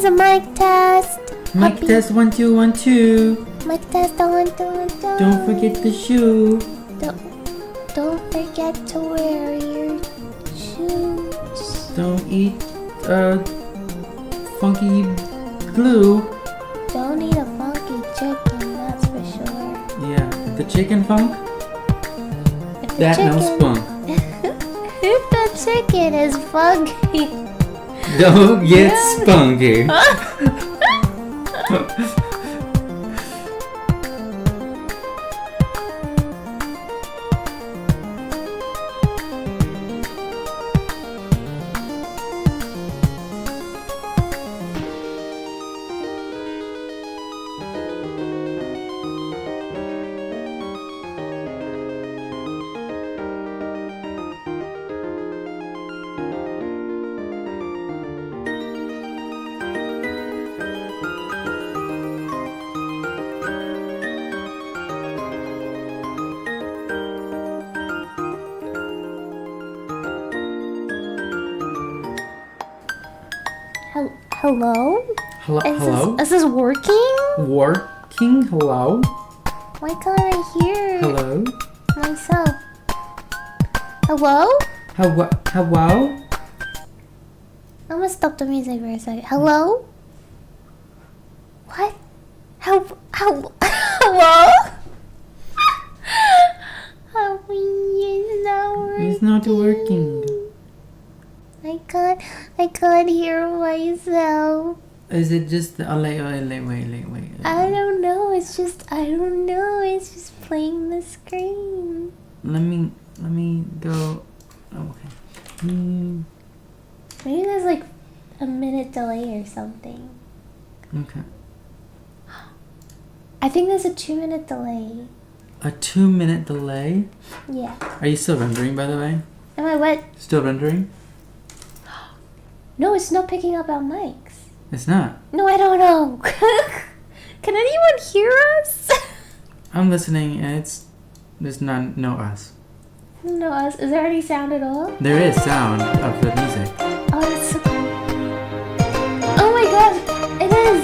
is a mic test. Mic test 1 2 1 2. Mic test 1 2 1 2. Don't forget the shoe. Don't forget to wear your shoes. Don't eat funky glue. Don't eat a funky chicken, that's for sure. Yeah, the chicken funk. If the That chicken, no spunk. If the chicken is funky, Don't get spunky. hello? Hello? Is this working? Working? Hello? Why can't I hear Hello? myself? Hello? Hello? I'm gonna stop the music for a second. Hello? What? Hello? It's not working. I can't hear myself. Is it just wait. I don't know. It's just playing the screen. Let me go. Okay. Maybe there's like a minute delay or something. Okay. I think there's a 2-minute delay. A 2-minute delay? Yeah. Are you still rendering, by the way? Am I what? Still rendering? No, it's not picking up our mics. It's not. No, I don't know. Can anyone hear us? I'm listening, and there's no us. No, us. Is there any sound at all? There is sound of the music. Oh, that's so cool. Oh my gosh, it is.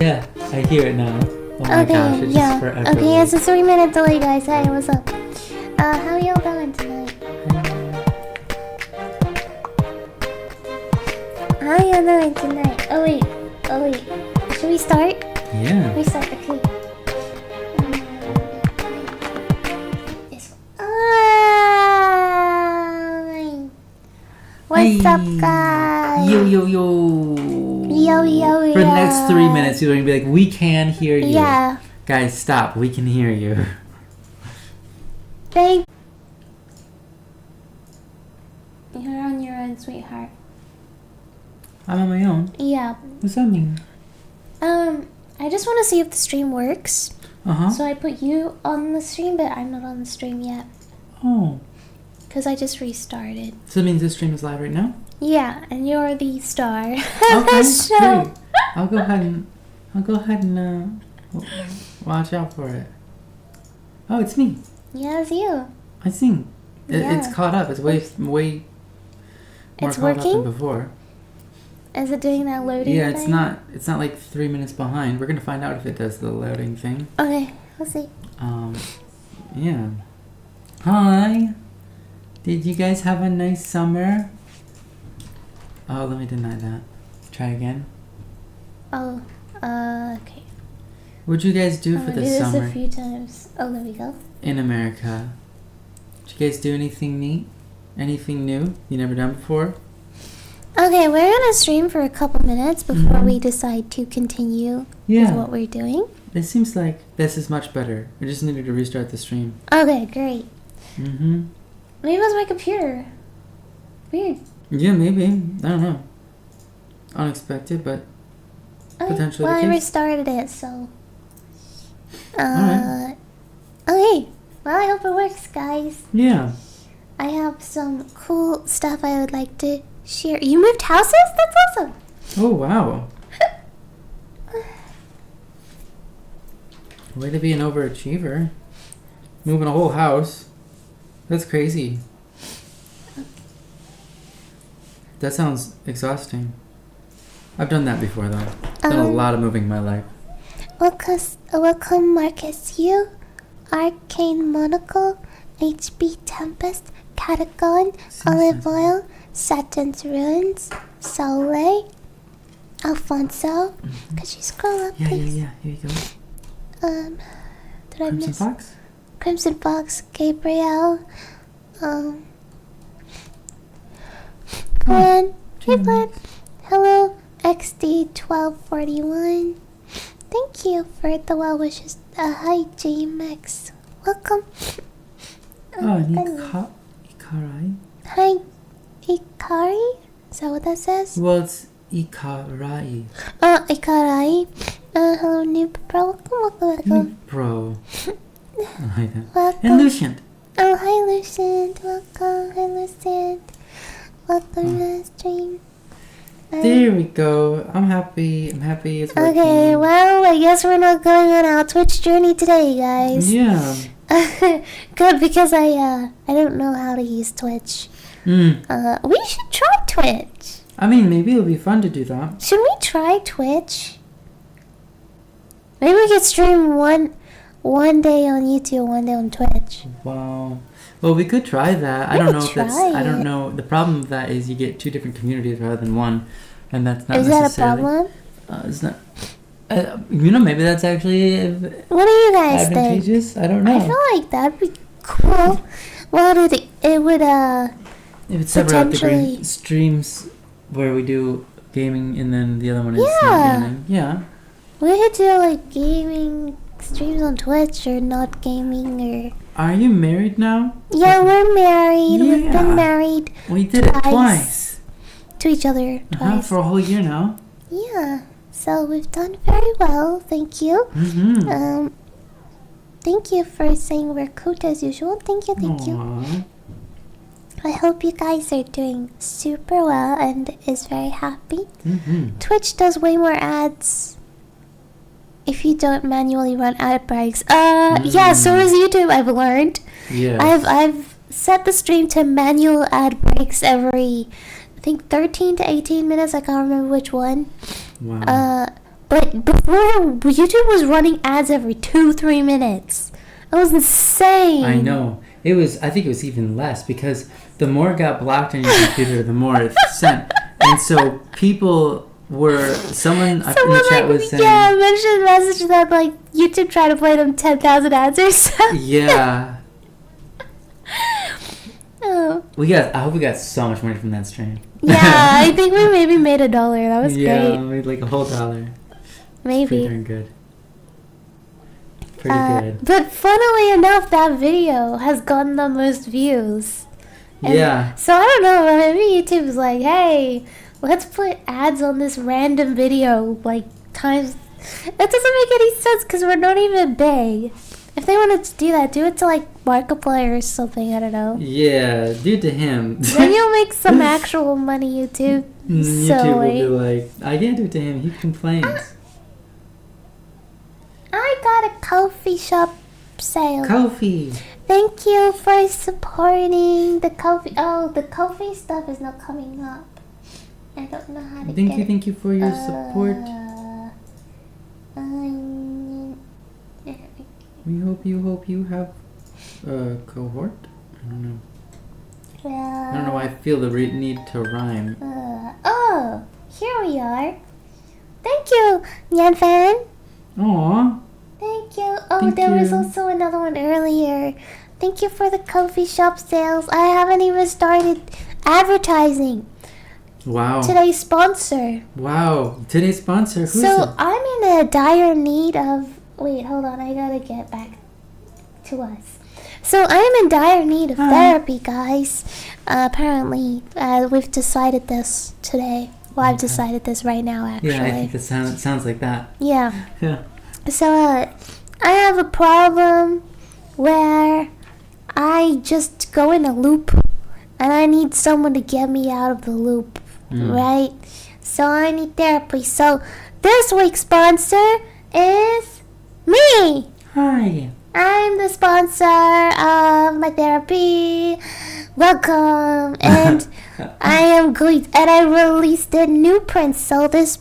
Yeah, I hear it now. Oh my gosh, it's just forever. Okay, it's a 3-minute delay, guys. Hey, what's up? How y'all going tonight? How y'all doing tonight? Oh wait. Should we start? Yeah. We start, okay. What's up, guys? Yo. Yo. For the next 3 minutes, you're going to be like, we can hear you. Yeah. Guys, stop. We can hear you. Thank. You're on your own, sweetheart. I'm on my own. Yeah. What's that mean? I just want to see if the stream works. Uh-huh. So I put you on the stream, but I'm not on the stream yet. Oh. Because I just restarted. So that means this stream is live right now? Yeah, and you're the star. Okay, So- great. I'll go ahead and watch out for it. Oh, it's me. Yeah, it's you. I see. Yeah. It's caught up. It's way more It's caught up working? than before. Is it doing that loading Yeah, thing? it's not like 3 minutes behind. We're gonna find out if it does the loading thing. Okay, let's see. Yeah. Hi. Did you guys have a nice summer? Oh, let me deny that. Try again. Oh, okay. What'd you guys do I'm for gonna the do this summer a few times. Oh, there we go. in America? Did you guys do anything neat? Anything new you never done before? Okay, we're gonna stream for a couple minutes before we decide to continue with what we're doing. It seems like this is much better. I just needed to restart the stream. Okay, great. Mm-hmm. Maybe it was my computer. Weird. Yeah, maybe. I don't know. Unexpected, but potentially well, the I case. restarted it, so. Alright. Okay. Well, I hope it works, guys. Yeah. I have some cool stuff I would like to share. You moved houses? That's awesome. Oh, wow. Way to be an overachiever. Moving a whole house. That's crazy. That sounds exhausting. I've done that before, though. Done a lot of moving in my life. Welcome Marcus Yu, Arcane Monocle, HB Tempest, Catagon, Olive Oil, Saturn's Ruins, Soleil, Alfonso. Could you scroll up, please? Yeah. Here you go. Did I miss? Fox? Crimson Fox, Gabriel, Glenn, hey Glenn, hello, XD1241, thank you for the well wishes, hi JMX, welcome. Ikarai? Hi, Ikari, is that what that says? Well, it's Ikarai. Ikarai, hello new pro, welcome. Pro. I like that. Welcome. And Lucient. Oh, hi Lucient, welcome, hi Lucient, welcome to the stream. There we go. I'm happy it's working. Okay, well, I guess we're not going on our Twitch journey today, guys. Yeah. Good, because I don't know how to use Twitch. We should try Twitch. I mean, maybe it'll be fun to do that. Should we try Twitch? Maybe we could stream one day on YouTube, one day on Twitch. Wow. Well, we could try that. I don't know if that's... try I don't it. know. The problem with that is you get two different communities rather than one. And that's not Is necessarily... that a problem? It's not... maybe that's actually What do you guys think? advantageous. I don't know. I feel like that'd be cool. Well, it would, If it's separate out the potentially... streams where we do gaming and then the other one is not Yeah. gaming. Yeah. We could do, like, gaming streams on Twitch or not gaming or... Are you married now? Yeah, we're married. We've Yeah. been married We did it twice. to each other twice. For a whole year now. Yeah, so we've done very well. Thank you. Mm-hmm. Thank you for saying we're cute as usual. Thank you. Aww. I hope you guys are doing super well and is very happy. Mm-hmm. Twitch does way more ads if you don't manually run ad breaks. Yeah, so does YouTube, I've learned. Yeah. I've set the stream to manual ad breaks every, I think 13 to 18 minutes. I can't remember which one. Wow. But before, YouTube was running ads every 2-3 minutes. That was insane. I know. I think it was even less because the more it got blocked on your computer, the more it sent. And so someone in the chat was saying... Yeah, mentioned a message that, like, YouTube tried to play them 10,000 ads or something. Yeah. Oh. I hope we got so much money from that stream. Yeah, I think we maybe made $1. That was Yeah, great. we made like a whole $1. Maybe. Pretty darn good. Pretty good. But funnily enough, that video has gotten the most views. And Yeah. So I don't know, maybe YouTube's like, hey, let's put ads on this random video, like, times... That doesn't make any sense, because we're not even big. If they wanted to do that, do it to, like, Markiplier or something, I don't know. Yeah, do it to him. Then you'll make some actual money, YouTube. YouTube will be like, I can't do it to him, he complains. I got a coffee shop sale. Kofi! Thank you for supporting the coffee. Oh, the coffee stuff is not coming up. I don't know how to get it. Thank you for your support. We hope you have a cohort. I don't know. I don't know why I feel the need to rhyme. Oh, here we are. Thank you, Nyan Fan. Aww. Thank you. Oh, Thank there was you. also another one earlier. Thank you for the coffee shop sales. I haven't even started advertising. Wow. Today's sponsor. Wow. Today's sponsor. Who's So it? I'm in a dire need of... Wait, hold on. I gotta get back to us. So I'm in dire need of therapy, guys. Apparently, we've decided this today. Well, I've decided this right now, actually. Yeah, I think that sounds like that. Yeah. Yeah. So, I have a problem where I just go in a loop, and I need someone to get me out of the loop, right? So I need therapy. So this week's sponsor is me. Hi. I'm the sponsor of my therapy. Welcome. And I released a new prints. So this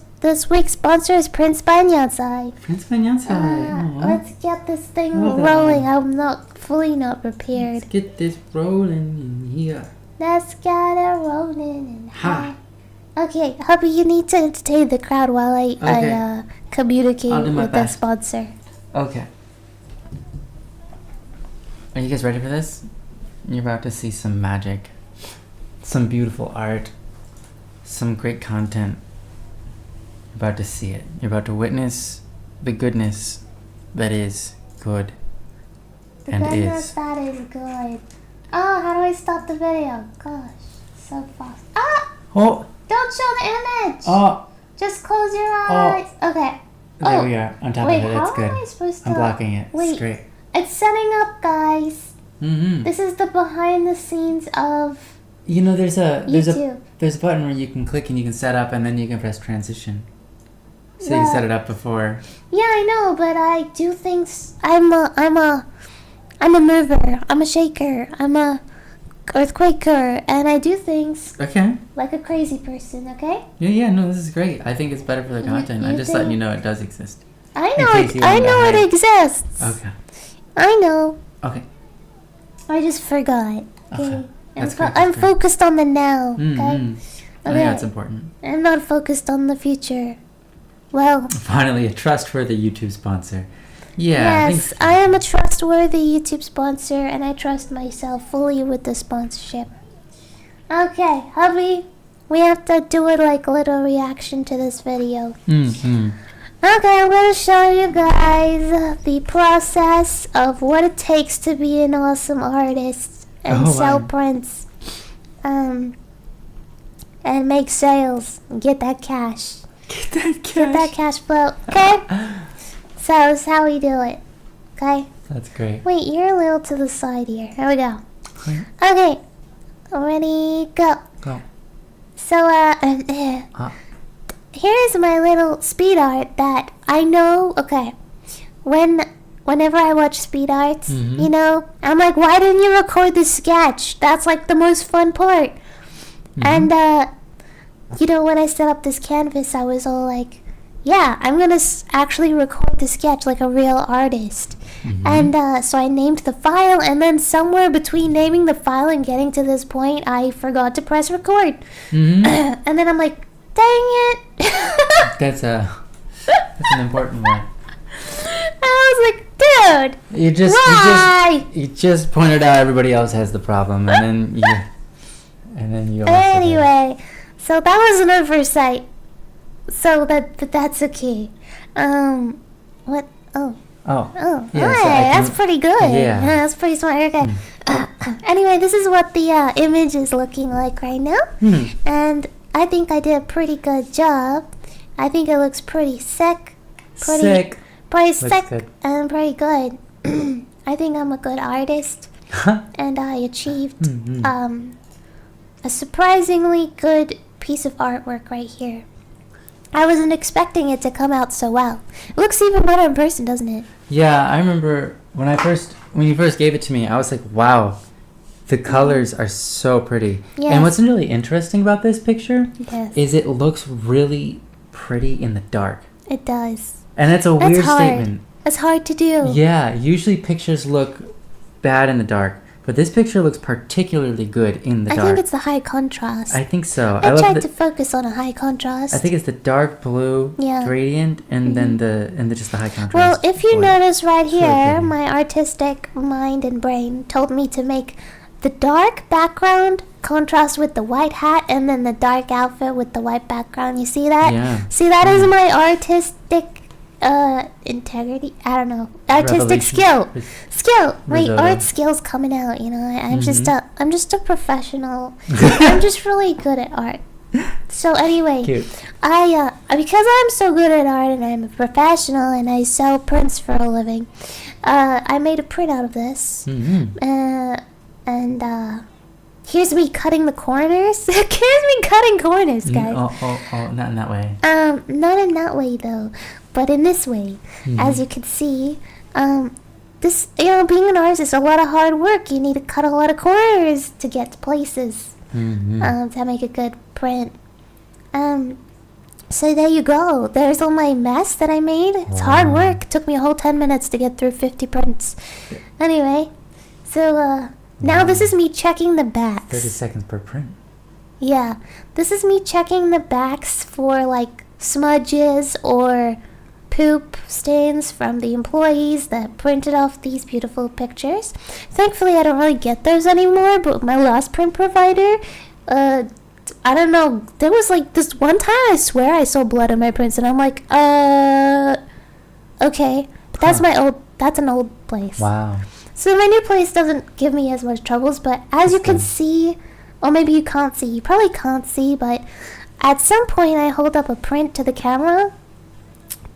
week's sponsor is Prince by Nyansai. Prince by Nyansai. Let's get this thing Hold on. rolling. I'm not prepared. Let's get this rolling in here. Let's get it rolling in Hi. Okay, hubby, you need to entertain the crowd while I communicate I'll do my with the best. sponsor. Okay. Are you guys ready for this? You're about to see some magic, some beautiful art, some great content. You're about to see it. You're about to witness the goodness that is good and is. That is good. Oh, how do I stop the video? Gosh, so fast. Ah! Oh! Don't show the image! Oh! Just close your eyes. Okay. There we are. On top Wait, of it. That's how good. am I supposed to... I'm blocking it. Wait. It's great. It's setting up, guys. Mm-hmm. This is the behind the scenes of You know, there's a YouTube. button where you can click and you can set up, and then you can press transition. So you set it up before. Yeah, I know, but I do things. I'm a mover. I'm a shaker. I'm a earthquaker, and I do things Okay. like a crazy person. Okay. Yeah. No, this is great. I think it's better for the content. you I'm just letting think? you know it does exist. I In know case it. you I wanted to know it hide. exists. Okay. I know. Okay. I just forgot. Okay. I'm, That's great. I'm That's great. focused on the now. Okay. Mm-hmm. I think that's important. I'm not focused on the future. Well. Finally, a trustworthy YouTube sponsor. Yeah. Yes, I am a trustworthy YouTube sponsor, and I trust myself fully with the sponsorship. Okay, hubby, we have to do it like a little reaction to this video. Mm-hmm. Okay, I'm going to show you guys the process of what it takes to be an awesome artist and sell wow. prints, and make sales and get that cash. Get that cash flow, okay? So that's how we do it, okay? That's great. Wait, you're a little to the side here. Here we go. Okay. Okay, ready, go. Go. So, here's my little speed art that I know, okay, whenever I watch speed arts, Mhm. you know, I'm like, why didn't you record the sketch? That's like the most fun part. Mhm. And, you know, when I set up this canvas, I was all like, yeah, I'm gonna actually record the sketch like a real artist. Mhm. And so I named the file, and then somewhere between naming the file and getting to this point, I forgot to press record. Mhm. And then I'm like, dang it. That's an important one. I was like, dude, why? You just pointed out everybody else has the problem, and then you also did. Anyway, so that was an oversight. So but that's okay. What? Oh. Oh. Oh, Yeah, hi, so I that's can- pretty good. Yeah. That's pretty smart. Okay. Anyway, this is what the image is looking like right now. Hmm. And I think I did a pretty good job. I think it looks pretty sick. Sick. Pretty Looks sick good. and pretty good. I think I'm a good artist. And I achieved Mhm. a surprisingly good piece of artwork right here. I wasn't expecting it to come out so well. It looks even better in person, doesn't it? Yeah, I remember when you first gave it to me, I was like, wow, the colors are so pretty. Yes. And what's really interesting about this picture Yes. is it looks really pretty in the dark. It does. And that's a That's weird hard. statement. It's hard to do. Yeah, usually pictures look bad in the dark, but this picture looks particularly good in the I dark. think it's the high contrast. I think so. I love tried the, to focus on a high contrast. I think it's the dark blue Yeah. gradient and then just the high contrast. Well, if you for it. notice right It's really here, pretty. my artistic mind and brain told me to make the dark background contrast with the white hat and then the dark outfit with the white background. You see that? Yeah. See, that is my artistic integrity. I don't know. Artistic Revelation. skill. My Risotto. art skills coming out. You know, I'm just a professional. Mm-hmm. I'm just really good at art. So anyway, Cute. I because I'm so good at art and I'm a professional and I sell prints for a living, I made a print out of this. Mm-hmm. And here's me cutting the corners. Here's me cutting corners, guys. Oh, not in that way. Not in that way though, but in this way. Mhm. As you can see, this, being an artist is a lot of hard work. You need to cut a lot of corners to get to places, to make a good print. So there you go. There's all my mess that I made. It's hard work. It took me a whole 10 minutes to get through 50 prints. Anyway, so now this is me checking the backs. 30 seconds per print. Yeah, this is me checking the backs for like smudges or poop stains from the employees that printed off these beautiful pictures. Thankfully, I don't really get those anymore, but my last print provider, I don't know, there was like this one time I swear I saw blood in my prints, and I'm like, okay, but that's an old place. Wow. So my new place doesn't give me as much troubles, but as you can see, or maybe you can't see, you probably can't see, but at some point I hold up a print to the camera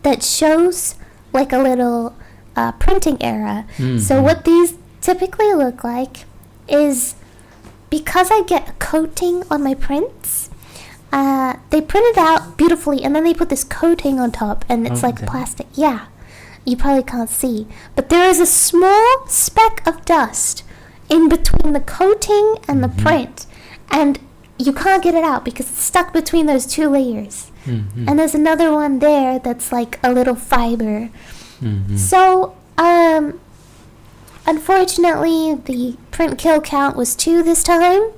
that shows like a little printing error. So what these typically look like is, because I get a coating on my prints, they print it out beautifully and then they put this coating on top, and it's like plastic. Yeah, you probably can't see, but there is a small speck of dust in between the coating and the print, and you can't get it out because it's stuck between those two layers. And there's another one there that's like a little fiber. So unfortunately the print kill count was 2 this time.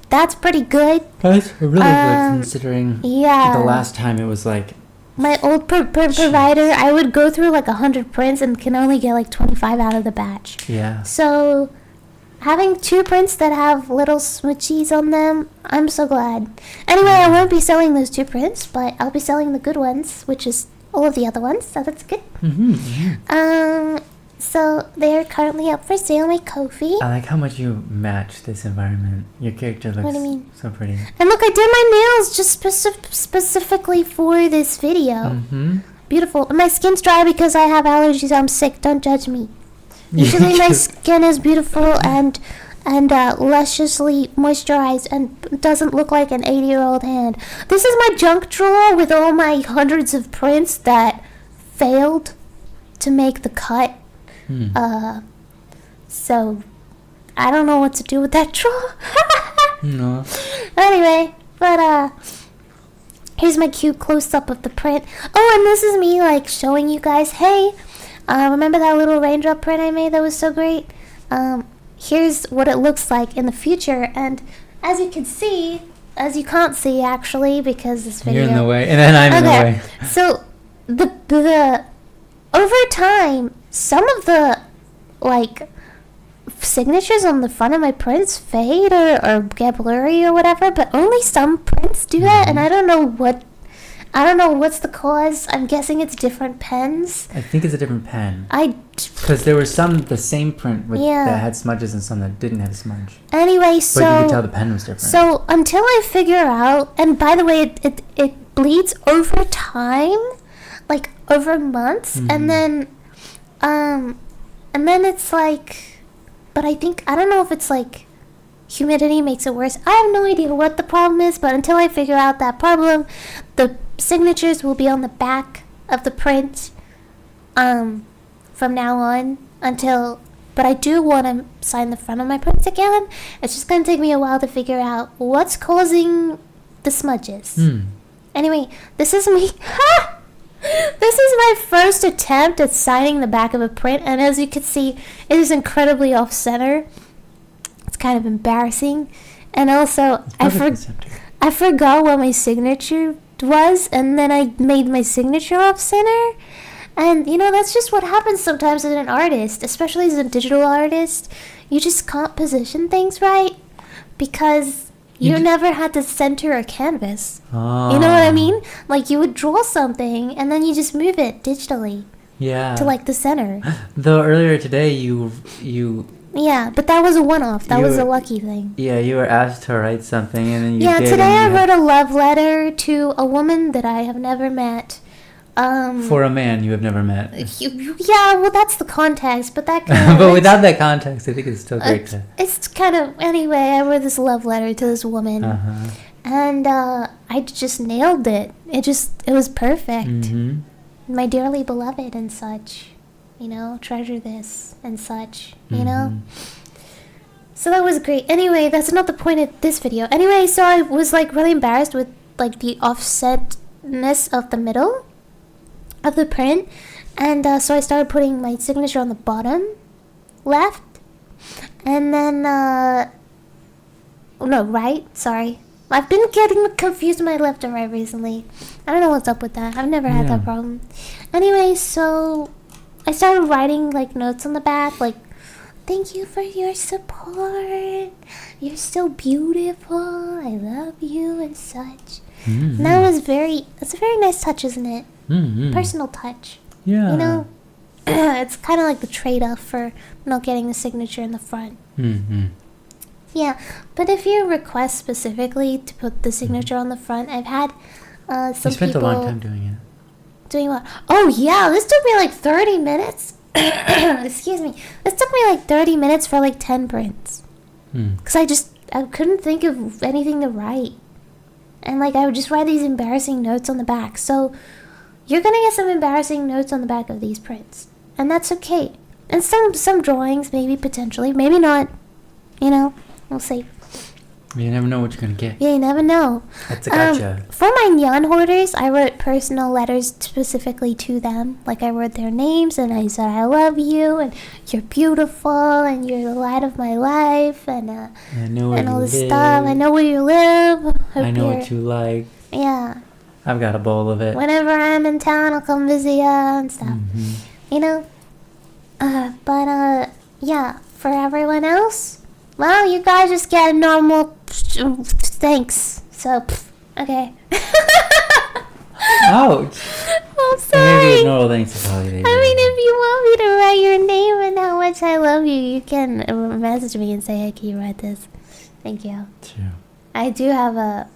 That's pretty good. That's really good considering the last time it was like, my old print provider, I would go through like 100 prints and can only get like 25 out of the batch. Yeah. So having 2 prints that have little smoochies on them, I'm so glad. Anyway, I won't be selling those 2 prints, but I'll be selling the good ones, which is all of the other ones, so that's good. So they're currently up for sale on my Ko-fi. I like how much you match this environment. Your character looks so pretty. And look, I did my nails just specifically for this video. Beautiful. And my skin's dry because I have allergies. I'm sick. Don't judge me. Usually my skin is beautiful and lusciously moisturized and doesn't look like an 80-year-old hand. This is my junk drawer with all my hundreds of prints that failed to make the cut. So I don't know what to do with that drawer. No. Anyway, but here's my cute close-up of the print. Oh, and this is me like showing you guys, hey, remember that little raindrop print I made that was so great? Here's what it looks like in the future, and as you can see, as you can't see actually because this video, you're in the way, and then I'm in the way. So the over time, some of the like signatures on the front of my prints fade or get blurry or whatever, but only some prints do that, and I don't know what's the cause. I'm guessing it's different pens. I think it's a different pen. Because there were some the same print that had smudges and some that didn't have smudge. Anyway, so but you could tell the pen was different. So until I figure out, and by the way, it bleeds over time, like over months, and then it's like, but I don't know if it's like humidity makes it worse. I have no idea what the problem is, but until I figure out that problem, the signatures will be on the back of the print from now on but I do want to sign the front of my prints again. It's just going to take me a while to figure out what's causing the smudges. Anyway, this is me. This is my first attempt at signing the back of a print, and as you can see, it is incredibly off-center. It's kind of embarrassing. And also, I forgot what my signature was, and then I made my signature off-center. And, that's just what happens sometimes as an artist, especially as a digital artist. You just can't position things right because you never had to center a canvas. Oh. You know what I mean? Like, you would draw something, and then you just move it digitally. Yeah. To, like, the center. Though earlier today, you Yeah, but that was a one-off. That was a lucky thing. Yeah, you were asked to write something, and then you did. Yeah, today I wrote a love letter to a woman that I have never met. For a man you have never met. Yeah, well, that's the context, but that kind of... But without that context, I think it's still great to... It's kind of... Anyway, I wrote this love letter to this woman. And I just nailed it. It was perfect. My dearly beloved and such. treasure this and such, So that was great. Anyway, that's not the point of this video. Anyway, so I was like really embarrassed with like the offsetness of the middle of the print, and so I started putting my signature on the bottom left, and then right, sorry, I've been getting confused with my left and right recently. I don't know what's up with that. I've never had that problem. Anyway, so I started writing like notes on the back, like, thank you for your support, you're so beautiful, I love you, and such. And that was it's a very nice touch, isn't it? Personal touch. Yeah. It's kind of like the trade-off for not getting the signature in the front. Yeah, but if you request specifically to put the signature on the front, I've had some people... You spent a long time doing it. Doing what? Oh yeah, this took me like 30 minutes. Excuse me. This took me like 30 minutes for like 10 prints. Because I couldn't think of anything to write. And like I would just write these embarrassing notes on the back. So you're gonna get some embarrassing notes on the back of these prints. And that's okay. And some drawings, maybe, potentially. Maybe not. We'll see. You never know what you're gonna get. Yeah, you never know. That's a gotcha. For my nyan hoarders, I wrote personal letters specifically to them. Like I wrote their names and I said, I love you and you're beautiful and you're the light of my life and all this stuff. I know where you live. I know what you like. Yeah. I've got a bowl of it. Whenever I'm in town, I'll come visit you and stuff. Yeah, for everyone else, well, you guys just get normal thanks. So, okay. Ouch. I'm sorry. Maybe normal thanks is probably if you want me to write your name and how much I love you, you can message me and say, hey, can you write this? Thank you. True. I do have a...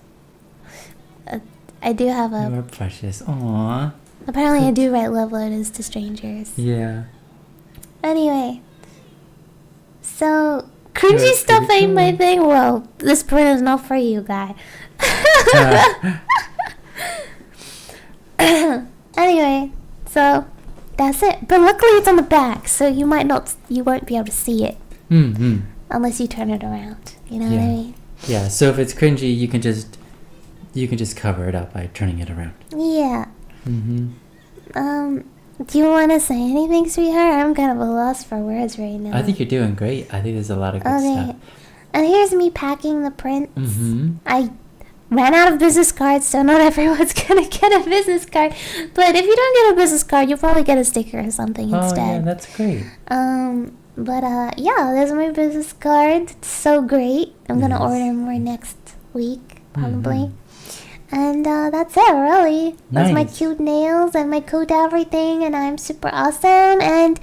You are precious. Aww. Apparently I do write love letters to strangers. Yeah. Anyway. So... Cringy stuff ain't my thing. Well, this print is not for you, guy. Anyway, so that's it. But luckily it's on the back, so you won't be able to see it. Unless you turn it around. You know what I mean? Yeah, so if it's cringy, you can just cover it up by turning it around. Yeah. Do you want to say anything, sweetheart? I'm kind of a loss for words right now. I think you're doing great. I think there's a lot of good stuff. And here's me packing the prints. I ran out of business cards, so not everyone's going to get a business card. But if you don't get a business card, you'll probably get a sticker or something instead. Oh, yeah, that's great. Yeah, there's my business card. It's so great. I'm going to order more next week, probably. And that's it, really. Nice. That's my cute nails and my coat everything, and I'm super awesome, and,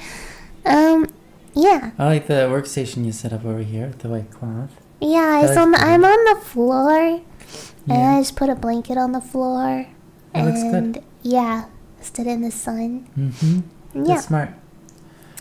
yeah. I like the workstation you set up over here with the white cloth. Yeah, I'm on the floor, and I just put a blanket on the floor. That looks good. Yeah, stood in the sun. Yeah. That's smart.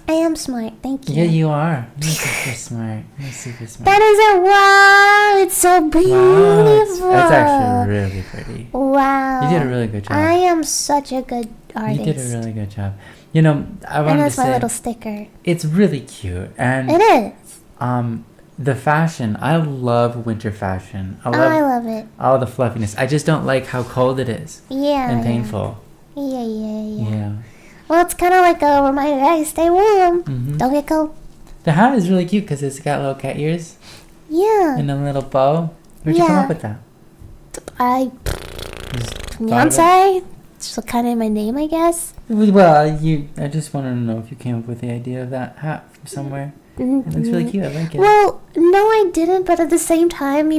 I am smart, thank you. Yeah, you are. You're super smart. You're super smart. That is it. Wow, it's so beautiful. Wow, that's actually really pretty. Wow. You did a really good job. I am such a good artist. You did a really good job. I wanted to say... And that's my little sticker. It's really cute. And it is. The fashion, I love winter fashion. I love it. All the fluffiness. I just don't like how cold it is. Yeah. And painful. Yeah. Well, it's kind of like a reminder, hey, stay warm. Don't get cold. The hat is really cute because it's got little cat ears. Yeah. And a little bow. Where'd you come up with that? Nyansai. It's kind of my name, I guess. Well, I just wanted to know if you came up with the idea of that hat from somewhere. It looks really cute. I like it. Well, no, I didn't. But at the same time,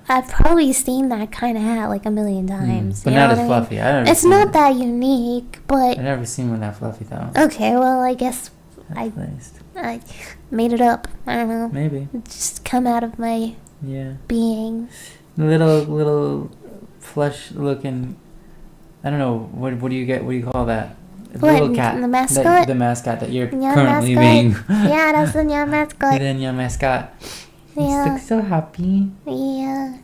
I've probably seen that kind of hat like a million times. But not as fluffy. It's not that unique, but... I've never seen one that fluffy, though. Okay, well, I guess I made it up. I don't know. Maybe. It just come out of my being. Little flesh-looking... I don't know. What do you call that? Little cat. The mascot? The mascot that you're currently being. Yeah, that's the Nyan mascot. The Nyan mascot. Yeah. You look so happy. Yeah.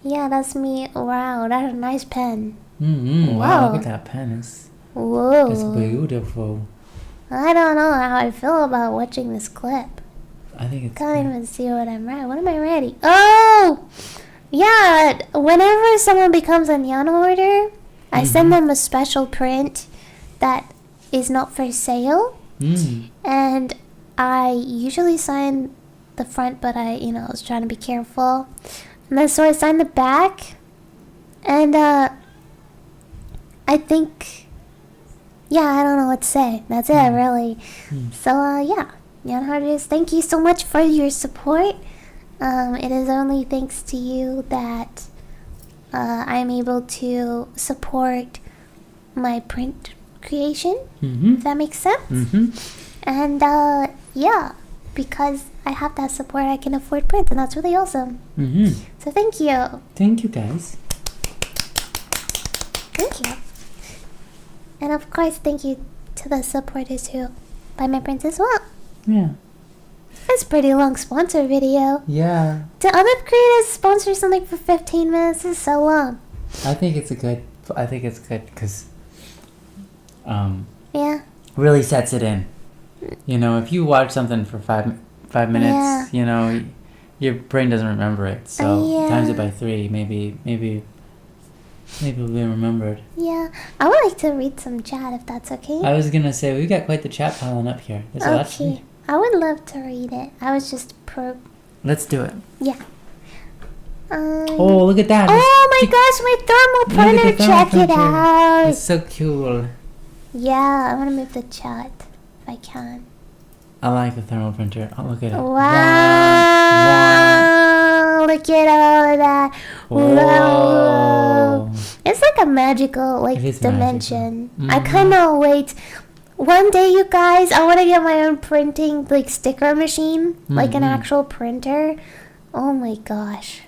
Yeah, that's me. Wow, that's a nice pen. Wow, look at that pen. It's beautiful. I don't know how I feel about watching this clip. I think it's Can't even see what I'm writing. What am I writing? Oh! Yeah, whenever someone becomes a nyan order, I send them a special print that is not for sale. And I usually sign the front, but I was trying to be careful. And then so I signed the back. And I think, I don't know what to say. That's it, really. So, yeah. Nyan Hearters, thank you so much for your support. It is only thanks to you that I'm able to support my print creation, if that makes sense. And because I have that support, I can afford prints, and that's really awesome. So thank you. Thank you, guys. Thank you. And of course, thank you to the supporters who buy my prints as well. Yeah. It's a pretty long sponsor video. Yeah. Do other creators sponsor something for 15 minutes? This is so long. I think it's good because really sets it in. If you watch something for five minutes, your brain doesn't remember it. So times it by 3, maybe it'll be remembered. Yeah, I would like to read some chat if that's okay. I was gonna say we've got quite the chat piling up here. There's a lot to read. I would love to read it. I was just Let's do it. Yeah. Oh, look at that! Oh my gosh, my thermal printer! Check it out. It's so cool. Yeah, I want to move the chat if I can. I like the thermal printer. Oh, look at it! Wow! Look at all of that! Wow! It's like a magical dimension. Magical. I cannot wait. One day, you guys, I want to get my own printing sticker machine, like an actual printer. Oh my gosh,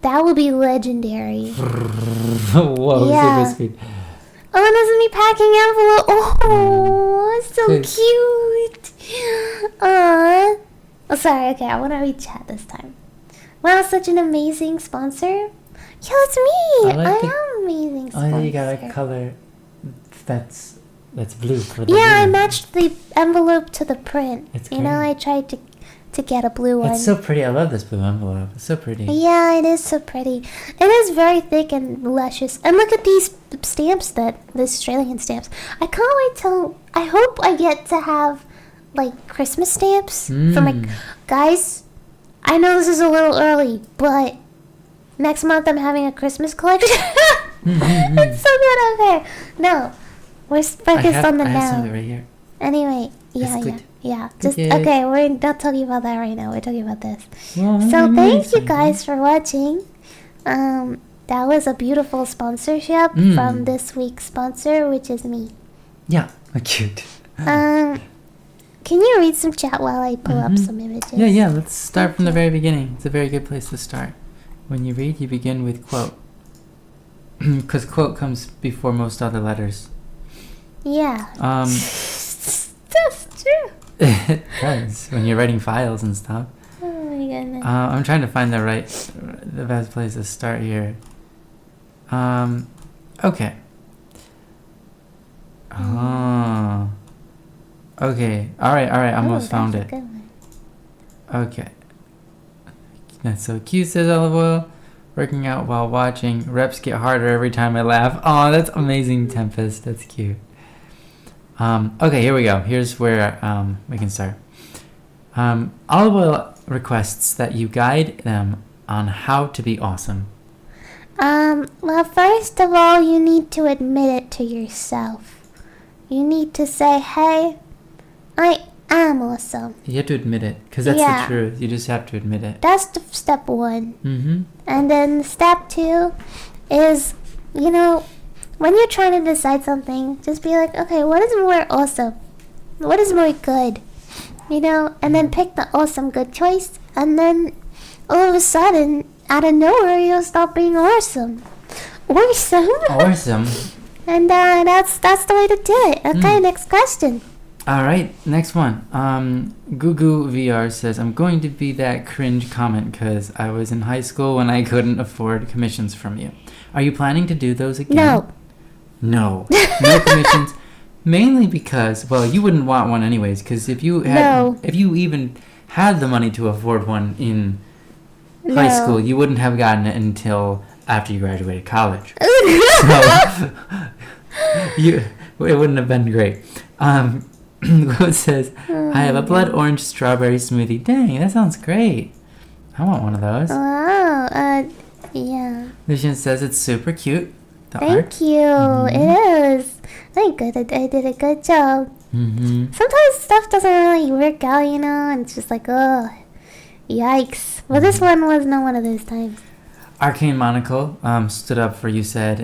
that would be legendary. Whoa! Yeah. Super speed. Oh, and there's me packing envelope. Oh, it's so cute. Oh, sorry. Okay, I want to read chat this time. Wow, such an amazing sponsor. Yeah, it's me. I am amazing sponsor. Oh, you got a color that's blue for the Yeah, blue. I matched the envelope to the print. It's great. I tried to get a blue one. It's so pretty. I love this blue envelope. It's so pretty. Yeah, it is so pretty. It is very thick and luscious. And look at these stamps, the Australian stamps. I can't wait till... I hope I get to have, Christmas stamps for my... Guys, I know this is a little early, but next month I'm having a Christmas collection. It's so good out there. No, we're focused on the I have some now. right here. Anyway, yeah. Just okay. We're not talking about that right now. We're talking about this. Well, So thank you guys for watching. That was a beautiful sponsorship from this week's sponsor, which is me. Yeah, cute. Can you read some chat while I pull up some images? Yeah. Let's start from the very beginning. It's a very good place to start. When you read, you begin with quote. Because quote comes before most other letters. Yeah. That's true. It does when you're writing files and stuff. Oh my goodness. I'm trying to find the best place to start here. Okay. Okay. All right. Almost found it. Good one. Okay. That's so cute, says Olive Oil. Working out while watching. Reps get harder every time I laugh. Oh, that's amazing, Tempest. That's cute. Okay, here we go. Here's where we can start. Olive Oil requests that you guide them on how to be awesome. Well, first of all, you need to admit it to yourself. You need to say, hey, I am awesome. You have to admit it, because that's the truth. You just have to admit it. That's step 1. And then step 2 is, when you're trying to decide something, just be like, okay, what is more awesome? What is more good? And then pick the awesome good choice, and then all of a sudden, out of nowhere, you'll stop being awesome. Awesome. And that's the way to do it. Okay, next question. All right, next one. Gugu VR says, I'm going to be that cringe comment because I was in high school when I couldn't afford commissions from you. Are you planning to do those again? No. No commissions. Mainly because, well, you wouldn't want one anyways. Because if you even had the money to afford one in high school, you wouldn't have gotten it until after you graduated college. So it wouldn't have been great. It says, I have a blood orange strawberry smoothie. Dang, that sounds great. I want one of those. Wow. Yeah. Lucian says it's super cute. Thank you. It is. I did a good job. Sometimes stuff doesn't really work out, you know, and it's just like, oh, yikes. But this one was not one of those times. Arcane Monocle stood up for you said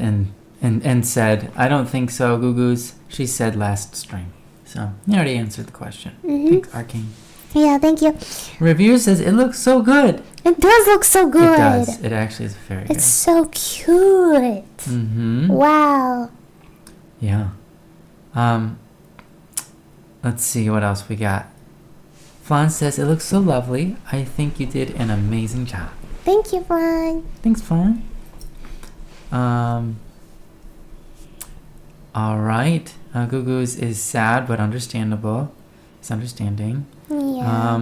and said, I don't think so, Goo Goos. She said last string. So you already answered the question. Thanks, Arcane. Yeah, thank you. Review says it looks so good. It does look so good. It does. It actually is very good. It's so cute. Wow. Yeah. Let's see what else we got. Flan says it looks so lovely. I think you did an amazing job. Thank you, Flan. Thanks, Flan. All right. Goo Goos is sad but understandable. It's understanding. Yeah.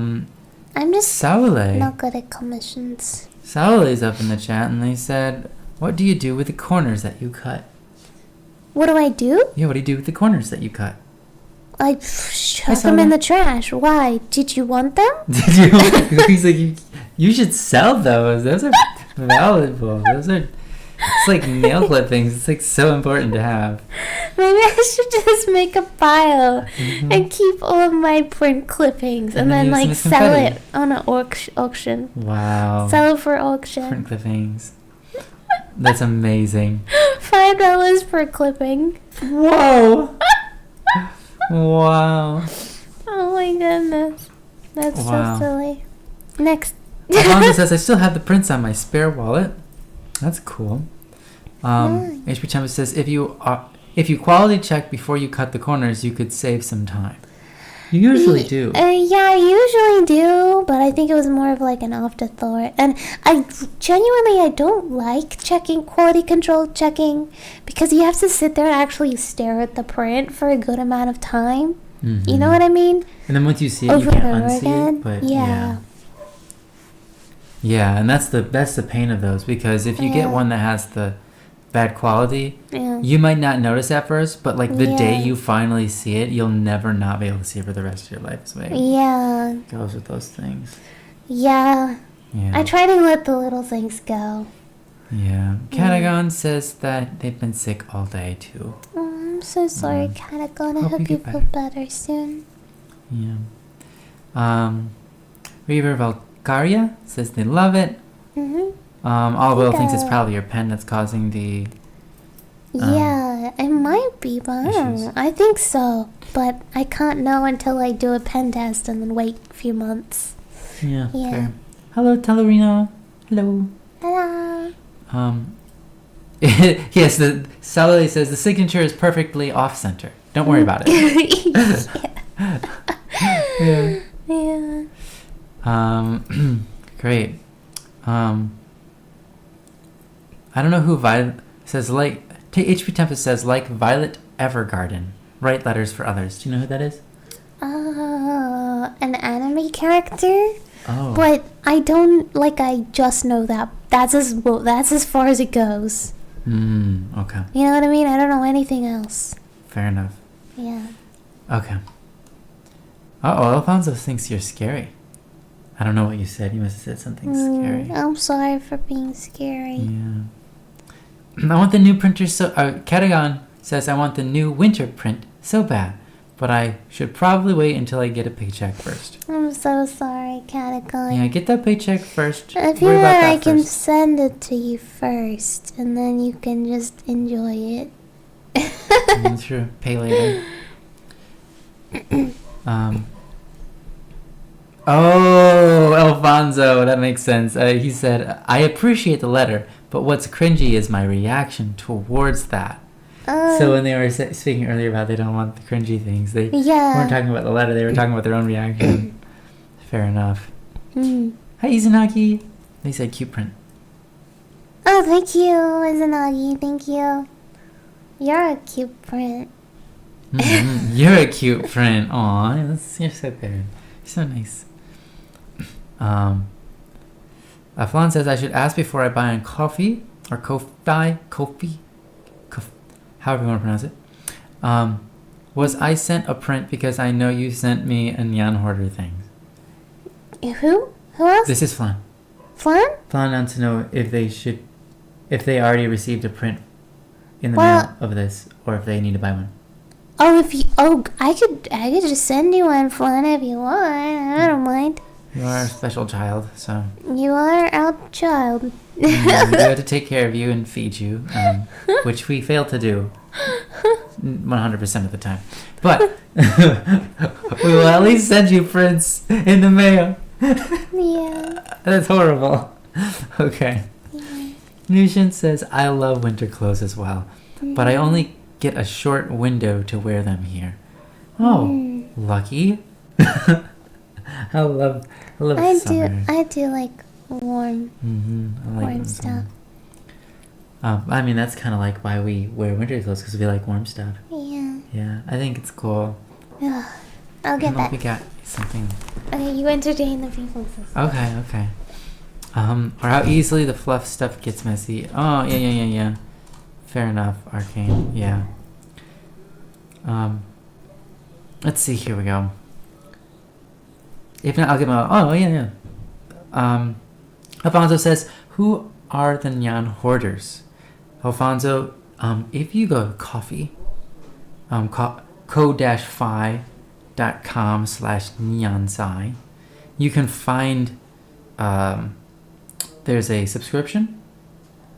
I'm just Saule. not good at commissions. Saule's up in the chat and they said, what do you do with the corners that you cut? What do I do? Yeah, what do you do with the corners that you cut? I chuck them in the trash. Why? Did you want them? Did you? He's like, you should sell those. Those are valuable. It's like nail clippings. It's like so important to have. Maybe I should just make a pile and keep all of my print clippings and then like sell it on an auction. Wow. Sell it for auction. Print clippings. That's amazing. $5 per clipping. Whoa. Wow. Oh my goodness. That's so silly. Next. Alonso says, I still have the prints on my spare wallet. That's cool. HP Champa says, if you quality check before you cut the corners, you could save some time. You usually do. Yeah, I usually do, but I think it was more of like an afterthought. And I don't like quality control checking, because you have to sit there and actually stare at the print for a good amount of time. You know what I mean? And then once you see it, you can't unsee it. But yeah, and that's the pain of those, because if you get one that has the bad quality, you might not notice at first, but like the day you finally see it, you'll never not be able to see it for the rest of your life. So it goes with those things. Yeah. I try to let the little things go. Yeah. Catagon says that they've been sick all day too. Oh, I'm so sorry, Catagon. I hope you feel better soon. Yeah. Reaver Valkyria says they love it. All Will thinks it's probably your pen that's causing the it might be, but I don't know. I think so, but I can't know until I do a pen test and then wait a few months. Yeah. Fair. Hello, Tellerino. Hello. Yes, the Salary says the signature is perfectly off center. Don't worry about it. Great. I don't know who Violet says, like HP Tempest says, like Violet Evergarden. Write letters for others. Do you know who that is? An anime character. Oh. But I don't I just know that. That's as far as it goes. Okay. You know what I mean? I don't know anything else. Fair enough. Yeah. Okay. Alfonso thinks you're scary. I don't know what you said. You must have said something scary. I'm sorry for being scary. Yeah. I want the new printer Catagon says I want the new winter print so bad, but I should probably wait until I get a paycheck first. I'm so sorry, Catagon. Yeah, get that paycheck first. I feel like I can send it to you first, and then you can just enjoy it. That's true. Pay later. Oh, Alfonso, that makes sense. He said, I appreciate the letter, but what's cringy is my reaction towards that. So when they were speaking earlier about they don't want the cringy things, they weren't talking about the letter, they were talking about their own reaction. Fair enough. Hi, Izanagi. They said cute print. Oh, thank you, Izanagi. Thank you. You're a cute print. You're a cute print. Aw, you're so good. You're so nice. Flan says I should ask before I buy on coffee or Kofi, however you want to pronounce it. Was I sent a print because I know you sent me a Nyan Hoarder thing? Who? Who else? This is Flan. Flan? Flan wants to know if they already received a print in the mail of this, or if they need to buy one. I could just send you one, Flan, if you want. I don't mind. You are a special child, so. You are our child. We have to take care of you and feed you, which we fail to do 100% of the time. But we will at least send you prints in the mail. Yeah. That's horrible. Okay. Yeah. Nushin says, I love winter clothes as well, but I only get a short window to wear them here. Oh, lucky. I love summer. I do like warm, I like warm stuff. I mean, that's kind of like why we wear winter clothes, because we like warm stuff. Yeah. Yeah, I think it's cool. Ugh. I'll get that. We got something. Okay, you entertain the people. Okay. Or how easily the fluff stuff gets messy. Oh, yeah. Fair enough, Arcane. Yeah. Let's see. Here we go. If not, I'll give him a... Oh, yeah. Alfonso says, who are the Nyan Hoarders? Alfonso, if you go to coffee, ko-fi.com/nyansai, you can find... there's a subscription,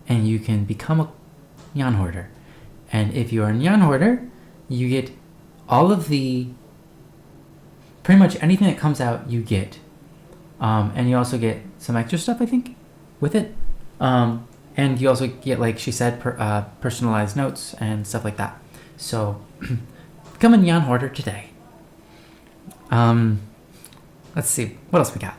and you can become a Nyan Hoarder. And if you are a Nyan Hoarder, you get all of the... Pretty much anything that comes out, you get. And you also get some extra stuff, I think, with it. And you also get, like she said, personalized notes and stuff like that. So, become a Nyan Hoarder today. Let's see. What else we got?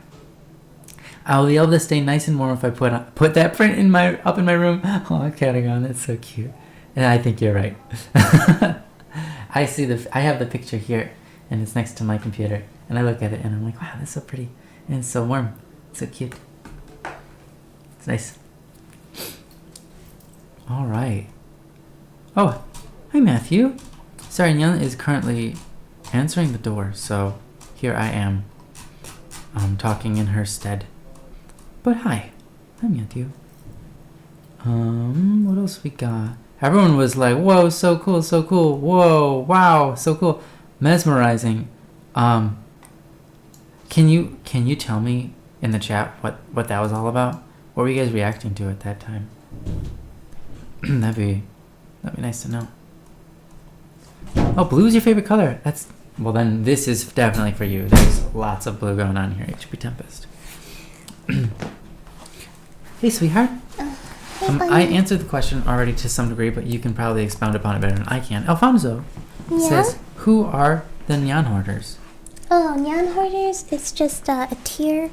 I'll be able to stay nice and warm if I put that print up in my room. Oh, Catagon, that's so cute. And I think you're right. I have the picture here, and it's next to my computer, and I look at it and I'm like, wow, that's so pretty, and it's so warm, it's so cute. It's nice. All right. Oh, hi Matthew. Sorry, Nyan is currently answering the door, so here I am, talking in her stead. But hi Matthew. What else we got? Everyone was like, whoa, so cool, whoa, wow, so cool. Mesmerizing. Can you tell me in the chat what that was all about? What were you guys reacting to at that time? that'd be nice to know. Oh, blue is your favorite color. Well, then this is definitely for you. There's lots of blue going on here. HP Tempest. Hey, sweetheart. I answered the question already to some degree, but you can probably expound upon it better than I can. Alfonso says, who are the Nyan Hoarders? Oh, Nyan Hoarders is just a tier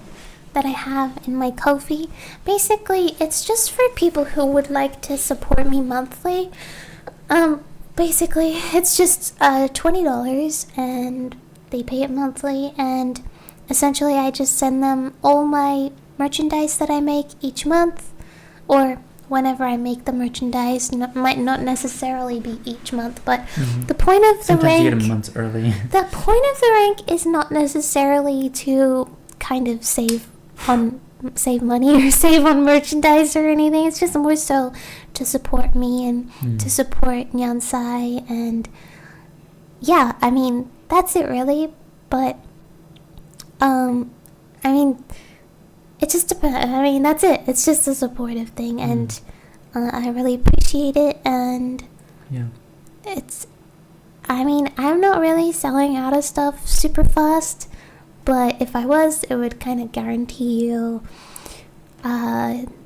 that I have in my Ko-fi. Basically, it's just for people who would like to support me monthly. Basically, it's just $20, and they pay it monthly, and essentially I just send them all my merchandise that I make each month, or whenever I make the merchandise. Might not necessarily be each month, but the point of the Sometimes rank... you get them months early. The point of the rank is not necessarily to kind of save money or save on merchandise or anything. It's just more so to support me and to support Nyansai, and yeah, I mean, that's it really. But I mean, it just depends. I mean, that's it. It's just a supportive thing, and I really appreciate it. And yeah, I mean, I'm not really selling out of stuff super fast, but if I was, it would kind of guarantee you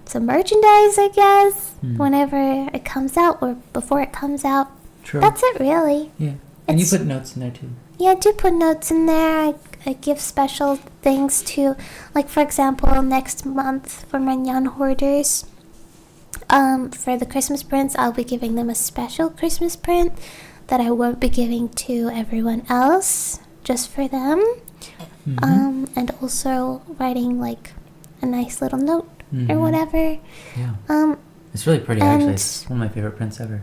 some merchandise, I guess, whenever it comes out or before it comes out. True. That's it, really. Yeah, and you put notes in there too. Yeah, I do put notes in there. I give special things to, like, for example, next month for my Nyan Hoarders, for the Christmas prints, I'll be giving them a special Christmas print that I won't be giving to everyone else, just for them. And also writing like a nice little note or whatever. Yeah. It's really pretty, actually. It's one of my favorite prints ever.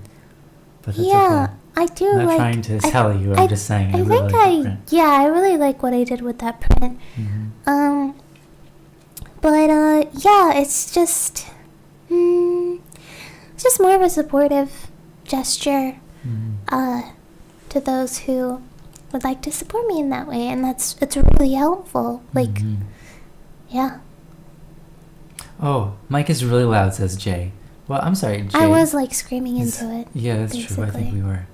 But that's okay. I do I'm not like. trying to sell you. I'm just saying. I really like the print. Yeah, I really like what I did with that print. But yeah, it's just more of a supportive gesture to those who would like to support me in that way, and it's really helpful. Like, yeah. Oh, Mike is really loud, says Jay. Well, I'm sorry, Jay. I was like screaming into it. Yeah, that's true. I think we were.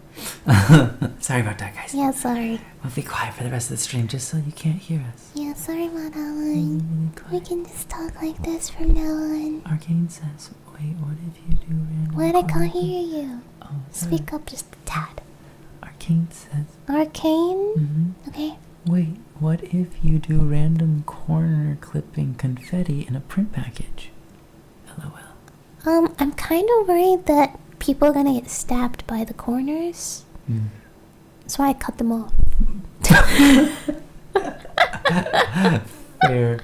Sorry about that, guys. Yeah, sorry. I'll be quiet for the rest of the stream just so you can't hear us. Yeah, sorry, Madeline. We can just talk like this from now on. Arcane says, wait, what if you do random... What? I can't hear you. Oh, speak up just a tad. Arcane says... Arcane? Okay. Wait, what if you do random corner clipping confetti in a print package? LOL. I'm kind of worried that people are gonna get stabbed by the corners. That's why I cut them off. Fair.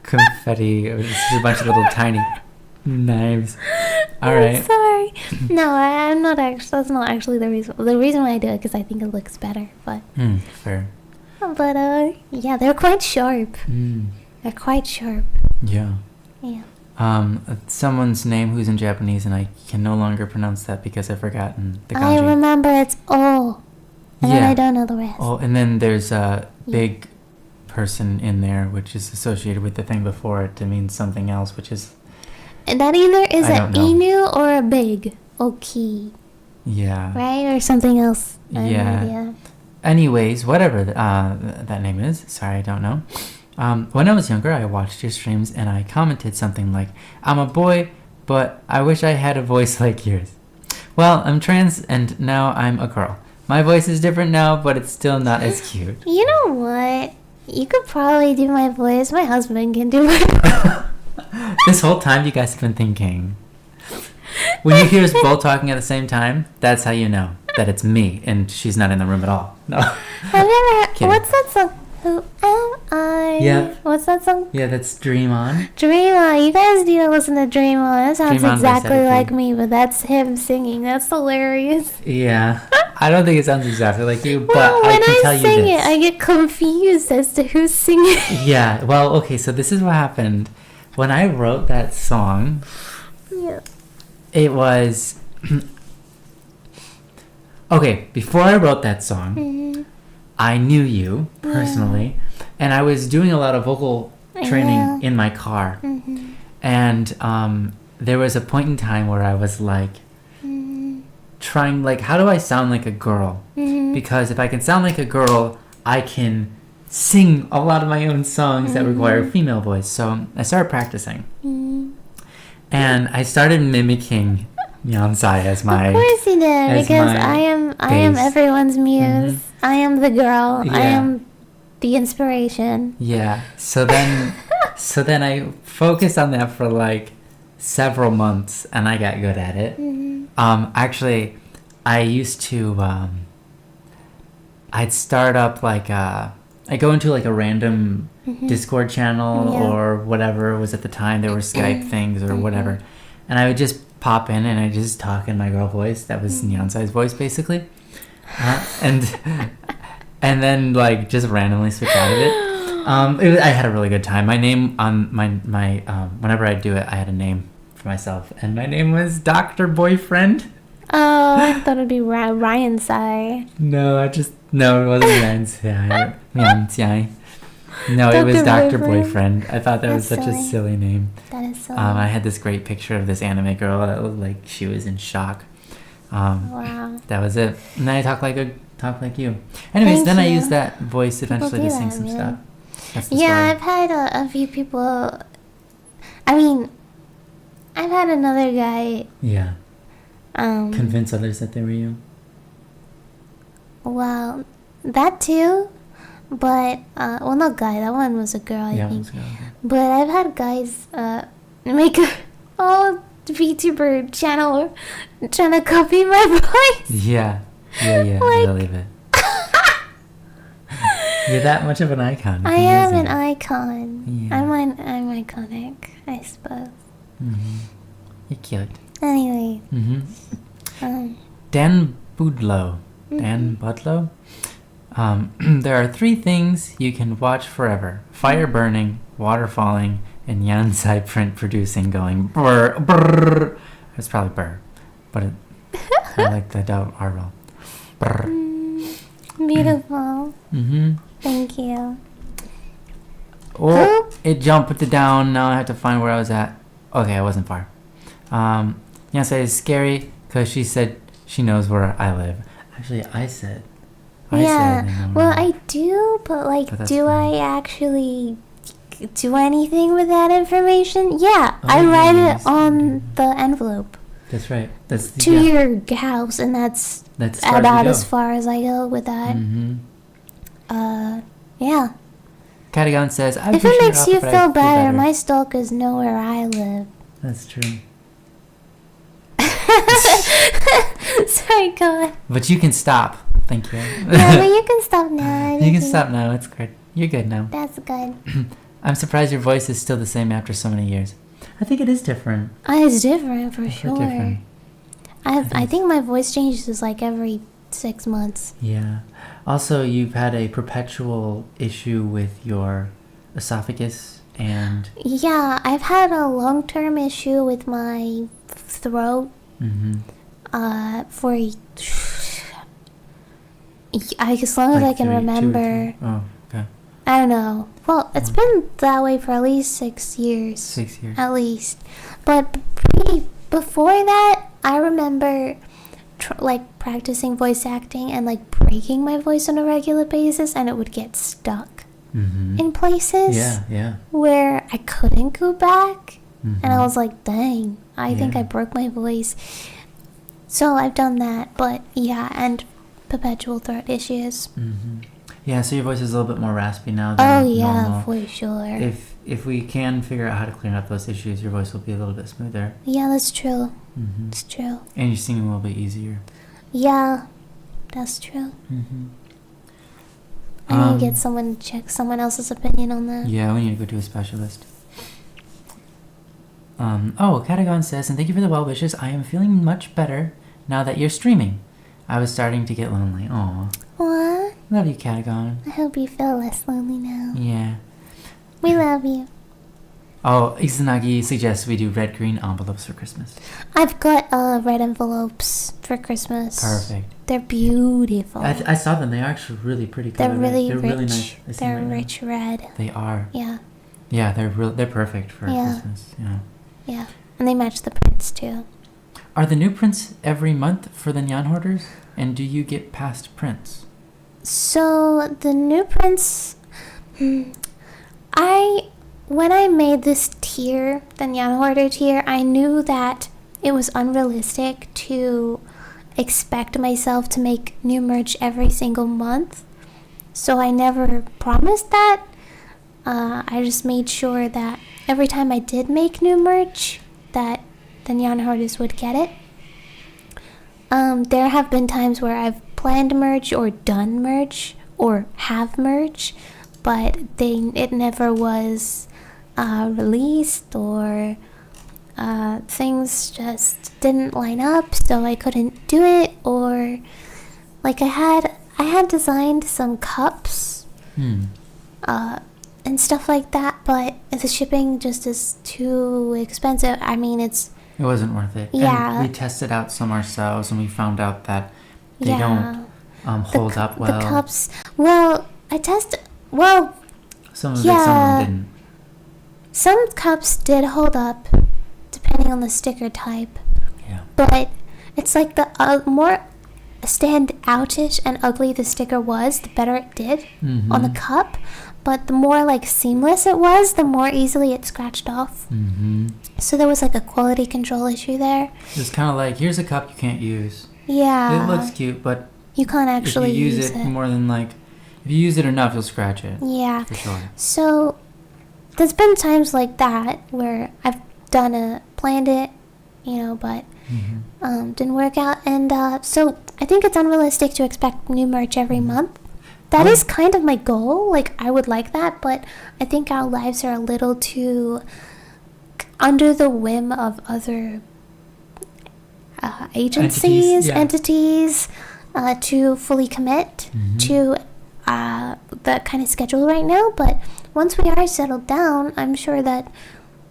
Confetti. It's a bunch of little tiny knives. All right. I'm sorry. No, I'm not actually. That's not actually the reason. The reason why I do it because I think it looks better. But. Fair. But yeah, they're quite sharp. They're quite sharp. Yeah. Yeah. Someone's name who's in Japanese, and I can no longer pronounce that because I've forgotten the kanji. I remember it's O. And then I don't know the rest. Oh, and then there's a big person in there, which is associated with the thing before it to mean something else, which is... And that either is an inu or a big oki. Yeah. Right? Or something else. Yeah. Anyways, whatever that name is. Sorry, I don't know. When I was younger, I watched your streams and I commented something like, I'm a boy, but I wish I had a voice like yours. Well, I'm trans and now I'm a girl. My voice is different now, but it's still not as cute. You know what? You could probably do my voice. My husband can do my voice. This whole time you guys have been thinking. When you hear us both talking at the same time, that's how you know that it's me and she's not in the room at all. No. I've never heard. What's that song? Who am I? Yeah. What's that song? Yeah, that's Dream On. Dream On. You guys need to listen to Dream On. That sounds Dream On exactly like me, but that's him singing. That's hilarious. Yeah. I don't think it sounds exactly like you, but well, I can tell you this. When I sing it, I get confused as to who's singing. Yeah. Well, okay, so this is what happened. When I wrote that song, it was... Okay, before I wrote that song, I knew you personally, and I was doing a lot of vocal training in my car. And there was a point in time where I was like trying, like, how do I sound like a girl? Because if I can sound like a girl, I can sing a lot of my own songs that require a female voice. So I started practicing. And I started mimicking nyansai as my... Of course you did, because I am everyone's muse. I am the girl. Yeah. I am the inspiration. Yeah. So then I focused on that for like several months, and I got good at it. Actually, I used to I'd start up like I go into like a random Discord channel or whatever it was at the time. There were Skype things or whatever, and I would just pop in and I just talk in my girl voice. That was Nyansai's voice basically, and then like just randomly switch out of it. I had a really good time. My name on my whenever I do it, I had a name for myself, and my name was Dr. Boyfriend. Oh, I thought it'd be Ryan Sai. No, it wasn't Ryan Sai. No, it was Dr. Boyfriend. I thought that was such a silly name. That is silly. I had this great picture of this anime girl that looked like she was in shock. Wow. That was it. And then I talk like you. Anyways, I used that voice eventually to sing some stuff. That's the story. I've had a few people. I mean, I've had another guy. Yeah. Convince others that they were you. Well, that too. But, well, not guy. That one was a girl, I think. It was a girl, okay. But I've had guys make a VTuber channel trying to copy my voice. Yeah. Yeah, I Like- believe it. You're that much of an icon. It's I am an amazing. icon. Yeah. I'm iconic, I suppose. You're cute. Anyway, Dan Budlow. Dan Budlow? There are 3 things you can watch forever. Fire burning, water falling, and nyansai print producing going brr, brr. It's probably brr. But I like the double R roll. Brr. beautiful. Mm-hmm. Thank you. Oh, it jumped down. Now I have to find where I was at. Okay, I wasn't far. Nyansai is scary because she said she knows where I live. Actually, I said they know Yeah. where Well, I live. I do, but like, But that's do fine. I actually do anything with that information? Yeah, Oh, I yeah, write yes, it on the envelope That's right. That's the, to your house, and that's That's as far about as as far as I go with that. Mm-hmm. Yeah. Catagon says, I If it appreciate makes your you offer, but I feel better, my stalkers know where I live. That's true. Sorry, go on. But you can stop. Thank you. Yeah, but you can stop now. You can stop now. It's good. You're good now. That's good. I'm surprised your voice is still the same after so many years. I think it is different. It's different for It's sure. different. I think my voice changes like every 6 months. Yeah. Also, you've had a perpetual issue with your esophagus and... Yeah, I've had a long-term issue with my throat for as long as I can remember. Oh, okay. I don't know. Well, it's been that way for at least 6 years. 6 years. At least. But before that, I remember like practicing voice acting and like breaking my voice on a regular basis, and it would get stuck in places Yeah. where I couldn't go back. Mm-hmm. And I was like, dang, I think Yeah. I broke my voice. So I've done that, but yeah, and perpetual throat issues. Yeah, so your voice is a little bit more raspy now than Oh yeah, normal. for sure. If we can figure out how to clear up those issues, your voice will be a little bit smoother. Yeah, that's true. It's true. And your singing will be easier. Yeah, that's true. I need to get someone to check someone else's opinion on that. Yeah, we need to go to a specialist. Catagon says, and thank you for the well wishes. I am feeling much better now that you're streaming. I was starting to get lonely. Aw. What? Love you, Catagon. I hope you feel less lonely now. Yeah. We love you. Oh, Izanagi suggests we do red-green envelopes for Christmas. I've got red envelopes for Christmas. Perfect. They're beautiful. I saw them. They are actually really pretty. They're color. really They're rich. really nice. I see them They're right now. rich red. They are. Yeah, Yeah, they're perfect for Yeah. Christmas. Yeah. yeah. And they match the prints too. Are the new prints every month for the Nyan hoarders? And do you get past prints? So the new prints, when I made this tier, the Nyan Hoarder tier, I knew that it was unrealistic to expect myself to make new merch every single month. So I never promised that. I just made sure that every time I did make new merch, that the Nyan Hoarders would get it. There have been times where I've planned merch or done merch or have merch, but it never was released, or things just didn't line up, so I couldn't do it. Or like I had designed some cups and stuff like that, but the shipping just is too expensive. I mean, it wasn't worth it. Yeah. And we tested out some ourselves, and we found out that they Yeah. don't hold up well. The cups, well, Some of it, some of yeah. them didn't. Some cups did hold up, depending on the sticker type. Yeah. But it's like the more stand outish and ugly the sticker was, the better it did on the cup. But the more like seamless it was, the more easily it scratched off. So there was like a quality control issue there. It's kind of like, here's a cup you can't use. Yeah. It looks cute, but you can't actually if you use it more than if you use it enough, you'll scratch it. Yeah. For sure. So there's been times like that where I've planned it, but didn't work out. And so I think it's unrealistic to expect new merch every month. That is kind of my goal. Like, I would like that, but I think our lives are a little too under the whim of other entities to fully commit to that kind of schedule right now. But once we are settled down, I'm sure that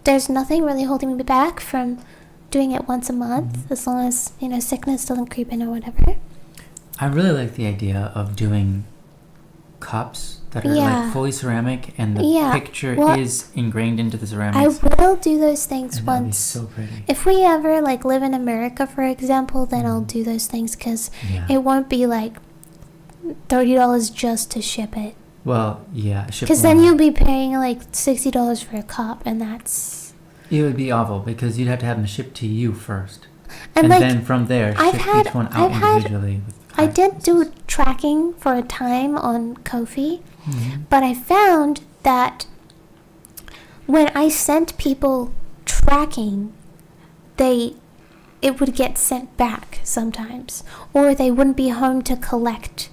there's nothing really holding me back from doing it once a month, as long as sickness doesn't creep in or whatever. I really like the idea of doing cups that are like fully ceramic, and the picture is ingrained into the ceramics. I will do those things and once. That'd be so pretty. If we ever live in America, for example, then I'll do those things, because it won't be like $30 just to ship it. Well, yeah, because then you'll be paying like $60 for a cup, and it would be awful, because you'd have to have them shipped to you first, and then from there ship each one out individually. I did do tracking for a time on Ko-fi, but I found that when I sent people tracking, it would get sent back sometimes, or they wouldn't be home to collect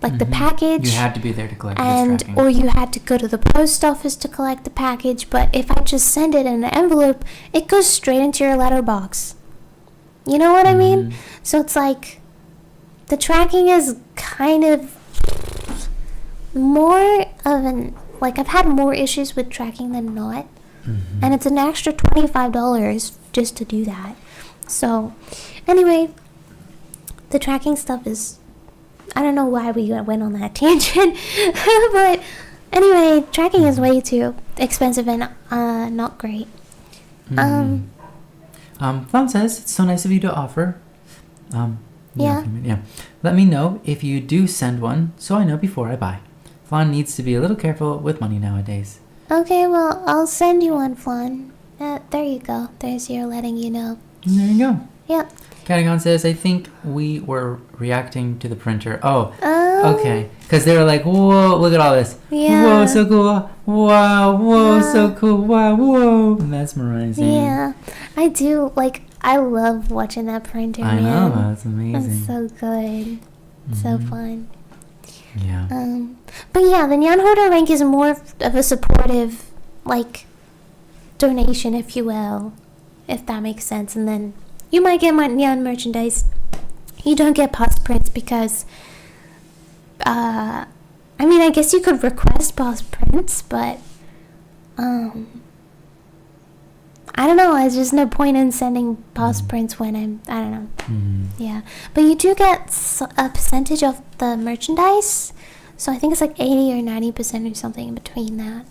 the package. You had to be there to collect the tracking. Or you had to go to the post office to collect the package. But if I just send it in an envelope, it goes straight into your letterbox. You know what I mean? So it's like, the tracking is kind of more of an, I've had more issues with tracking than not. And it's an extra $25 just to do that. So anyway, the tracking stuff is, I don't know why we went on that tangent. But anyway, tracking is way too expensive and not great. Flan says, it's so nice of you to offer. Yeah. Let me know if you do send one, so I know before I buy. Flan needs to be a little careful with money nowadays. Okay, well, I'll send you one, Flan. There you go. There's your letting you know. And there you go. Yep. Catagon says, I think we were reacting to the printer. Oh. Okay. Because they were like, whoa, look at all this. Yeah. Whoa, so cool. Wow, whoa, so cool. Wow, whoa. Mesmerizing. Yeah. I do, I love watching that printer, I man. know, that's amazing. It's so good. So fun. Yeah. But yeah, the Nyan Hoarder rank is more of a supportive, donation, if you will, if that makes sense. And then you might get my Nyan merchandise. You don't get pause prints because, I guess you could request pause prints, but, I don't know. There's just no point in sending pause prints when I don't know. Yeah. But you do get a percentage of the merchandise. So I think it's 80 or 90% or something in between that.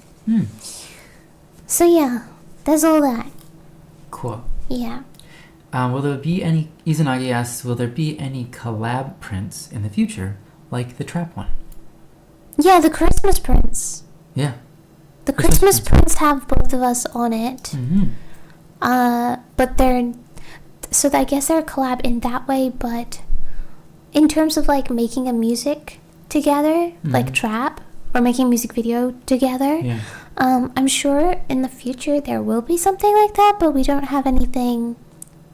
So yeah, there's all that. Cool. Yeah. Will there be any, Izanagi asks, will there be any collab prints in the future, like the trap one? Yeah, the Christmas prints. Yeah. The Christmas prints have both of us on it. But so I guess they're a collab in that way, but in terms of making a music together, like trap, or making a music video together, I'm sure in the future there will be something like that, but we don't have anything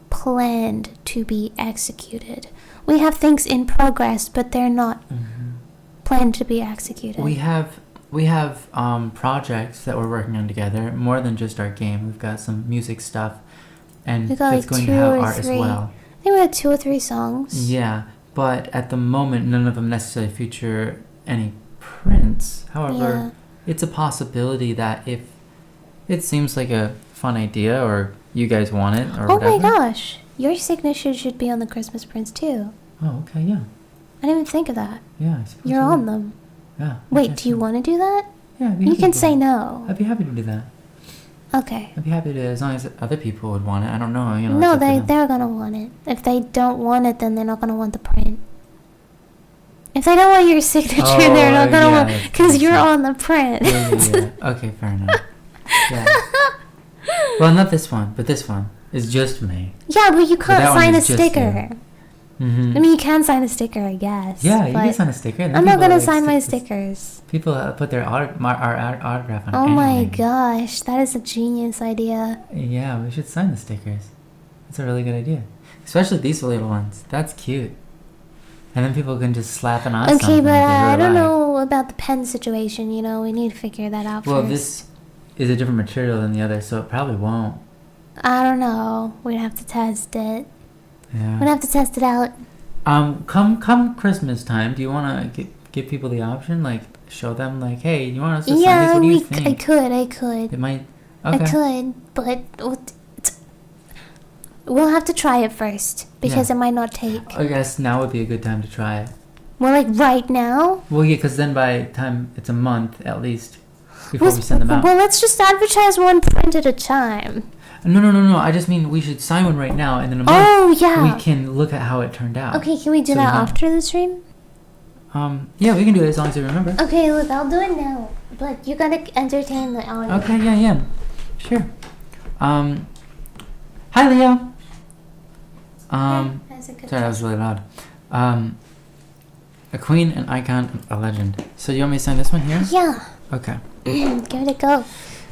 planned to be executed. We have things in progress, but they're not planned to be executed. We have projects that we're working on together, more than just our game. We've got some music stuff, and it's going to have art as well. I think we had 2 or 3 songs. Yeah, but at the moment, none of them necessarily feature any prints. However, it's a possibility that if it seems like a fun idea, or you guys want it, or whatever. Oh my gosh, your signature should be on the Christmas prints too. Oh, okay, yeah. I didn't even think of that. Yeah, you're on them. Yeah. Wait, do you want to do that? Yeah, you can say no. I'd be happy to do that. Okay. I'd be happy to, as long as other people would want it. I don't know, No, they're gonna want it. If they don't want it, then they're not gonna want the print. If they don't want your signature, they're not gonna want, because you're on the print. Yeah. Okay, fair enough. Yeah. Well, not this one, but this one is just me. Yeah, but you can't sign a sticker. Mm-hmm. I mean, you can sign a sticker, I guess. Yeah, you can sign a sticker. I'm not gonna sign my stickers. People put their autograph on. Oh my gosh, that is a genius idea. Yeah, we should sign the stickers. That's a really good idea. Especially these little ones. That's cute. And then people can just slap it on something. Okay, but I don't alive. know about the pen situation. You know, we need to figure that out Well, first. this is a different material than the other, so it probably won't. I don't know. We'd have to test it. Yeah. We'd have to test it out. Come Christmas time, do you want to give people the option? Like, show them, like, hey, you want us to sign Yeah, this? What do you think? I could. It might... I Okay. could, but we'll have to try it first because Yeah. it might not take. I guess now would be a good time to try it. Well, like right now. Well, yeah, because then by the time it's a month, at least, before we send them out. Well, let's just advertise one print at a time. No. I just mean we should sign one right now, and then in a month Oh, yeah. we can look at how it turned out. Okay, can we do So that we know. after the stream? Yeah, we can do it as long as you remember. Okay, look, I'll do it now. But you gotta entertain the audience. Okay, yeah. Sure. Hi, Leo. That's a good Sorry, that was really loud. A queen, an icon, a legend. So you want me to sign this one here? Yeah. Okay. Give it a go.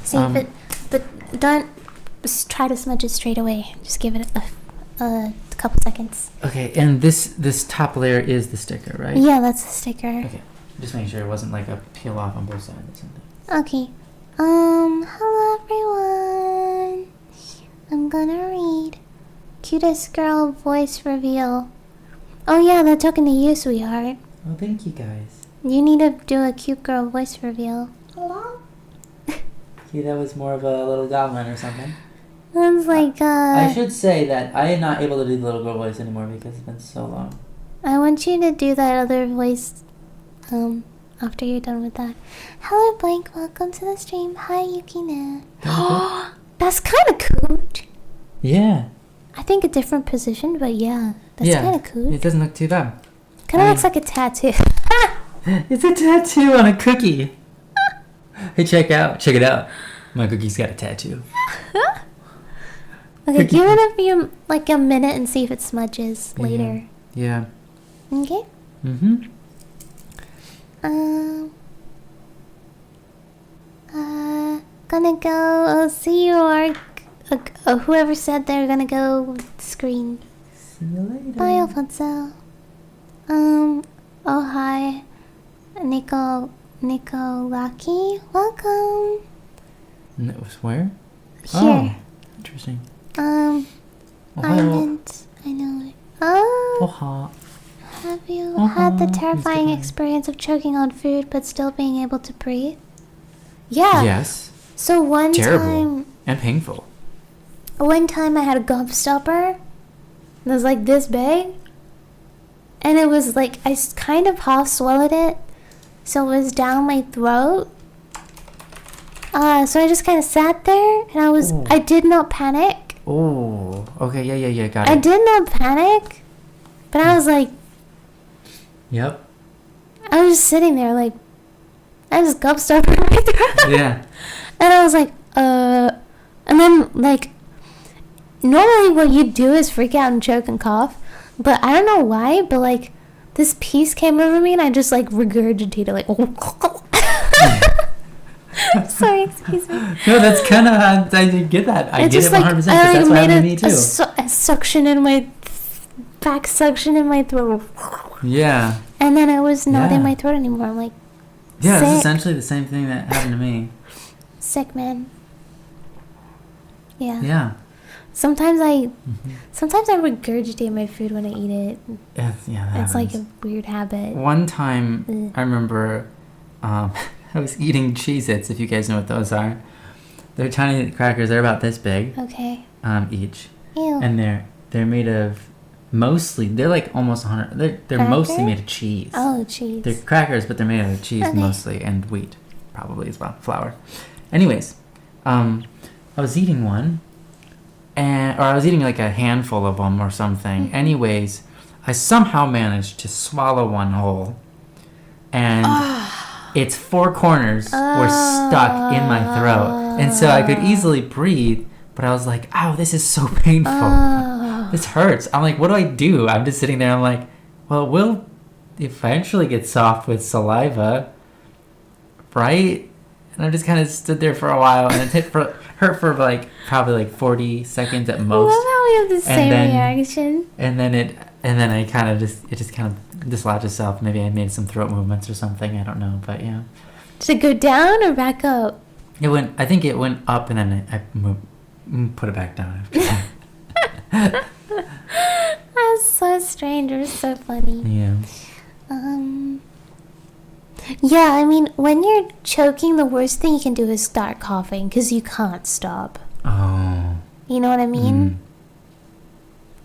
See if it... But don't try to smudge it straight away. Just give it a couple seconds. Okay, and this top layer is the sticker, right? Yeah, that's the sticker. Okay. Just making sure it wasn't like a peel off on both sides or something. Okay. Hello everyone. I'm gonna read. Cutest girl voice reveal. Oh yeah, they're talking to you, sweetheart. Oh, thank you guys. You need to do a cute girl voice reveal. Hello? See, that was more of a little goblin or something. Sounds like, I should say that I am not able to do the little girl voice anymore because it's been so long. I want you to do that other voice, after you're done with that. Hello, Blank. Welcome to the stream. Hi, Yukina. That's kind of cute. Yeah. I think a different position, but yeah, that's kind of cool. It doesn't look too bad. Kind of looks like a tattoo. It's a tattoo on a cookie. Hey, check it out. My cookie's got a tattoo. Okay, give it a minute and see if it smudges later. Yeah. Okay. Mm-hmm. Gonna go. See you, Ark. Whoever said they're gonna go screen. See you later. Bye, Alfonso. Oh hi, Nicolaki. Welcome. It was where? Here. Oh, interesting. I know it. Oh. Oha. Have you Uh-huh. had the terrifying Mr. experience of choking on food but still being able to breathe? Yeah. Yes. So one Terrible. And painful. time I had a gobstopper. It was like this big. And it was like, I kind of half swallowed it. So it was down my throat. So I just kind of sat there and Ooh. I did not panic. Oh, okay, yeah, got it. I did not panic. But I was like, Yep. I was just sitting there like, I just gobstopper in my throat. Yeah. And I was like, and then like, normally what you do is freak out and choke and cough. But I don't know why, but like, this piece came over me and I just like regurgitated like, sorry, excuse me. No, that's kind of, I did get that. I It get just, it 100% because that's what happened to me too. a suction in my, back suction in my throat. Yeah. And then I was not in Yeah. my throat anymore. I'm like, Yeah, it's sick. essentially the same thing that happened to me. Sick, man. Yeah. Yeah. Sometimes I regurgitate my food when I eat it. That It's like happens. a weird habit. One time, Ugh. I remember I was eating Cheez-Its, if you guys know what those are. They're tiny crackers. They're about this big Okay. each. Ew. And they're made of mostly, they're like almost 100, they're mostly Cracker? made of cheese. Oh, jeez. They're crackers, but they're made out of cheese Okay. mostly, and wheat, probably as well, flour. Anyways, I was eating one, or I was eating like a handful of them or something. Mhm. Anyways, I somehow managed to swallow one whole, and its four corners were stuck in my throat, and so I could easily breathe, but I was like, "Ow, this is so painful. This hurts." I'm like, "What do? I'm just sitting there. I'm like, "Well, it will eventually get soft with saliva, right?" And I just kind of stood there for a while, and it hurt for like probably like 40 seconds at most. I love how we have the same reaction. And then I kind of just kind of dislodged itself. Maybe I made some throat movements or something. I don't know, but yeah. Did it go down or back up? I think it went up, and then I put it back down after that. That's so strange. It was so funny. Yeah. Yeah, I mean, when you're choking, the worst thing you can do is start coughing because you can't stop. Oh. You know what I mean?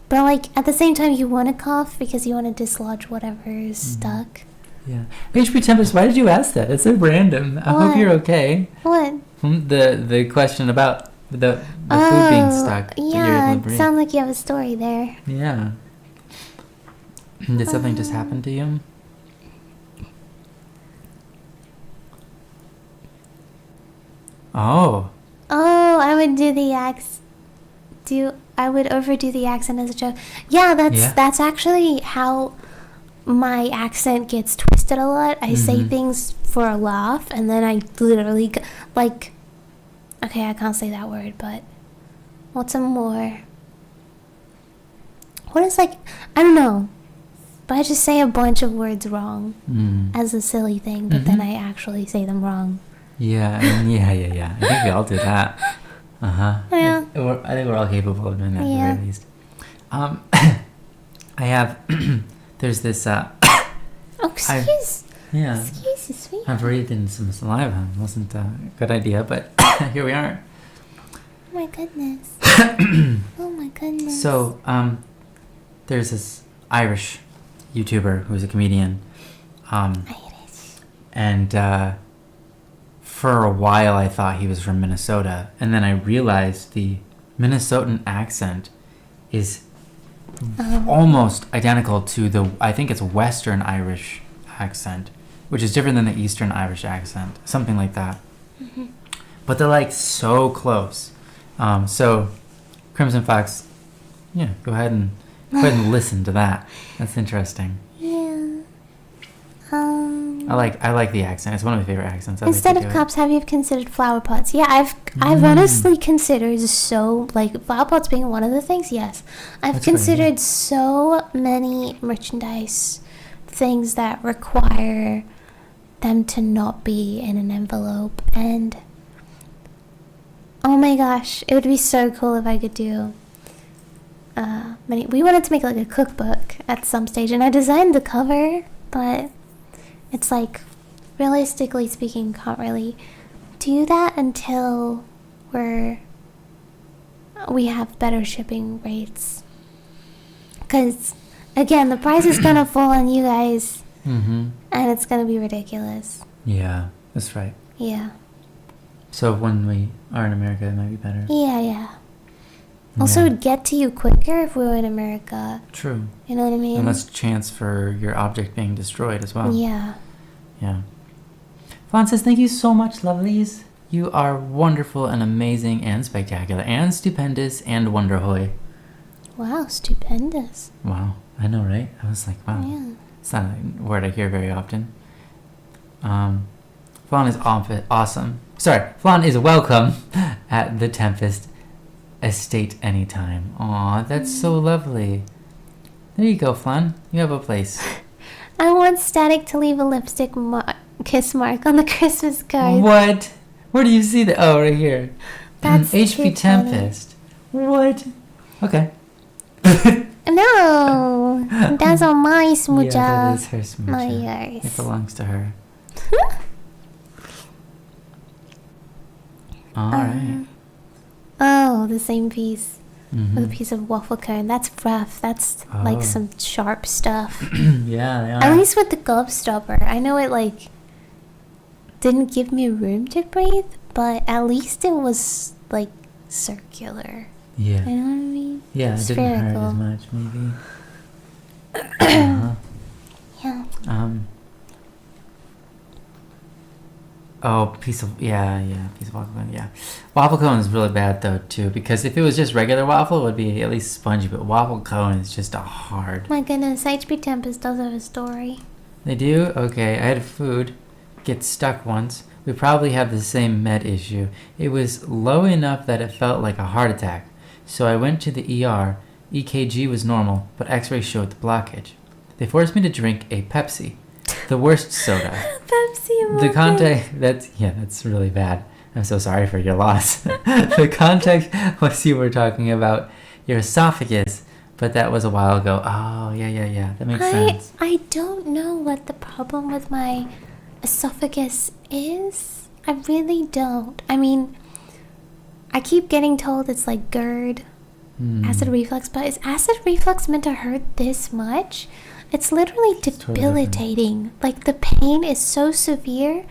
But, like, at the same time, you want to cough because you want to dislodge whatever is stuck. Yeah. HP Tempest, why did you ask that? It's so random. I hope you're okay. What? The question about the food being stuck. Yeah, it sounds like you have a story there. Yeah. Did something just happen to you? Oh, I would do the I would overdo the accent as a joke. Yeah, that's actually how my accent gets twisted a lot. I say things for a laugh, and then I literally like. Okay, I can't say that word, but what's a more? What is like? I don't know. But I just say a bunch of words wrong as a silly thing, but then I actually say them wrong. Yeah. I think we all do that. Yeah. I think we're all capable of doing that at the very least. I have. There's this. Excuse you, sweet. I breathed in some saliva. It wasn't a good idea, but here we are. Oh my goodness. Oh my goodness. So, there's this Irish YouTuber who's a comedian. Irish. And for a while I thought he was from Minnesota, and then I realized the Minnesotan accent is almost identical to I think it's Western Irish accent, which is different than the Eastern Irish accent, something like that. But they're like so close. So Crimson Fox, go ahead and listen to that. That's interesting. Yeah. I like the accent. It's one of my favorite accents. Instead of cups, have you considered flower pots? Yeah, I've honestly considered flower pots being one of the things. Yes, I've considered so many merchandise things that require them to not be in an envelope, and oh my gosh, it would be so cool if I could do. We wanted to make like a cookbook at some stage, and I designed the cover, but it's like, realistically speaking, can't really do that until we have better shipping rates. Because, again, the price is going to fall on you guys, and it's going to be ridiculous. Yeah, that's right. Yeah. So when we are in America, it might be better. Yeah. Also, it would get to you quicker if we were in America. True. You know what I mean? And less chance for your object being destroyed as well. Yeah. Yeah. Fawn says, thank you so much, lovelies. You are wonderful and amazing and spectacular and stupendous and wonderhoy. Wow, stupendous. Wow. I know, right? I was like, wow. Yeah. It's not a word I hear very often. Fawn is awesome. Sorry, Fawn is welcome at the Tempest Estate anytime. Aw, that's so lovely. There you go, Flan. You have a place. I want Static to leave a lipstick kiss mark on the Christmas card. What? Where do you see that? Oh, right here. That's HP Tempest. Funny. What? Okay. No, that's on my smoocha. Yeah, that is her smoocha. Not yours. It belongs to her. All right. Oh, the same piece. With a piece of waffle cone. That's rough. That's like some sharp stuff. Yeah, they are. At least with the gobstopper. I know it didn't give me room to breathe, but at least it was circular. Yeah. You know what I mean? Yeah, it didn't hurt as much, maybe. Yeah. Oh, piece of waffle cone, yeah. Waffle cone is really bad though too, because if it was just regular waffle, it would be at least spongy, but waffle cone is just a hard. My goodness, HP Tempest does have a story. They do? Okay, I had food get stuck once. We probably have the same med issue. It was low enough that it felt like a heart attack. So I went to the ER. EKG was normal, but X-ray showed the blockage. They forced me to drink a Pepsi, the worst soda. Pepsi. The context, that's really bad. I'm so sorry for your loss. The context was you were talking about your esophagus, but that was a while ago. Oh, yeah. That makes sense. I don't know what the problem with my esophagus is. I really don't. I mean, I keep getting told it's like GERD, acid reflux, but is acid reflux meant to hurt this much? It's literally debilitating. Totally, like, the pain is so severe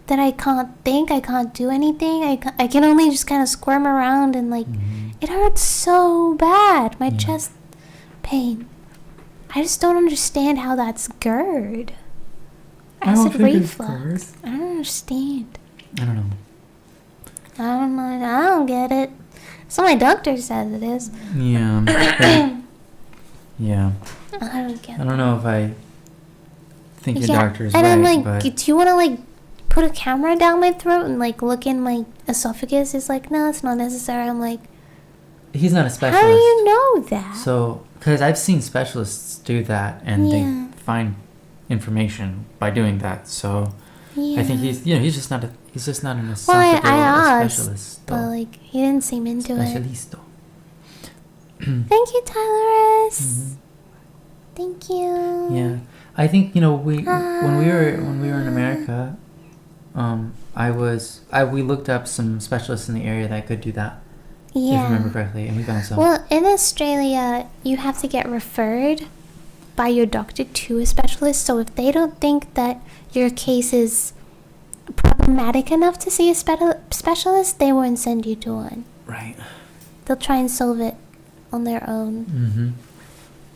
that I can't think, I can't do anything. I can only just kind of squirm around and, like, it hurts so bad. My chest pain. I just don't understand how that's GERD. Acid reflux. I don't understand. I don't know. I don't get it. So my doctor says it is. Yeah. Yeah. I don't get it. I don't know if I think your doctor's and right, I'm like, but do you want to, like, put a camera down my throat and, like, look in my esophagus? He's like, no, it's not necessary. I'm like, he's not a specialist. how do you know that? So, because I've seen specialists do that, and they find information by doing that. So, I think he's just not an esophageal specialist. But, like, he didn't seem into Specialisto. Thank you, Tylerus. Thank you. Yeah, I think when we were in America, we looked up some specialists in the area that could do that. Yeah. If I remember correctly, and we found some. Well, in Australia, you have to get referred by your doctor to a specialist. So if they don't think that your case is problematic enough to see a specialist, they won't send you to one. Right. They'll try and solve it on their own.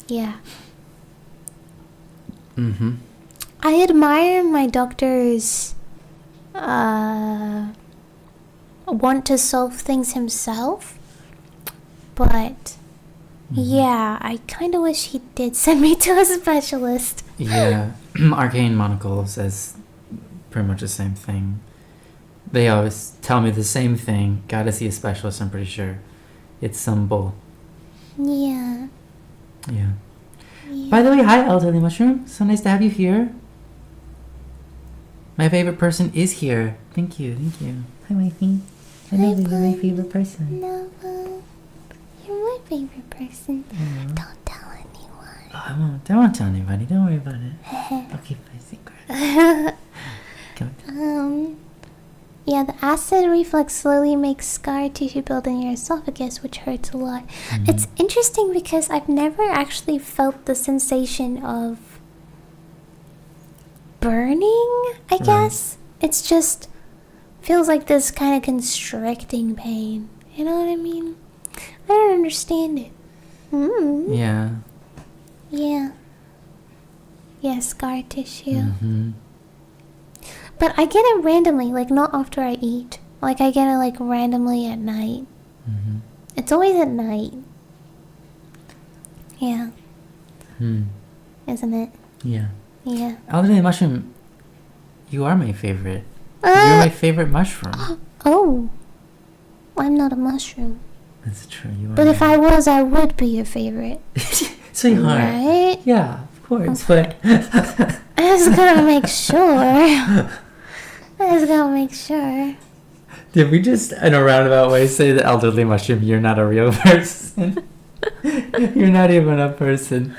Yeah. I admire my doctor's want to solve things himself, but yeah, I kind of wish he did send me to a specialist. Yeah. Arcane Monocle says pretty much the same thing. They always tell me the same thing. Gotta see a specialist, I'm pretty sure. It's some bull. Yeah. By the way, hi Elderly Mushroom. So nice to have you here. My favorite person is here. Thank you. Hi, wifey. I know you're my favorite person. No, you're my favorite person. Don't tell anyone. Oh, I won't tell anybody. Don't worry about it. I'll keep my secret. Yeah, the acid reflux slowly makes scar tissue build in your esophagus, which hurts a lot. It's interesting because I've never actually felt the sensation of burning, I guess. It's just feels like this kind of constricting pain. You know what I mean? I don't understand it. Yeah, scar tissue. But I get it randomly, like not after I eat. Like I get it like randomly at night. It's always at night. Yeah. Isn't it? Yeah. Yeah. Elderly Mushroom, you are my favorite. You're my favorite mushroom. Oh. I'm not a mushroom. That's true. You are. But if I was, I would be your favorite. Sweetheart. Right? Yeah, of course. But I just gotta make sure. Did we just, in a roundabout way, say the Elderly Mushroom, you're not a real person? You're not even a person.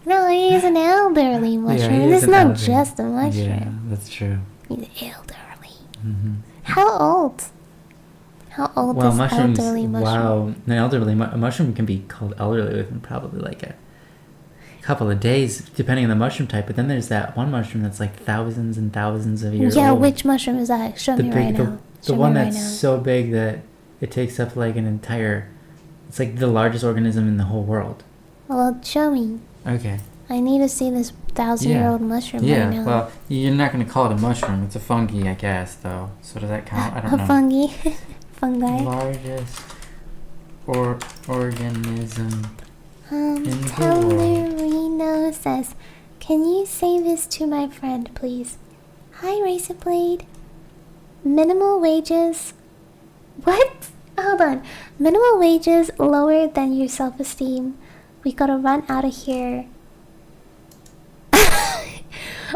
No, he's an elderly mushroom. Yeah, It's not just a mushroom. Yeah, that's true. He's elderly. How old? How old is elderly mushroom? Wow, an elderly mushroom can be called elderly within probably like a couple of days, depending on the mushroom type. But then there's that one mushroom that's like thousands and thousands of years old. Yeah, which mushroom is that? Show me right now. The one that's so big that it takes up like an entire... It's like the largest organism in the whole world. Well, show me. Okay. I need to see this 1,000-year-old mushroom right now. Yeah, well, you're not going to call it a mushroom. It's a fungi, I guess, though. So does that count? I don't know. A fungi? Fungi? Largest organism in the world. Tellerino says, can you say this to my friend, please? Hi, Razorblade. Minimal wages. What? Hold on. Minimal wages lower than your self-esteem. We gotta run out of here.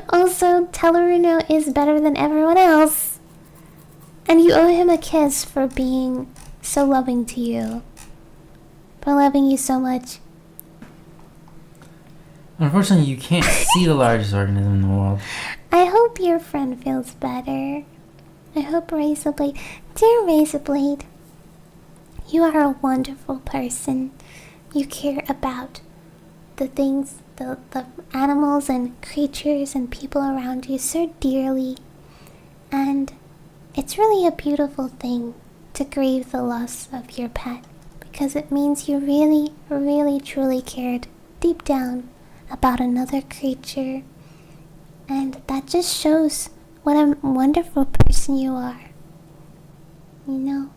Also, Tellerino is better than everyone else. And you owe him a kiss for being so loving to you. For loving you so much. Unfortunately, you can't see the largest organism in the world. I hope your friend feels better. I hope Razorblade... Dear Razorblade, you are a wonderful person. You care about the things, the animals and creatures and people around you so dearly. And it's really a beautiful thing to grieve the loss of your pet, because it means you really, really, truly cared deep down about another creature. And that just shows what a wonderful person you are. You know?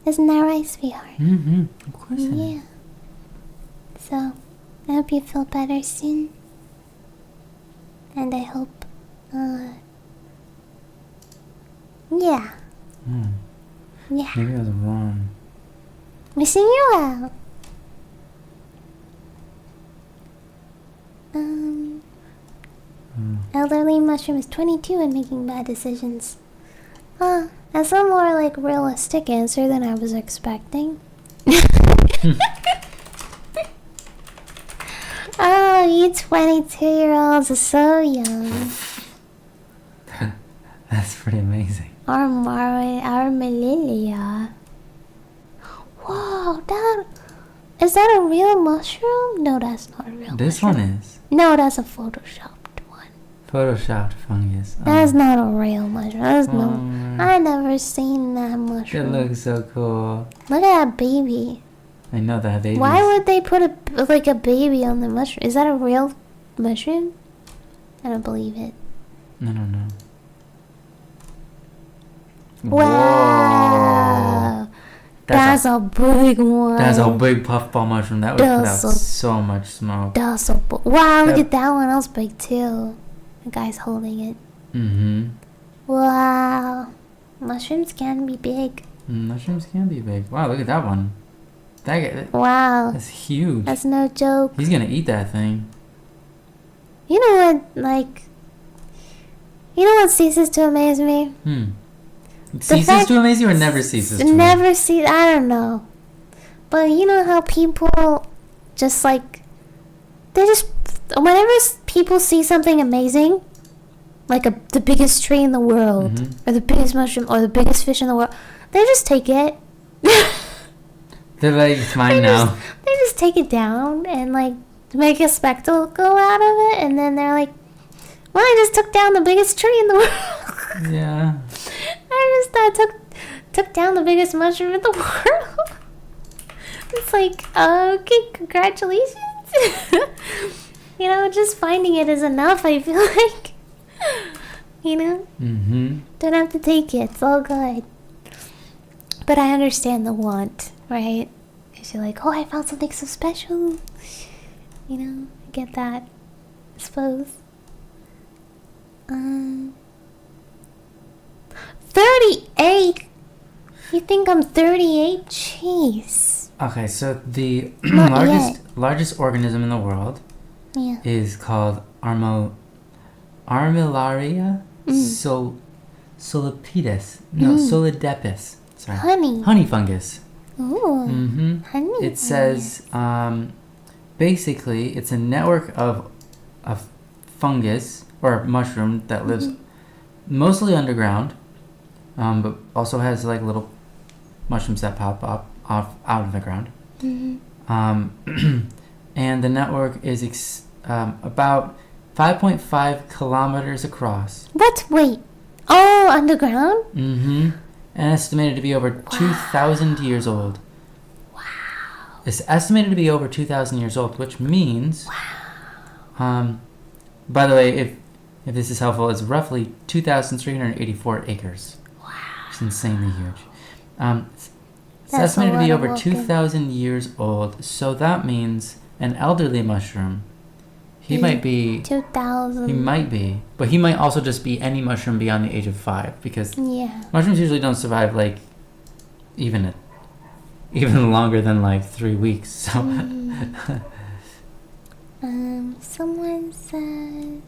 Isn't that right, sweetheart? Mm-hmm. Of course it is. Yeah. So, I hope you feel better soon. And I hope, yeah. Hmm. Yeah. Maybe I was wrong. Wishing you well. Elderly mushroom is 22 and making bad decisions. That's a more like realistic answer than I was expecting. Oh, you 22-year-olds are so young. That's pretty amazing. Armililia. Whoa, is that a real mushroom? No, that's not a real This mushroom. one is. No, that's a photoshopped one. Photoshopped fungus. That's not a real mushroom. That's no. Oh, I never seen that it mushroom. looks so cool. Look at that baby. I know that baby. Why would they put a baby on the mushroom? Is that a real mushroom? I don't believe it. I don't know. Wow. Whoa. That's a big one. That's a big puffball mushroom. That would put out That's a- so much smoke. That's a wow, look That- at that one. That was big too. The guy's holding it. Mm-hmm. Wow. Mushrooms can be big. Mushrooms can be big. Wow, look at that one. Wow. That's huge. That's no joke. He's gonna eat that thing. You know what, ceases to amaze me? Ceases to amaze you or never ceases to amaze you? Never see. I don't know. But you know how people just whenever people see something amazing, like the biggest tree in the world, or the biggest mushroom, or the biggest fish in the world, they just take it. They're like, it's mine now. They just take it down and make a spectacle out of it, and then they're like, well, I just took down the biggest tree in the world. Yeah. I just took down the biggest mushroom in the world. It's like, okay, congratulations. Just finding it is enough, I feel like. Mm-hmm. Don't have to take it. It's all good. But I understand the want, right? Because you're like, oh, I found something so special. I get that, I suppose. 38? You think I'm 38? Jeez. Okay, so the Not yet. largest organism in the world Yeah. is called Armillaria solipedis. No, solidepis. Sorry. Honey fungus. Ooh. Mm-hmm. Honey. It says, basically, it's a network of fungus or mushroom that lives mostly underground, but also has little mushrooms that pop up out of the ground. And the network is about 5.5 kilometers across. What? Wait. Oh, underground? Mm-hmm. And estimated to be over 2,000 years old. Wow. It's estimated to be over 2,000 years old, which means... Wow. By the way, if this is helpful, it's roughly 2,384 acres. Wow. It's insanely huge. It's That's estimated to be a lot of over walking. 2,000 years old, so that means an elderly mushroom He might be 2,000. He might be, but he might also just be any mushroom beyond the age of 5 because mushrooms usually don't survive like even longer than like 3 weeks. So someone says,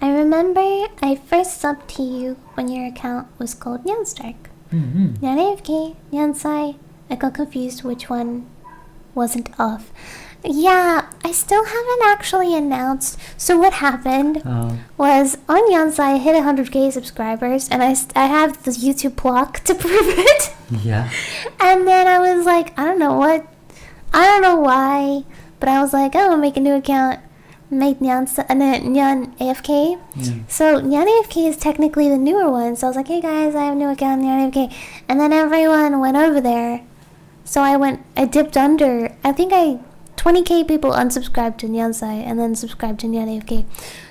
I remember I first subbed to you when your account was called Nyanstark. Mm-hmm. Nyan AFK, Nyansai. I got confused which one wasn't off. Yeah, I still haven't actually announced. So what happened was on Nyansai I hit 100k subscribers, and I have the YouTube block to prove it. Yeah. And then I was like, I don't know why, but I was like, oh, I'll make a new account, make Nyan AFK. Yeah. So Nyan AFK is technically the newer one. So I was like, hey guys, I have a new account, Nyan AFK. And then everyone went over there. So I dipped under, 20k people unsubscribed to Nyansai and then subscribed to Nyan AFK.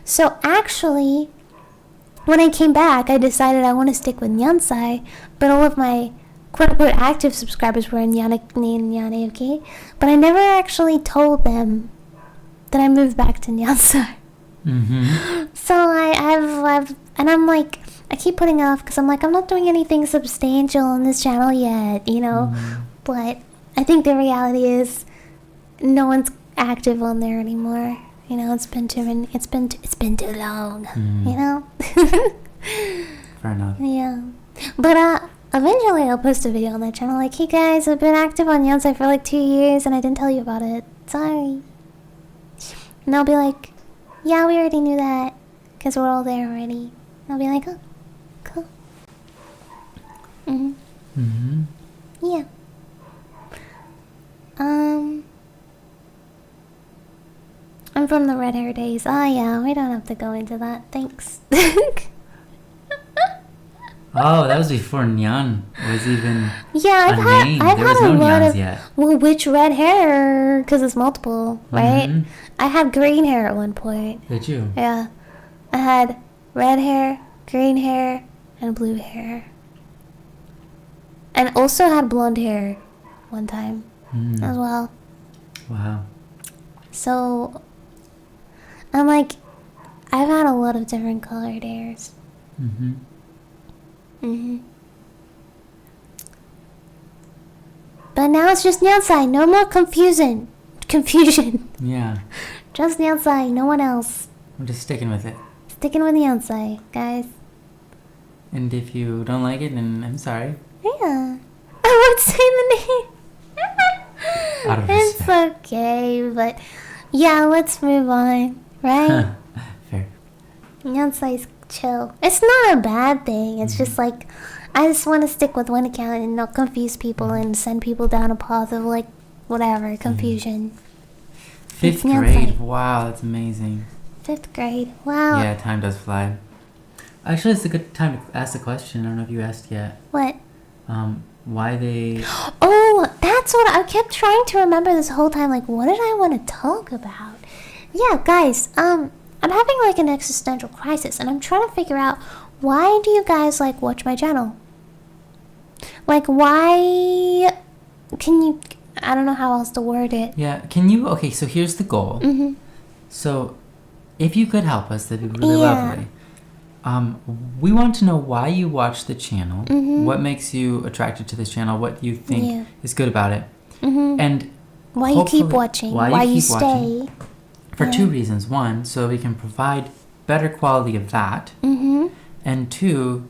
So actually, when I came back, I decided I want to stick with Nyansai, but all of my quote-unquote active subscribers were in Nyan AFK, but I never actually told them that I moved back to Nyansai. Mm-hmm. So and I'm like, I keep putting it off because I'm like, I'm not doing anything substantial on this channel yet, you know. Mm-hmm. But I think the reality is, no one's active on there anymore. You know, it's been too long. Mm-hmm. You know. Fair enough. Yeah, but eventually I'll post a video on that channel. Like, hey guys, I've been active on Nyansai for like 2 years and I didn't tell you about it. Sorry. And they'll be like, yeah, we already knew that because we're all there already. And I'll be like, oh, cool. Mhm. Mm-hmm. Yeah. I'm from the red hair days. Ah, yeah, we don't have to go into that. Thanks. Oh, that was before Nyan was even Yeah, name. I've There had was a no lot Nyans of. yet. Well, which red hair? Because it's multiple, right? Mhm. I had green hair at one point. Did you? Yeah, I had red hair, green hair, and blue hair, and also had blonde hair one time as well. Wow. So I'm like, I've had a lot of different colored hairs. Mm-hmm. But now it's just Nyansai. No more confusion. Yeah. Just Nyansai. No one else. I'm just sticking with it. Sticking with Nyansai, guys. And if you don't like it, then I'm sorry. Yeah. I won't say the name. Out of It's respect. okay, but yeah, let's move on, right? Fair. Nyansai's chill. It's not a bad thing. It's just like, I just want to stick with one account and not confuse people and send people down a path of like, whatever, confusion. 5th grade. Wow, that's amazing. 5th grade. Wow. Yeah, time does fly. Actually, it's a good time to ask the question. I don't know if you asked yet. What? Why they... Oh, that's what I kept trying to remember this whole time. Like, what did I want to talk about? Yeah, guys, I'm having like an existential crisis, and I'm trying to figure out, why do you guys like watch my channel? Like, why can you... I don't know how else to word it. Yeah, can you... Okay, so here's the goal. Mm-hmm. So, if you could help us, that'd be really lovely. We want to know why you watch the channel, what makes you attracted to this channel, what you think is good about it, and why you keep watching, why you keep stay. watching. For 2 reasons. 1, so we can provide better quality of that, and 2,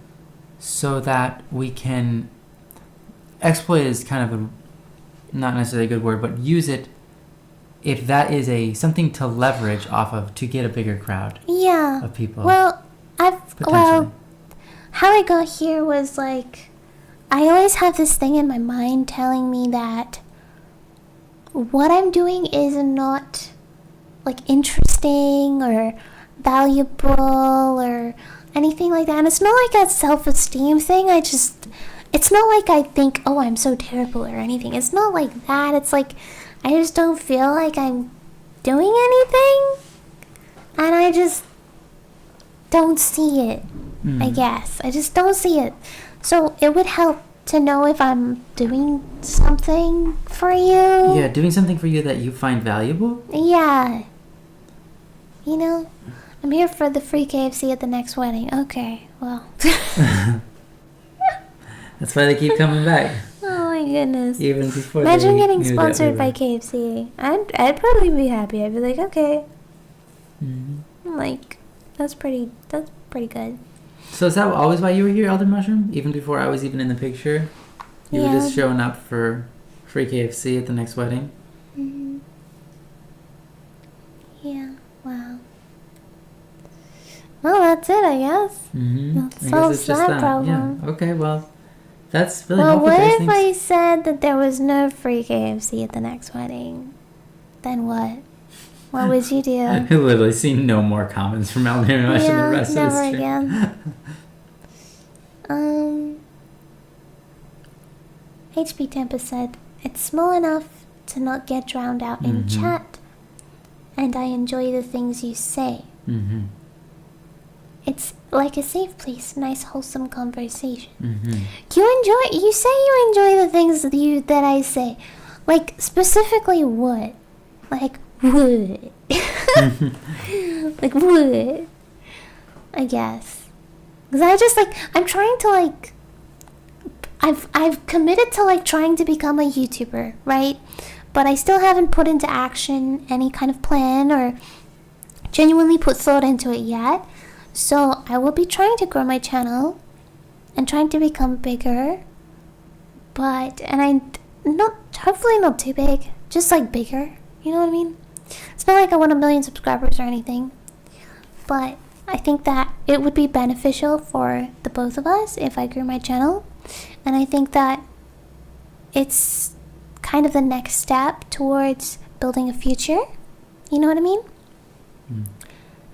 so that we can exploit is kind of a not necessarily a good word, but use it if that is something to leverage off of to get a bigger crowd of people. Well, how I got here was like, I always have this thing in my mind telling me that what I'm doing is not like interesting or valuable or anything like that. And it's not like a self-esteem thing. It's not like I think, oh, I'm so terrible or anything. It's not like that. It's like, I just don't feel like I'm doing anything. And I just don't see it, I guess. I just don't see it. So it would help to know if I'm doing something for you. Yeah, doing something for you that you find valuable? Yeah. You know, I'm here for the free KFC at the next wedding. Okay, well. That's why they keep coming back. Oh my goodness. Even before Imagine they getting knew that sponsored we by were. KFC. I'd probably be happy. I'd be like, okay. Mm-hmm. Like, that's pretty good. So is that always why you were here, Elder Mushroom? Even before I was even in the picture? You were just showing up for free KFC at the next wedding? Mm-hmm. Yeah, wow. Well, that's it, I guess. Mm-hmm. That solves that problem. Yeah. Okay, well, that's really Well, helpful. what guys. if Thanks. I said that there was no free KFC at the next wedding? Then what? What would you do? I literally see no more comments from Elder Mushroom the rest of the never stream. again. HP Tempest said, it's small enough to not get drowned out in Mhm. chat, and I enjoy the things you say. Mm-hmm. It's like a safe place, nice wholesome conversation. Mm-hmm. You say you enjoy the things that I say. Like, specifically what? Like, what? Like, what? I guess. Because I just, like, I'm trying to, like, I've committed to, like, trying to become a YouTuber, right? But I still haven't put into action any kind of plan or genuinely put thought into it yet. So I will be trying to grow my channel and trying to become bigger. Hopefully not too big, just like bigger, you know what I mean? It's not like I want 1 million subscribers or anything, but I think that it would be beneficial for the both of us if I grew my channel, and I think that it's kind of the next step towards building a future, you know what I mean?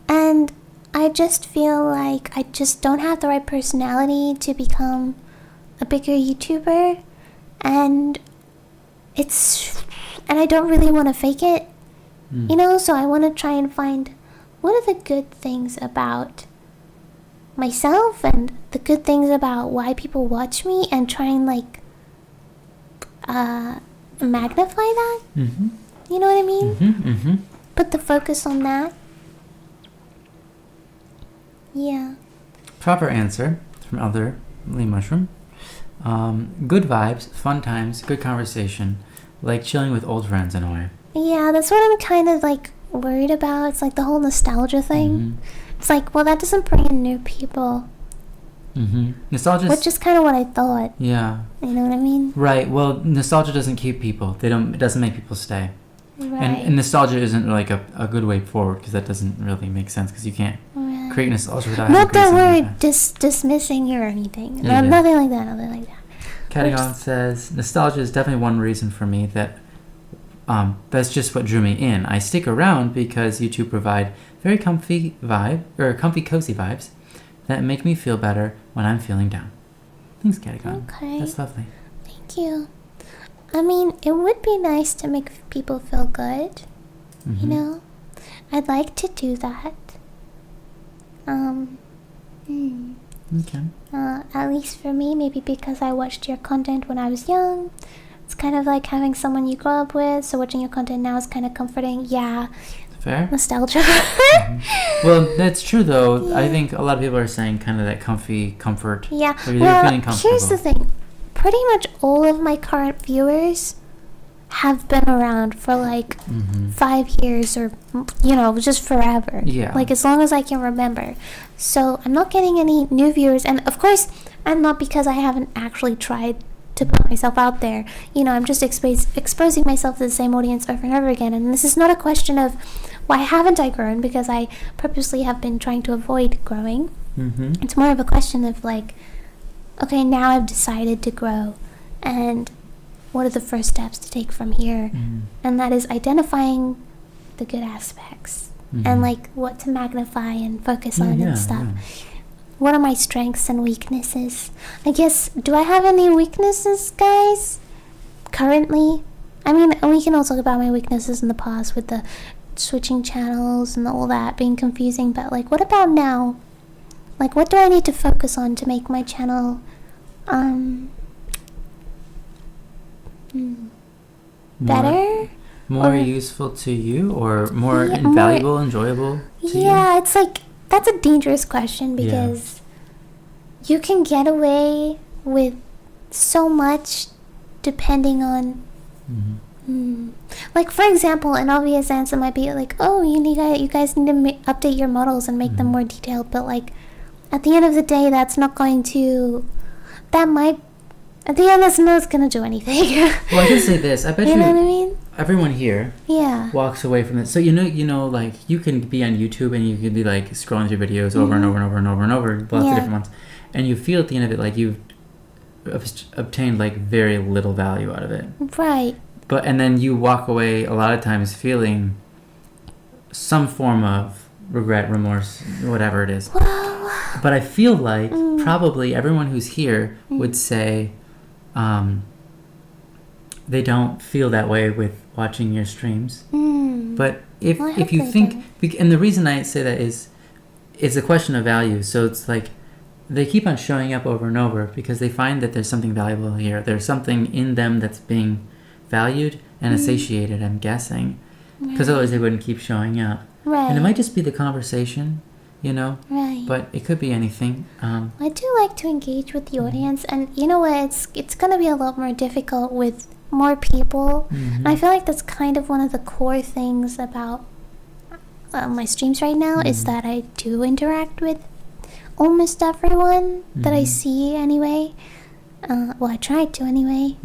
And I just feel like I just don't have the right personality to become a bigger YouTuber, and I don't really want to fake it, you know, so I want to try and find what are the good things about myself and the good things about why people watch me, and try and, like, magnify that, Mm-hmm. you know what I mean? Mm-hmm. Mm-hmm. Put the focus on that. Yeah. Proper answer from Elder Lee Mushroom. Good vibes, fun times, good conversation, like chilling with old friends in a way. Yeah, that's what I'm kind of, like, worried about. It's like the whole nostalgia thing. It's like, well, that doesn't bring in new people, Mm-hmm. Nostalgia. which is kind of what I thought. Yeah. You know what I mean? Right. Well, nostalgia doesn't keep people. It doesn't make people stay. Right. And nostalgia isn't like a good way forward, because that doesn't really make sense, because you can't Right. create nostalgia without Not that having we're to create something. dismissing you or anything. Yeah, yeah. Nothing like that. Nothing like that. Catagon says, nostalgia is definitely one reason for me that's just what drew me in. I stick around because you two provide very comfy cozy vibes that make me feel better when I'm feeling down. Thanks, Catagon. Okay. That's lovely. Thank you. I mean, it would be nice to make people feel good. Mm-hmm. You know? I'd like to do that. Okay. At least for me, maybe because I watched your content when I was young. It's kind of like having someone you grow up with, so watching your content now is kind of comforting. Yeah, Fair? nostalgia. Well, that's true, though. Yeah. I think a lot of people are saying kind of that comfort. Yeah, Or they're well, feeling comfortable. here's the thing. Pretty much all of my current viewers have been around for like 5 years or, you know, just forever. Yeah. Like, as long as I can remember. So I'm not getting any new viewers. And of course, I'm not, because I haven't actually tried to put myself out there. You know, I'm just exposing myself to the same audience over and over again. And this is not a question of why haven't I grown, because I purposely have been trying to avoid growing. Mm-hmm. It's more of a question of, like, okay, now I've decided to grow, and what are the first steps to take from here? And that is identifying the good aspects and, like, what to magnify and focus on and stuff. What are my strengths and weaknesses? I guess, do I have any weaknesses, guys? Currently? I mean, we can all talk about my weaknesses in the past with the switching channels and all that being confusing, but, like, what about now? Like, what do I need to focus on to make my channel, Better? More Or- useful to you, or more Yeah, invaluable, enjoyable to you? Yeah, it's like, that's a dangerous question because you can get away with so much depending on, like, for example, an obvious answer might be like, oh, you guys need to update your models and make them more detailed, but like, at the end of the day, that's not going to, at the end, that's not going to do anything. Well, I can say this. I bet You know what I mean? everyone here Yeah. walks away from this. So like you can be on YouTube and you can be like scrolling through videos over and over and over and over and over, lots of different ones, and you feel at the end of it like you've obtained like very little value out of it. Right. And then you walk away a lot of times feeling some form of regret, remorse, whatever it is. But I feel like probably everyone who's here would say they don't feel that way with watching your streams. But if you think, and the reason I say that is it's a question of value. So it's like they keep on showing up over and over because they find that there's something valuable here. There's something in them that's being valued and satiated, I'm guessing. Because otherwise they wouldn't keep showing up. Right. And it might just be the conversation, Right. But it could be anything. I do like to engage with the audience, and you know what? It's gonna be a lot more difficult with more people. And I feel like that's kind of one of the core things about my streams right now is that I do interact with almost everyone that I see anyway. Well, I tried to anyway.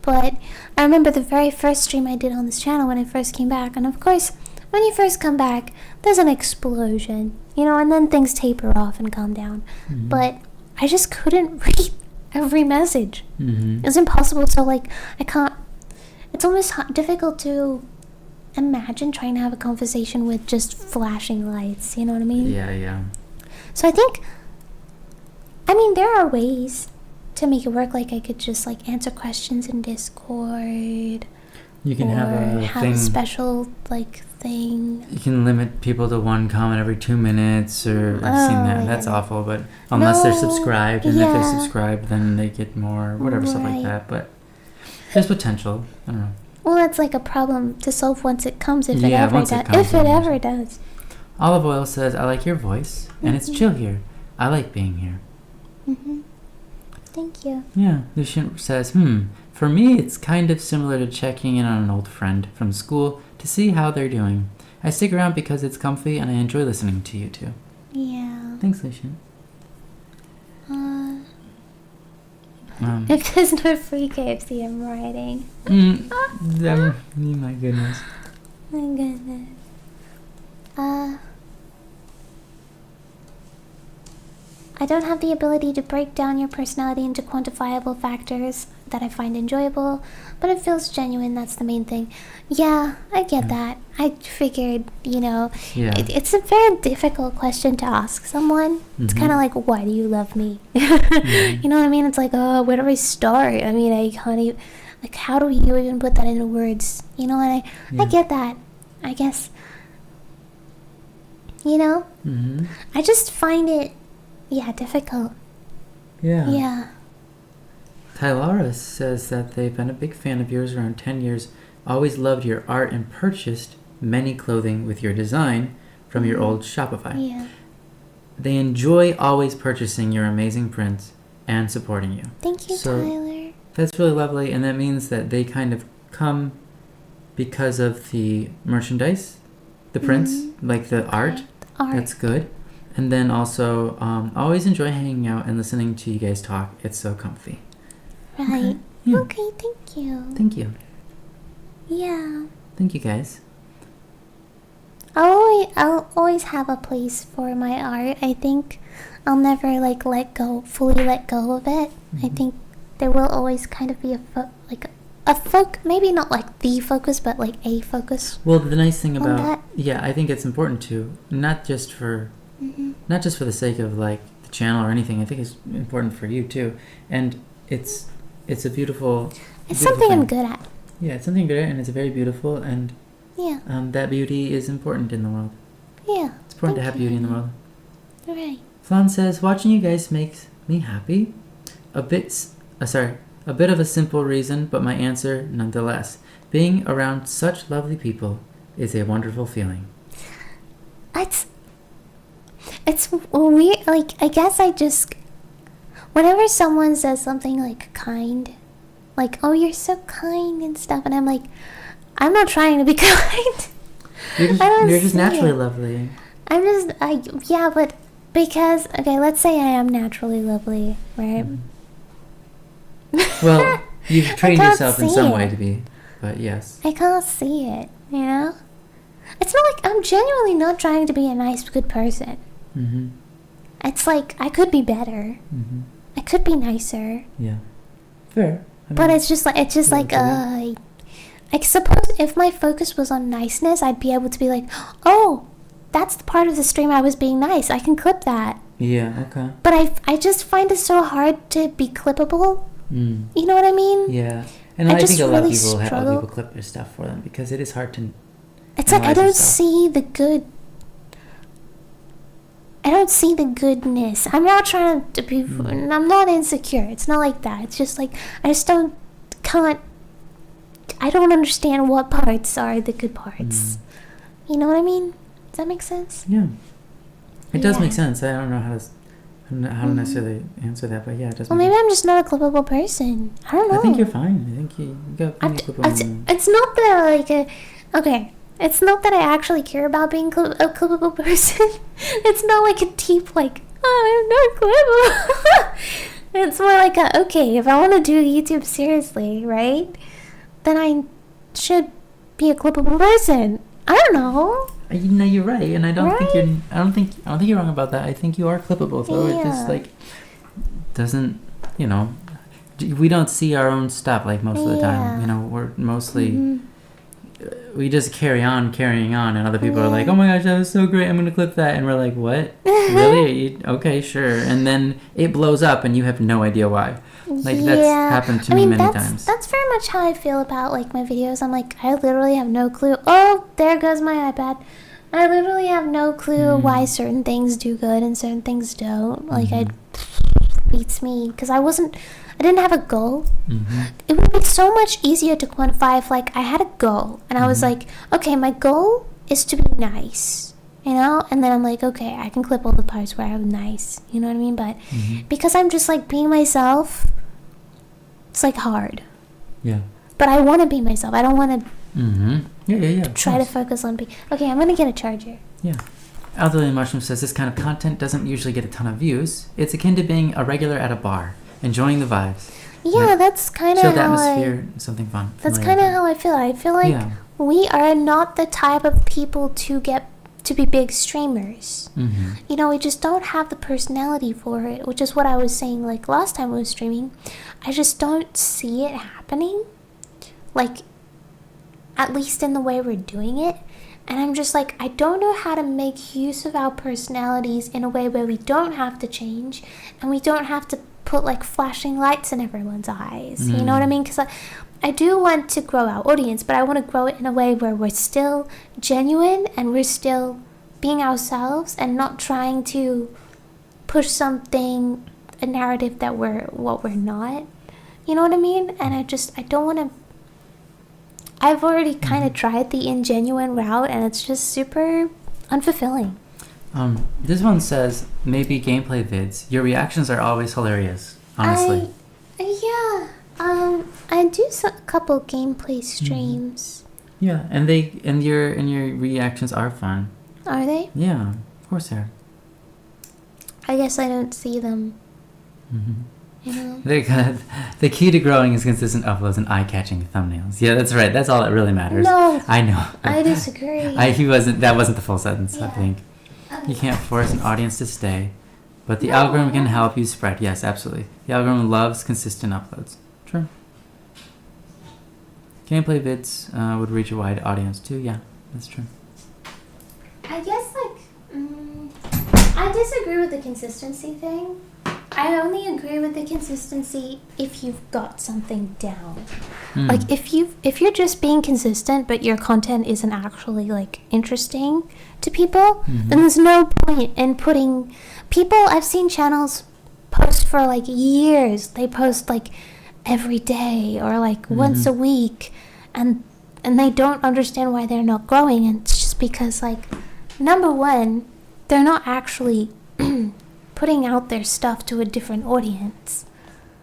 But I remember the very first stream I did on this channel when I first came back, and of course, when you first come back, there's an explosion, and then things taper off and calm down. But I just couldn't read every message. It's impossible. So, like, I can't. It's almost difficult to imagine trying to have a conversation with just flashing lights. You know what I mean? Yeah. So I think, there are ways to make it work. Like, I could just answer questions in Discord. You can have a special thing. You can limit people to one comment every 2 minutes, or I've seen that. That's awful, but unless they're subscribed, and if they're subscribed, then they get more, whatever, stuff like that. But there's potential. I don't know. Well, that's like a problem to solve once it comes, if it ever does. Olive Oil says, I like your voice, and it's chill here. I like being here. Thank you. Yeah. Lucian says, for me, it's kind of similar to checking in on an old friend from school to see how they're doing. I stick around because it's comfy and I enjoy listening to you too. Yeah. Thanks, Lucian. If there's no free KFC, I'm writing. My goodness. My goodness. I don't have the ability to break down your personality into quantifiable factors that I find enjoyable, but it feels genuine. That's the main thing. Yeah, I get that. I figured, it's a very difficult question to ask someone. It's kind of like, why do you love me? You know what I mean? It's like, oh, where do I start? I can't even, how do you even put that into words? And I get that, I guess. I just find it, difficult. Yeah. Tylara says that they've been a big fan of yours around 10 years, always loved your art, and purchased many clothing with your design from your old Shopify. Yeah. They enjoy always purchasing your amazing prints and supporting you. Thank you, Tyler. That's really lovely, and that means that they kind of come because of the merchandise, the prints, like the art. That's good. And then also, always enjoy hanging out and listening to you guys talk. It's so comfy. Right. Okay, thank you. Thank you. Yeah. Thank you, guys. I'll always have a place for my art. I think I'll never fully let go of it. I think there will always kind of be maybe not the focus, but a focus. Well, the nice thing about I think it's important to not just for the sake of the channel or anything. I think it's important for you too, and it's a beautiful. It's something thing. I'm good at. Yeah, it's something good at, and it's very beautiful, and that beauty is important in the world. Yeah. It's important to have beauty in the world. Right. Flan says, watching you guys makes me happy. A A bit of a simple reason, but my answer nonetheless. Being around such lovely people is a wonderful feeling. It's weird. Like, I guess I just, whenever someone says something like kind, like, oh, you're so kind and stuff, and I'm like, I'm not trying to be kind. You're just naturally lovely. Yeah, but because, okay, let's say I am naturally lovely, right? Well, you've trained yourself in some way to be, but yes. I can't see it, you know? It's not like I'm genuinely not trying to be a nice, good person. Mm-hmm. It's like, I could be better. Mm-hmm. I could be nicer. Yeah. Fair. But it's just like, I suppose if my focus was on niceness, I'd be able to be like, oh, that's the part of the stream I was being nice. I can clip that. Yeah, okay. But I just find it so hard to be clippable. Mm. You know what I mean? Yeah. And I think a lot of people struggle. have other people clip their stuff for them because it is hard to. It's like I don't see the good. I don't see the goodness. I'm not trying to be. I'm not insecure. It's not like that. It's just like I just can't. I don't understand what parts are the good parts. You know what I mean? Does that make sense? Yeah. It does make sense. I don't know how to necessarily answer that, but yeah, it does. Well, maybe I'm just not a clippable person. I don't know. I think you're fine. I think you got plenty of clippable. It's not that okay. It's not that I actually care about being a clippable person. It's not like a deep oh, I'm not clippable. It's more like okay, if I want to do YouTube seriously, right? Then I should be a clippable person. I don't know. No, you're right, and I don't think you're wrong about that. I think you are clippable, though. Yeah. It just doesn't, we don't see our own stuff most of the time. We're mostly we just carrying on, and other people are like, oh my gosh, that was so great, I'm gonna clip that, and we're like, what? Really? Okay, sure. And then it blows up, and you have no idea why. That's happened to me many times. That's very much how I feel about my videos. I'm like, I literally have no clue. Oh, there goes my iPad. I literally have no clue why certain things do good and certain things don't. It beats me because I didn't have a goal. It would be so much easier to quantify if I had a goal and I was like, okay, my goal is to be nice, and then I'm like, okay, I can clip all the parts where I'm nice, you know what I mean? But because I'm just being myself, it's hard. Yeah. But I want to be myself. I don't want to try to focus on being. Okay, I'm gonna get a charger. Yeah. Elderly Mushroom says this kind of content doesn't usually get a ton of views. It's akin to being a regular at a bar, enjoying the vibes. Yeah, that's kind of how the atmosphere, something fun. That's kind of how I feel. I feel like we are not the type of people to be big streamers. We just don't have the personality for it, which is what I was saying last time I was streaming. I just don't see it happening, at least in the way we're doing it. And I'm just I don't know how to make use of our personalities in a way where we don't have to change and we don't have to put flashing lights in everyone's eyes. You know what I mean? Because I do want to grow our audience, but I want to grow it in a way where we're still genuine and we're still being ourselves and not trying to push a narrative that we're what we're not. You know what I mean? And I don't want to. I've already kind of tried the ingenuine route, and it's just super unfulfilling. This one says, maybe gameplay vids. Your reactions are always hilarious, honestly. I do a couple gameplay streams. Yeah, and your reactions are fun. Are they? Yeah, of course they are. I guess I don't see them. The key to growing is consistent uploads and eye-catching thumbnails. Yeah, that's right. That's all that really matters. No, I know. I disagree. That wasn't the full sentence. I think you can't force an audience to stay, but the algorithm can help you spread. Yes, absolutely. The algorithm loves consistent uploads. True. Gameplay vids would reach a wide audience too. Yeah, that's true. I guess I disagree with the consistency thing. I only agree with the consistency if you've got something down. If you're just being consistent but your content isn't actually interesting to people, then there's no point in putting people. I've seen channels post for years. They post every day or like once a week, and they don't understand why they're not growing. And it's just because, like, number one, they're not actually putting out their stuff to a different audience.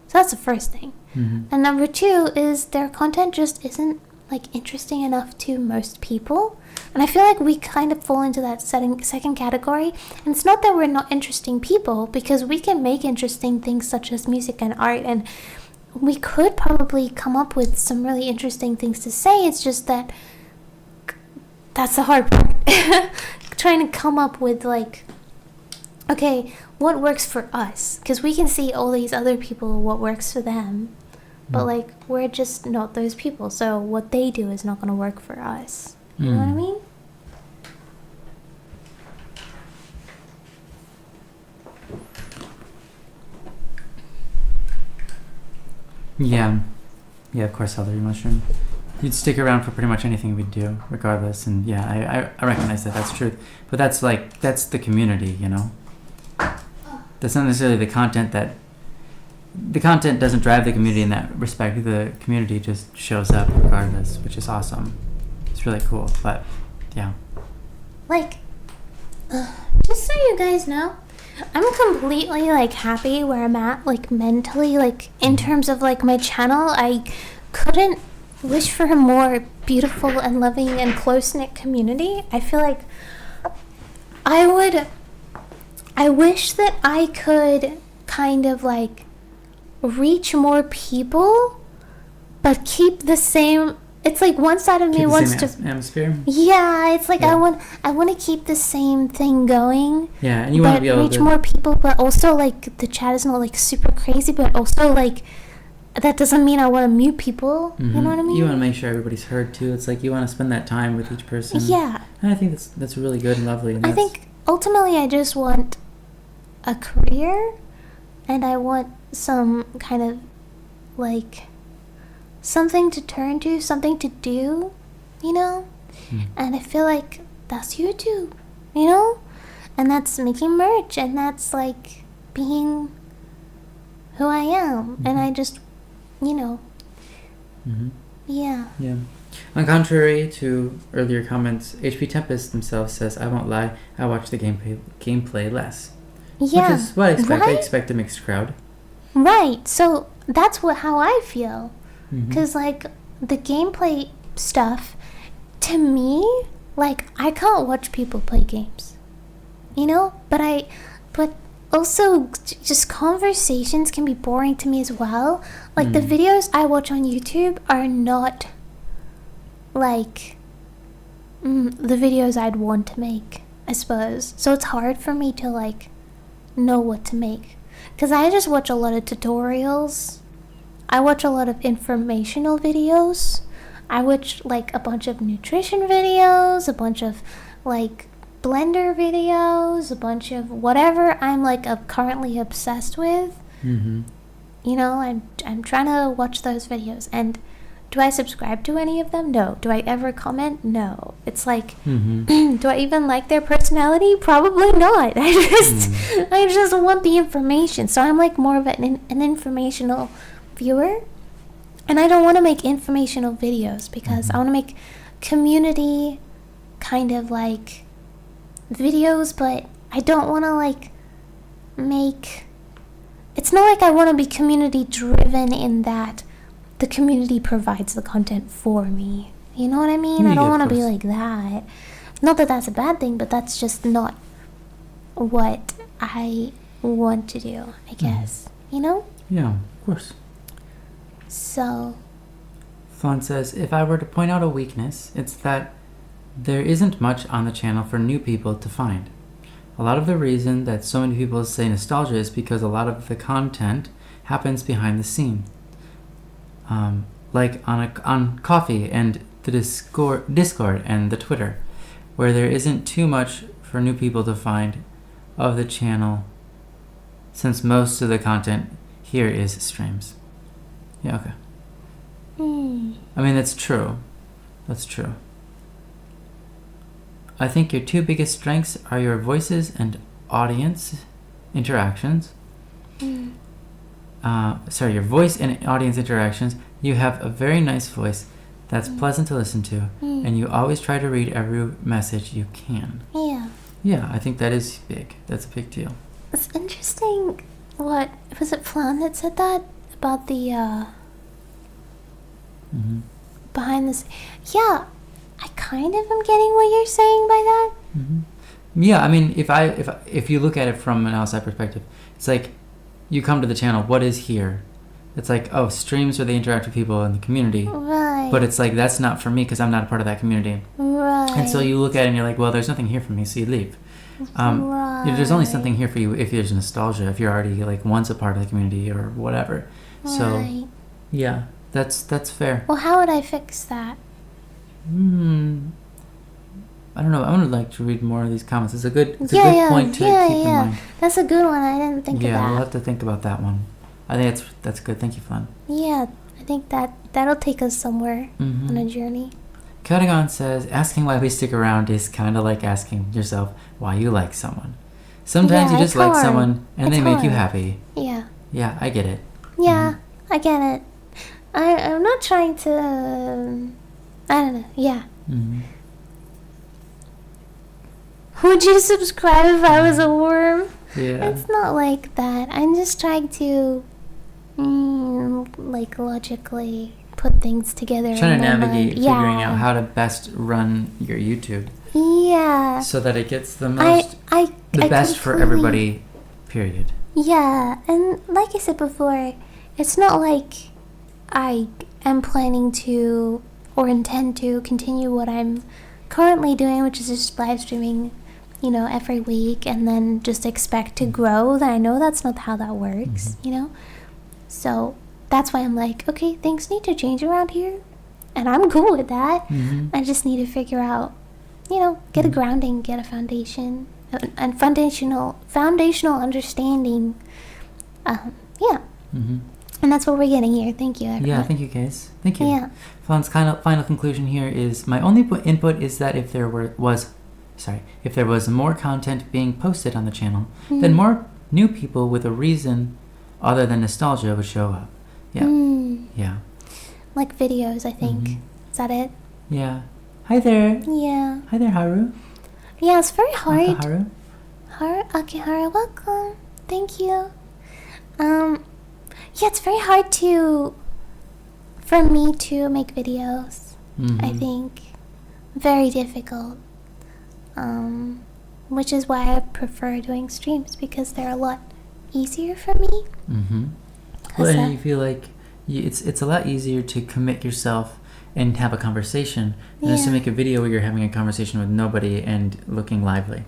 So that's the first thing. And number two is their content just isn't like interesting enough to most people. And I feel like we kind of fall into that second category. And it's not that we're not interesting people, because we can make interesting things such as music and art, and we could probably come up with some really interesting things to say. It's just that that's the hard part. Trying to come up with, like, okay, what works for us? Because we can see all these other people, what works for them. But, like, we're just not those people. So what they do is not going to work for us. You know what I mean? Yeah. Yeah, of course, celery mushroom. You'd stick around for pretty much anything we'd do, regardless. And yeah, I recognize that that's true. But that's the community, you know? That's not necessarily the content that... The content doesn't drive the community in that respect. The community just shows up regardless, which is awesome. It's really cool, but yeah. Like, just so you guys know, I'm completely, like, happy where I'm at, like, mentally, like, in terms of, like, my channel. I couldn't wish for a more beautiful and loving and close-knit community. I feel like I wish that I could kind of, like, reach more people, but keep the same... It's like one side of me wants to... atmosphere? Yeah, it's like I want to keep the same thing going. Yeah, and you want to be able reach to... more people, but also, like, the chat is not, like, super crazy, but also, like, that doesn't mean I want to mute people. You know what I mean? You want to make sure everybody's heard, too. It's like you want to spend that time with each person. Yeah. And I think that's really good and lovely. And I think, ultimately, I just want a career, and I want some kind of, like, something to turn to, something to do, you know? And I feel like that's YouTube, you know? And that's making merch, and that's, like, being who I am. And I just, you know, yeah. Yeah. On contrary to earlier comments, HP Tempest themselves says, I won't lie, I watch the gameplay less. Yeah. Which is what I expect. Right? I expect a mixed crowd. Right. So that's how I feel. Because, like, the gameplay stuff, to me, like, I can't watch people play games. You know? But also, just conversations can be boring to me as well. Like, the videos I watch on YouTube are not, like, the videos I'd want to make, I suppose. So it's hard for me to, like, know what to make. Because I just watch a lot of tutorials. I watch a lot of informational videos. I watch, like, a bunch of nutrition videos, a bunch of, like, Blender videos, a bunch of whatever I'm, like, currently obsessed with. You know, I'm trying to watch those videos. And do I subscribe to any of them? No. Do I ever comment? No. It's like, do I even like their personality? Probably not. I just want the information. So I'm, like, more of an informational viewer, and I don't want to make informational videos because I want to make community kind of, like, videos, but I don't want to, like, make... It's not like I want to be community driven in that the community provides the content for me. You know what I mean? I don't want to be like that. Not that that's a bad thing, but that's just not what I want to do, I guess. You know? Yeah, of course. So... Fawn says, if I were to point out a weakness, it's that there isn't much on the channel for new people to find. A lot of the reason that so many people say nostalgia is because a lot of the content happens behind the scene. Like on Coffee and the Discord and the Twitter, where there isn't too much for new people to find of the channel, since most of the content here is streams. Yeah, okay. I mean, that's true. That's true. I think your two biggest strengths are your voices and audience interactions. your voice and audience interactions. You have a very nice voice that's pleasant to listen to, and you always try to read every message you can. Yeah. Yeah, I think that is big. That's a big deal. It's interesting. What was it? Flan that said that about the behind this. Yeah, I kind of am getting what you're saying by that. Yeah, I mean, if you look at it from an outside perspective, it's like you come to the channel. What is here? It's like, oh, streams where they interact with people in the community. Right. But it's like, that's not for me because I'm not a part of that community. Right. And so you look at it and you're like, well, there's nothing here for me, so you leave. There's only something here for you if there's nostalgia, if you're already like once a part of the community or whatever. Right. So, yeah, that's fair. Well, how would I fix that? I don't know. I would like to read more of these comments. It's a good point to keep in mind. That's a good one. I didn't think of that. Yeah, we'll have to think about that one. I think that's good. Thank you, Flan. Yeah, I think that'll take us somewhere on a journey. Catagon says, asking why we stick around is kind of like asking yourself why you like someone. Sometimes you just like someone and they make you happy. Yeah. Yeah, I get it. Yeah, I get it. I'm not trying to... I don't know. Yeah. Would you subscribe if I was a worm? Yeah. It's not like that. I'm just trying to, like, logically put things together. Trying to navigate figuring out how to best run your YouTube. Yeah. So that it gets the most, the best for everybody, period. Yeah, and like I said before, it's not like I am planning to or intend to continue what I'm currently doing, which is just live streaming, every week, and then just expect to grow. I know that's not how that works, So that's why I'm like, okay, things need to change around here, and I'm cool with that. I just need to figure out, get a grounding, get a foundation, and foundational understanding. And that's what we're getting here. Thank you, everyone. Yeah, thank you, guys. Thank you. Yeah. Flan's final conclusion here is, my only input is that if there was more content being posted on the channel, then more new people with a reason other than nostalgia would show up. Yeah. Yeah. Like videos, I think. Is that it? Yeah. Hi there. Yeah. Hi there, Haru. Yeah, it's very hard. Haru. Akihara, welcome. Thank you. Yeah, it's very hard for me to make videos. I think very difficult. Which is why I prefer doing streams, because they're a lot easier for me. Well, and you feel like it's a lot easier to commit yourself and have a conversation than just to make a video where you're having a conversation with nobody and looking lively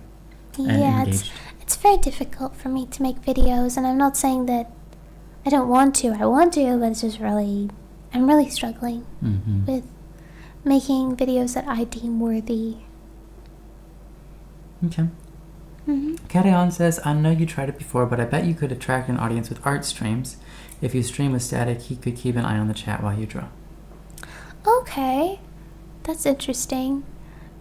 and engaged. It's very difficult for me to make videos, and I'm not saying that I don't want to. I want to, but it's just I'm really struggling with making videos that I deem worthy. Okay. Catayon says, I know you tried it before, but I bet you could attract an audience with art streams. If you stream with static, he could keep an eye on the chat while you draw. Okay. That's interesting.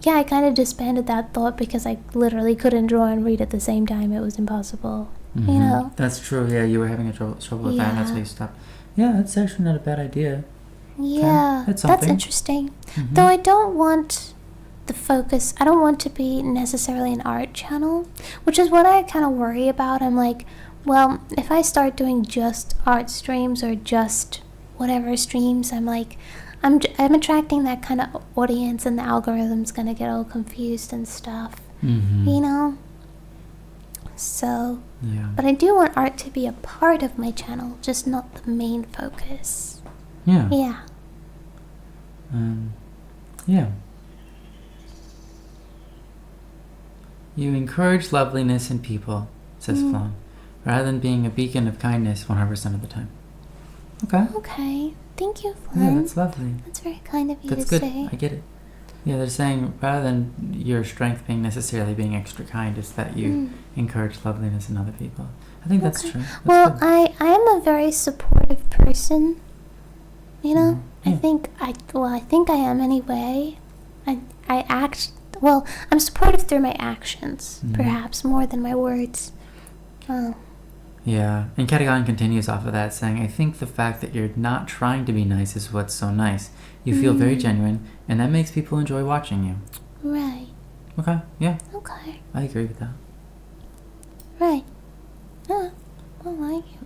Yeah, I kind of disbanded that thought because I literally couldn't draw and read at the same time. It was impossible. That's true. Yeah, you were having a trouble with that, and that's why you stopped. Yeah, that's actually not a bad idea. Yeah, that's interesting. Though I don't want the focus, I don't want to be necessarily an art channel, which is what I kind of worry about. I'm like, well, if I start doing just art streams or just whatever streams, I'm like, I'm attracting that kind of audience, and the algorithm's gonna get all confused and stuff. So, but I do want art to be a part of my channel, just not the main focus. Yeah. You encourage loveliness in people, says Flan, rather than being a beacon of kindness 100% of the time. Okay. Thank you, Flan. Yeah, that's lovely. That's very kind of you to say. That's good. I get it. Yeah, they're saying rather than your strength being necessarily being extra kind, it's that you encourage loveliness in other people. I think that's true. That's I am a very supportive person. I think I am anyway. I'm supportive through my actions, perhaps more than my words. Yeah, and Katagan continues off of that saying, I think the fact that you're not trying to be nice is what's so nice. You feel very genuine, and that makes people enjoy watching you. Right. Okay, yeah. Okay. I agree with that. Right. Yeah. I like you.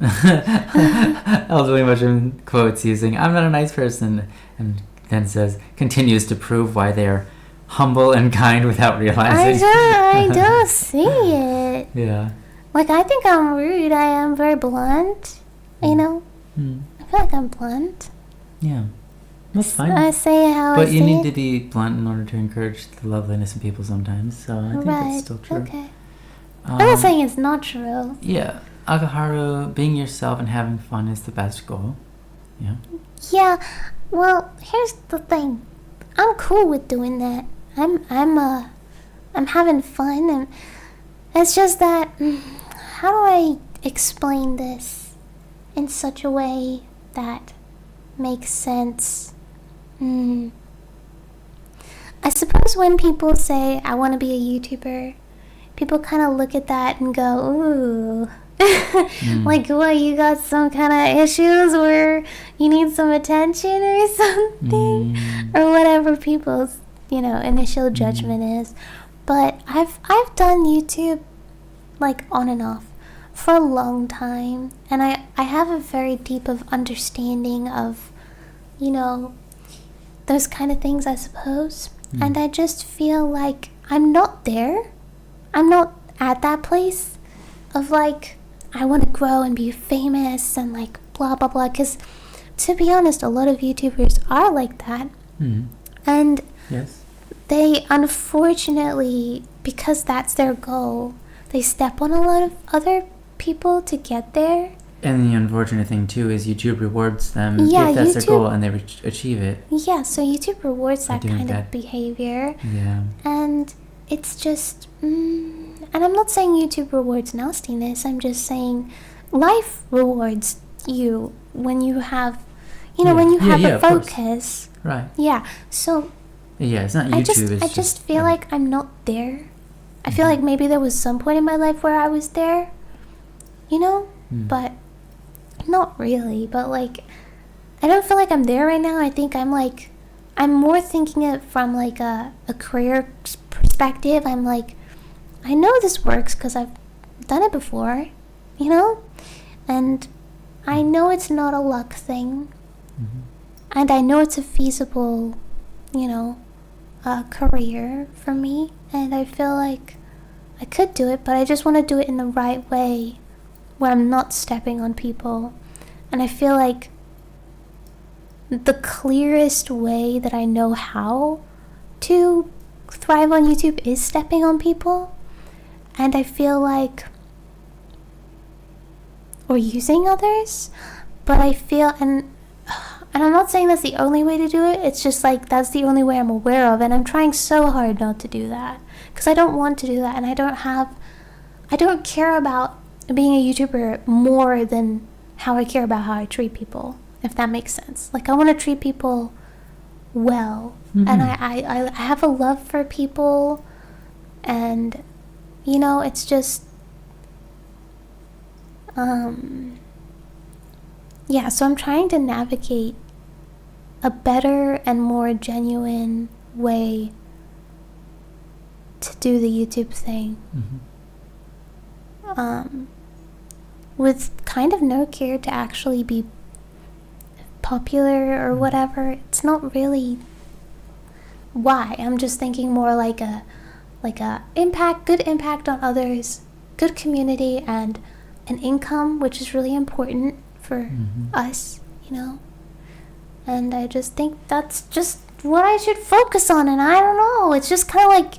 Elderly Mushroom quotes using, I'm not a nice person, and then continues to prove why they're humble and kind without realizing. I do see it. Yeah. Like, I think I'm rude. I am very blunt. You know? I feel like I'm blunt. Yeah. That's fine. I say how I But see you need it. to be blunt in order to encourage the loveliness in people sometimes, so I think that's still true. Okay. I'm not saying it's not true. Yeah. Akaharu, being yourself and having fun is the best goal. Yeah. Yeah. Well, here's the thing. I'm cool with doing that. I'm having fun, and it's just that how do I explain this in such a way that makes sense? I suppose when people say I want to be a YouTuber, people kind of look at that and go, ooh. Like, what, you got some kind of issues where you need some attention or something? Or whatever people's, initial judgment is. But I've done YouTube, like, on and off for a long time. And I have a very deep of understanding of, those kind of things, I suppose. And I just feel like I'm not there. I'm not at that place of, like, I want to grow and be famous and, like, blah, blah, blah. Because, to be honest, a lot of YouTubers are like that. And yes, they, unfortunately, because that's their goal, they step on a lot of other people to get there. And the unfortunate thing, too, is YouTube rewards them if that's their goal and they achieve it. Yeah, so YouTube rewards that kind of behavior. Yeah. And it's just... and I'm not saying YouTube rewards nastiness. I'm just saying life rewards you when you have... when you have a focus. Right. Yeah, so... Yeah, it's not YouTube. I just feel like I'm not there. I feel like maybe there was some point in my life where I was there. But... not really, but, like, I don't feel like I'm there right now. I think I'm more thinking it from, like, a career perspective. I'm like, I know this works because I've done it before, and I know it's not a luck thing, and I know it's a feasible, career for me, and I feel like I could do it, but I just want to do it in the right way, where I'm not stepping on people. And I feel like the clearest way that I know how to thrive on YouTube is stepping on people. And I feel like, or using others, but I feel, and I'm not saying that's the only way to do it, it's just like that's the only way I'm aware of, and I'm trying so hard not to do that, because I don't want to do that, and I don't care about being a YouTuber more than how I care about how I treat people, if that makes sense. Like, I want to treat people well, and I have a love for people, and it's just yeah, so I'm trying to navigate a better and more genuine way to do the YouTube thing. With kind of no care to actually be popular or whatever. It's not really why. I'm just thinking more like a good impact on others, good community, and an income, which is really important for us, And I just think that's just what I should focus on, and I don't know. It's just kind of like,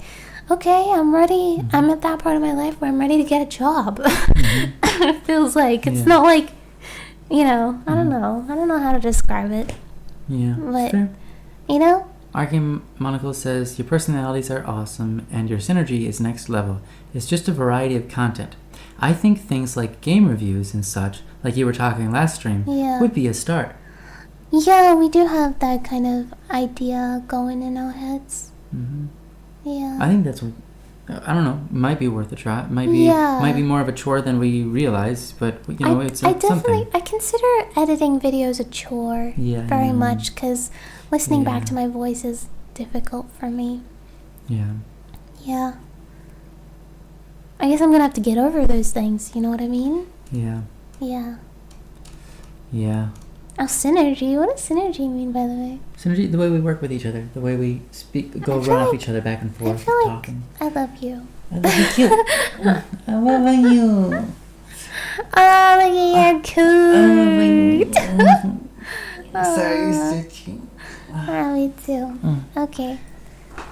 okay, I'm ready. I'm at that part of my life where I'm ready to get a job. It feels like. It's not like, I don't know. I don't know how to describe it. Yeah. But, fair. Arcane Monocle says, your personalities are awesome and your synergy is next level. It's just a variety of content. I think things like game reviews and such, like you were talking last stream, would be a start. Yeah, we do have that kind of idea going in our heads. Yeah. I think that's I don't know. It might be worth a try. It might be more of a chore than we realize, but it's something. I consider editing videos a chore. Very much, because listening back to my voice is difficult for me. Yeah. Yeah. I guess I'm gonna have to get over those things. You know what I mean? Yeah. Yeah. Yeah. Oh, synergy. What does synergy mean, by the way? Synergy, the way we work with each other, the way we run off each other back and forth, I feel like talking. I love you. I love you too. I love you. Oh, look at your cute. Sorry, so cute. Oh, me too. Okay.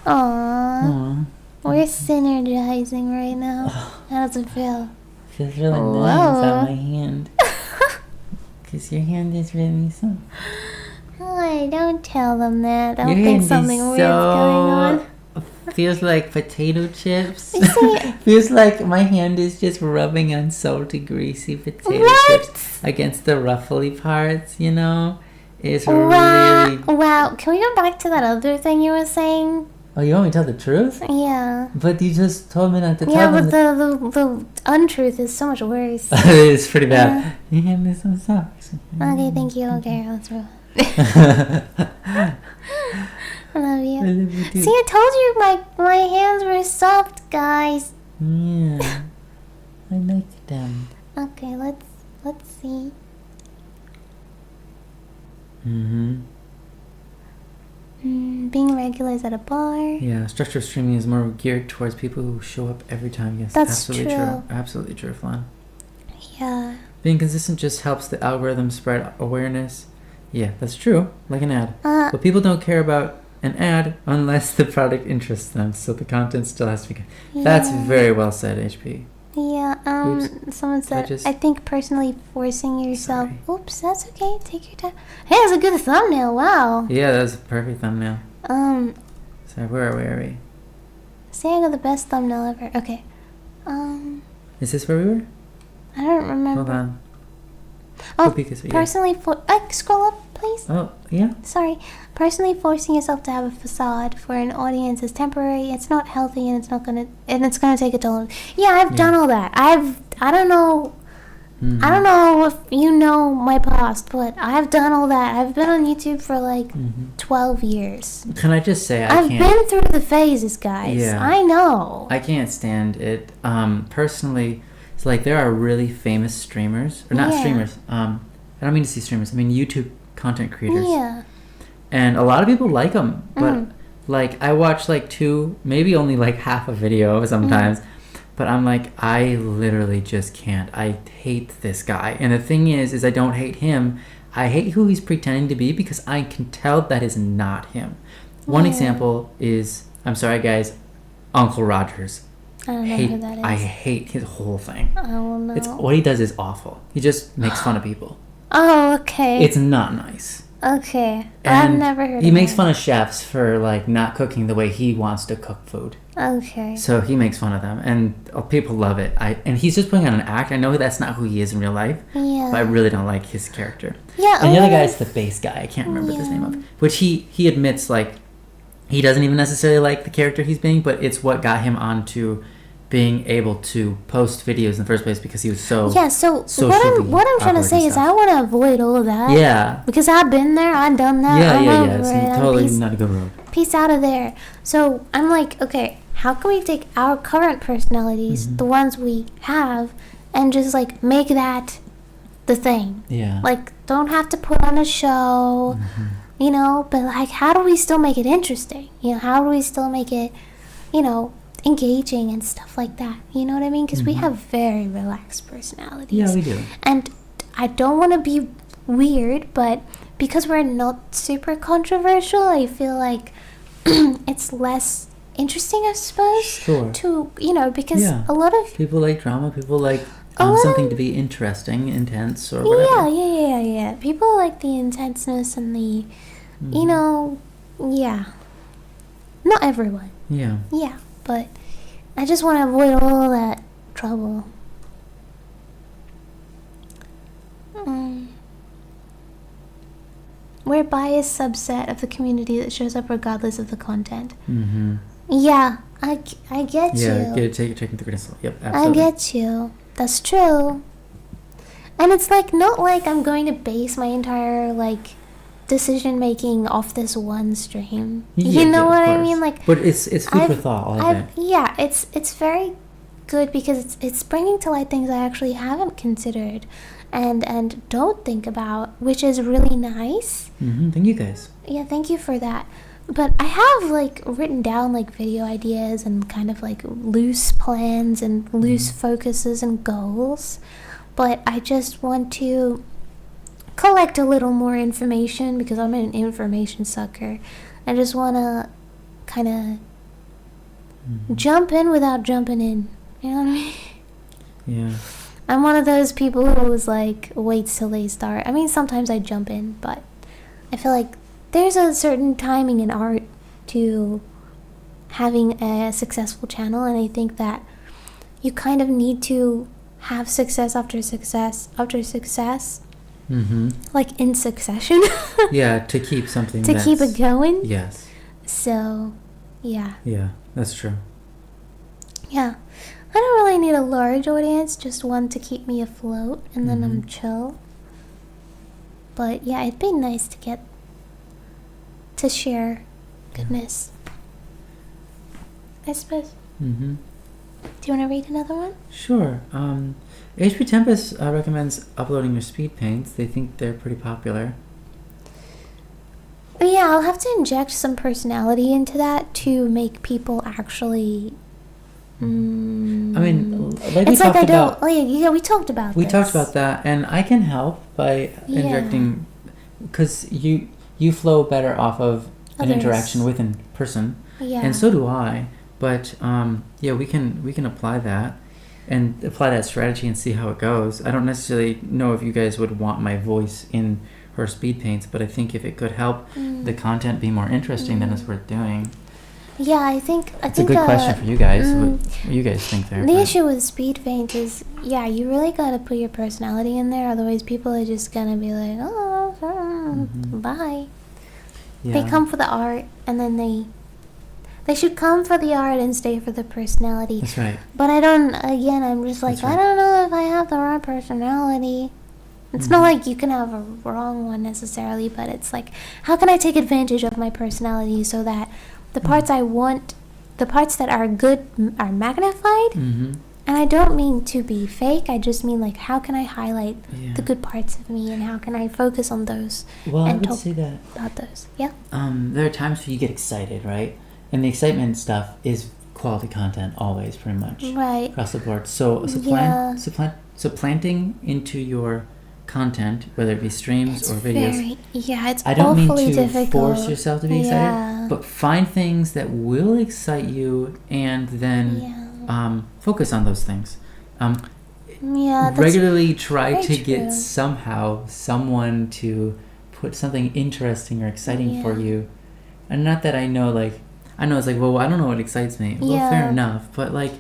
Aww. We're synergizing right now. How does it feel? Feels really nice on my hand. Because your hand is really soft. Oh, don't tell them that. I don't think something weird's going on. Feels like potato chips. Feels like my hand is just rubbing on salty, greasy potato chips against the ruffly parts, It's really... Wow. Can we go back to that other thing you were saying? Oh, you want me to tell the truth? Yeah. But you just told me not to tell them. Yeah, but the untruth is so much worse. It's pretty bad. Your hand is so soft. Okay, thank you. Okay, let's roll. I love you. I love you too. See, I told you my hands were soft, guys. Yeah. I like them. Okay, let's see. Being regular is at a bar. Yeah, structured streaming is more geared towards people who show up every time. Yes, that's absolutely true. Absolutely true, Flan. Yeah. Being consistent just helps the algorithm spread awareness. Yeah, that's true. Like an ad. But people don't care about an ad unless the product interests them. So the content still has to be good. Yeah. That's very well said, HP. Yeah. Someone said, I think personally forcing yourself. Sorry. Oops, that's okay. Take your time. Hey, that's a good thumbnail. Wow. Yeah, that was a perfect thumbnail. Sorry, where are we? Say I got the best thumbnail ever. Okay. Is this where we were? I don't remember. Hold on. Personally, scroll up, please. Oh, yeah. Sorry. Personally, forcing yourself to have a facade for an audience is temporary. It's not healthy, and it's gonna take a toll. Yeah, I've done all that. I don't know. I don't know if you know my past, but I've done all that. I've been on YouTube for 12 years. Can I just say I've been through the phases, guys. Yeah. I know. I can't stand it. Personally, it's like there are really famous streamers, or not streamers. I don't mean to say streamers. I mean YouTube content creators. Yeah. And a lot of people like them, but I watch 2, maybe only half a video sometimes. But I'm I literally just can't. I hate this guy. And the thing is I don't hate him. I hate who he's pretending to be because I can tell that is not him. One example is, I'm sorry guys, Uncle Rogers. I don't know who that is. I hate his whole thing. Oh no. What he does is awful. He just makes fun of people. Oh, okay. It's not nice. Okay. I've never heard of He makes fun of chefs for not cooking the way he wants to cook food. Okay. So he makes fun of them, and people love it. And he's just putting on an act. I know that's not who he is in real life. Yeah. But I really don't like his character. Yeah. And the other guy is the bass guy. I can't remember his name of. Which he admits he doesn't even necessarily like the character he's being, but it's what got him onto being able to post videos in the first place because he was so what I'm trying to say is I want to avoid all of that. Yeah. Because I've been there, I've done that. Yeah. It's totally not a good road. Peace out of there. So I'm okay, how can we take our current personalities, the ones we have, and just make that the thing? Yeah. Don't have to put on a show, but how do we still make it interesting? How do we still make it, engaging and stuff like that? You know what I mean? Because we have very relaxed personalities. Yeah, we do. And I don't want to be weird, but because we're not super controversial, I feel it's less interesting, I suppose. Sure. To, because a lot of... People like drama, people like something to be interesting, intense, or whatever. Yeah. People like the intenseness and the, Not everyone. Yeah. Yeah, but I just want to avoid all that trouble. We're a biased subset of the community that shows up regardless of the content. Yeah, I get Yeah, you. take it with a grain of salt. Yep, I absolutely. get you. That's true. And it's like not like I'm going to base my entire like decision making off this one stream. You know of what I course. mean? Like, but it's food for thought, all of it. yeah, it's very good because it's bringing to light things I actually haven't considered, and don't think about, which is really nice. Thank you guys. Yeah, thank you for that. But I have like written down like video ideas and kind of like loose plans and loose focuses and goals. But I just want to collect a little more information because I'm an information sucker. I just want to kind of jump in without jumping in. You know what I mean? Yeah. I'm one of those people who's like waits till they start. I mean, sometimes I jump in, but I feel like there's a certain timing in art to having a successful channel, and I think that you kind of need to have success after success after success, like in succession. Yeah, to keep something. To keep it going. Yes. So, yeah. Yeah, that's true. Yeah. I don't really need a large audience, just one to keep me afloat, and then I'm chill. But yeah, it'd be nice to get to share goodness, I suppose. Do you want to read another one? Sure. HP Tempest recommends uploading your speed paints. They think they're pretty popular. Yeah, I'll have to inject some personality into that to make people actually. I mean, like it's we like talked about. yeah, we talked about. We this. talked about that, and I can help by injecting, because you flow better off of an Others. interaction with a person, Yeah. and so do I. But yeah, we can apply that and apply that strategy and see how it goes. I don't necessarily know if you guys would want my voice in her speed paints, but I think if it could help the content be more interesting, then it's worth doing. Yeah, I think It's a good question for you guys. What you guys think there? The issue with speed paint is, yeah, you really gotta put your personality in there, otherwise people are just gonna be like, oh, bye. Yeah. They come for the art, and then they should come for the art and stay for the personality. That's right. But I'm just like, That's right. I don't know if I have the right personality. It's not like you can have a wrong one necessarily, but it's like, how can I take advantage of my personality so that the parts I want, the parts that are good are magnified? And I don't mean to be fake, I just mean like, how can I highlight the good parts of me, and how can I focus on those Well, I and would talk say that about those? Yeah. there are times where you get excited, right? And the excitement stuff is quality content always, pretty much. Right. Across the board. So supplanting into your content, whether it be streams or videos. It's I don't mean awfully to difficult. force yourself to be excited, but find things that will excite you, and then focus on those things. That's Regularly try very to get true. somehow someone to put something interesting or exciting for you. And not that I know it's like, well, I don't know what excites me. Well, fair enough. But like,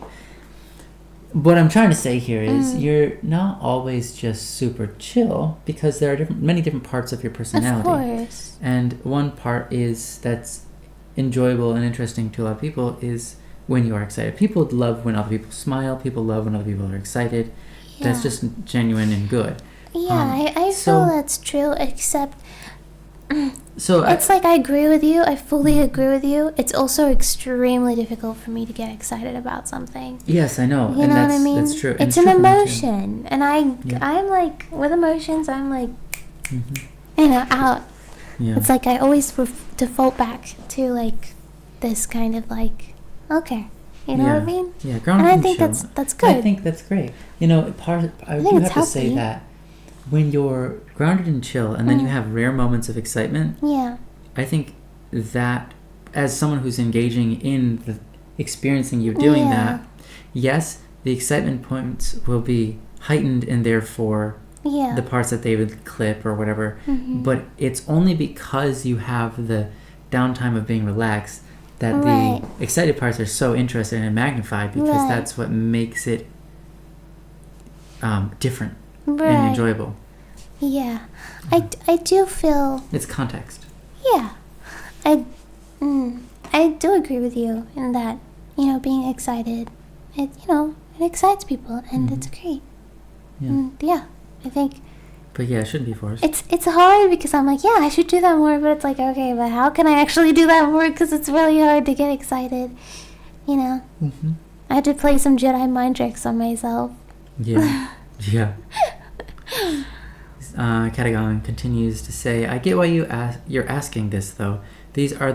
what I'm trying to say here is you're not always just super chill, because there are many different parts of your personality. Of course. And one part that's enjoyable and interesting to a lot of people is when you are excited. People love when other people smile. People love when other people are excited. That's just genuine and good. Yeah, I feel that's true, except so it's like I agree with you. I fully agree with you. It's also extremely difficult for me to get excited about something. Yes, I know. You know what I mean? That's true. It's an emotion, and I'm like, with emotions, I'm like, out. Yeah. It's like I always default back to like this kind of like, okay, you know what I mean? Yeah, and I think that's good. I think that's great. You know, I do have to say that when you're grounded and chill, and then you have rare moments of excitement, I think that as someone who's engaging in the experiencing you doing that, yes, the excitement points will be heightened, and therefore the parts that they would clip or whatever, but it's only because you have the downtime of being relaxed that the excited parts are so interesting and magnified, because that's what makes it different and enjoyable. Yeah, I do feel it's context. I I do agree with you in that, being excited, it excites people, and it's great. Yeah. And yeah, I think. But yeah, it shouldn't be forced. It's hard because I'm like, yeah, I should do that more, but it's like, okay, but how can I actually do that more? Because it's really hard to get excited, Mm-hmm. I had to play some Jedi mind tricks on myself. Yeah. Yeah. Catagon continues to say, I get why you're asking this, though. These are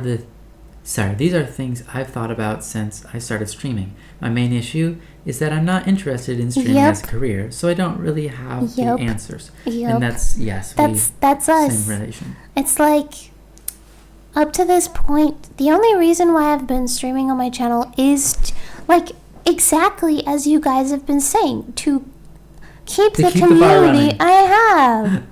things I've thought about since I started streaming. My main issue is that I'm not interested in streaming as a career, so I don't really have the answers. And that's us. Same relation. It's like, up to this point, the only reason why I've been streaming on my channel is, exactly as you guys have been saying, to keep the community I have.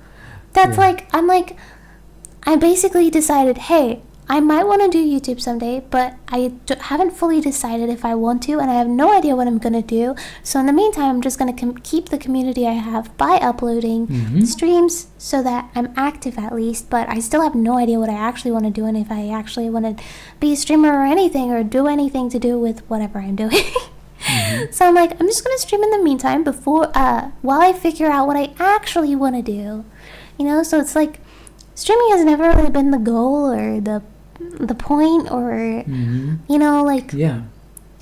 That's I basically decided, hey, I might want to do YouTube someday, but I haven't fully decided if I want to, and I have no idea what I'm going to do. So in the meantime, I'm just going to keep the community I have by uploading streams so that I'm active at least, but I still have no idea what I actually want to do and if I actually want to be a streamer or anything or do anything to do with whatever I'm doing. So I'm like, I'm just going to stream in the meantime while I figure out what I actually want to do. So it's like, streaming has never really been the goal or the point or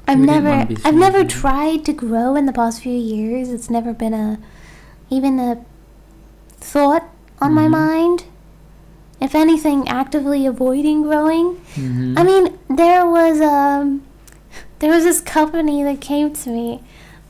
I've never tried to grow in the past few years. It's never been even a thought on my mind. If anything, actively avoiding growing. I mean, there was this company that came to me,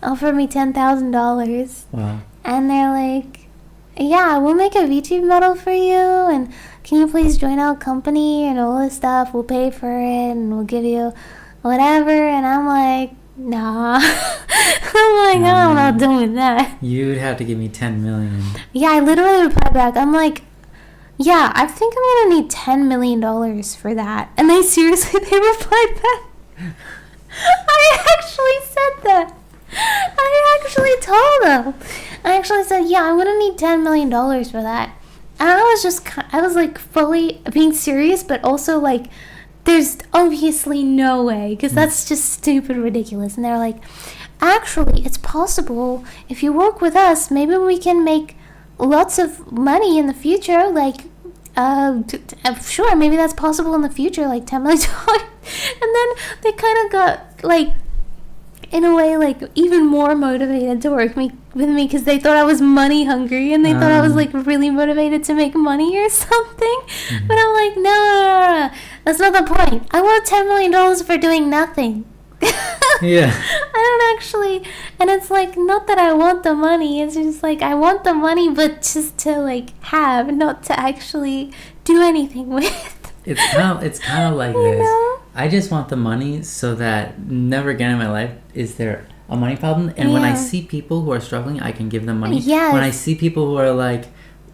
offered me $10,000. Wow. And they're like, yeah, we'll make a VTube model for you, and can you please join our company and all this stuff? We'll pay for it and we'll give you whatever. And I'm like, nah. I'm not doing that. You'd have to give me 10 million. Yeah, I literally replied back. I'm like, yeah, I think I'm gonna need $10 million for that. And they replied back. I actually said that. I actually told them. I actually said, yeah, I'm gonna need $10 million for that. And I was fully being serious, but also there's obviously no way, because that's just stupid ridiculous. And they're like, actually, it's possible if you work with us, maybe we can make lots of money in the future. Sure, maybe that's possible in the future, $10 million. And then they kind of got in a way even more motivated to work with me because they thought I was money hungry and they thought I was really motivated to make money or something. But I'm like, no, that's not the point. I want $10 million for doing nothing. Yeah. I don't actually, and it's not that I want the money, it's just I want the money, but just to have, not to actually do anything with. It's kind of like this. I just want the money so that never again in my life is there a money problem. And when I see people who are struggling, I can give them money. Yes. When I see people who are oh,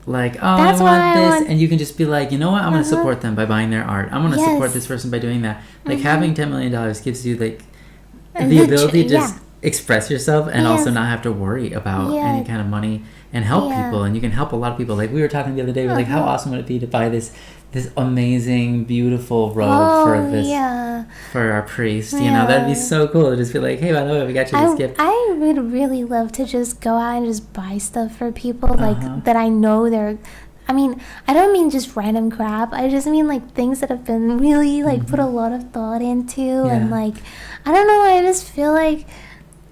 I want this, and you can just be like, you know what, I'm going to support them by buying their art. I'm going to support this person by doing that. Having $10 million gives you the ability to just express yourself and also not have to worry about any kind of money and help people. And you can help a lot of people. We were talking the other day, how awesome would it be to buy this amazing, beautiful robe for our priest. That'd be so cool to just be hey, by the way, we got you this gift. I would really love to just go out and just buy stuff for people that I know they're. I mean, I don't mean just random crap. I just mean things that have been really put a lot of thought into and I don't know. I just feel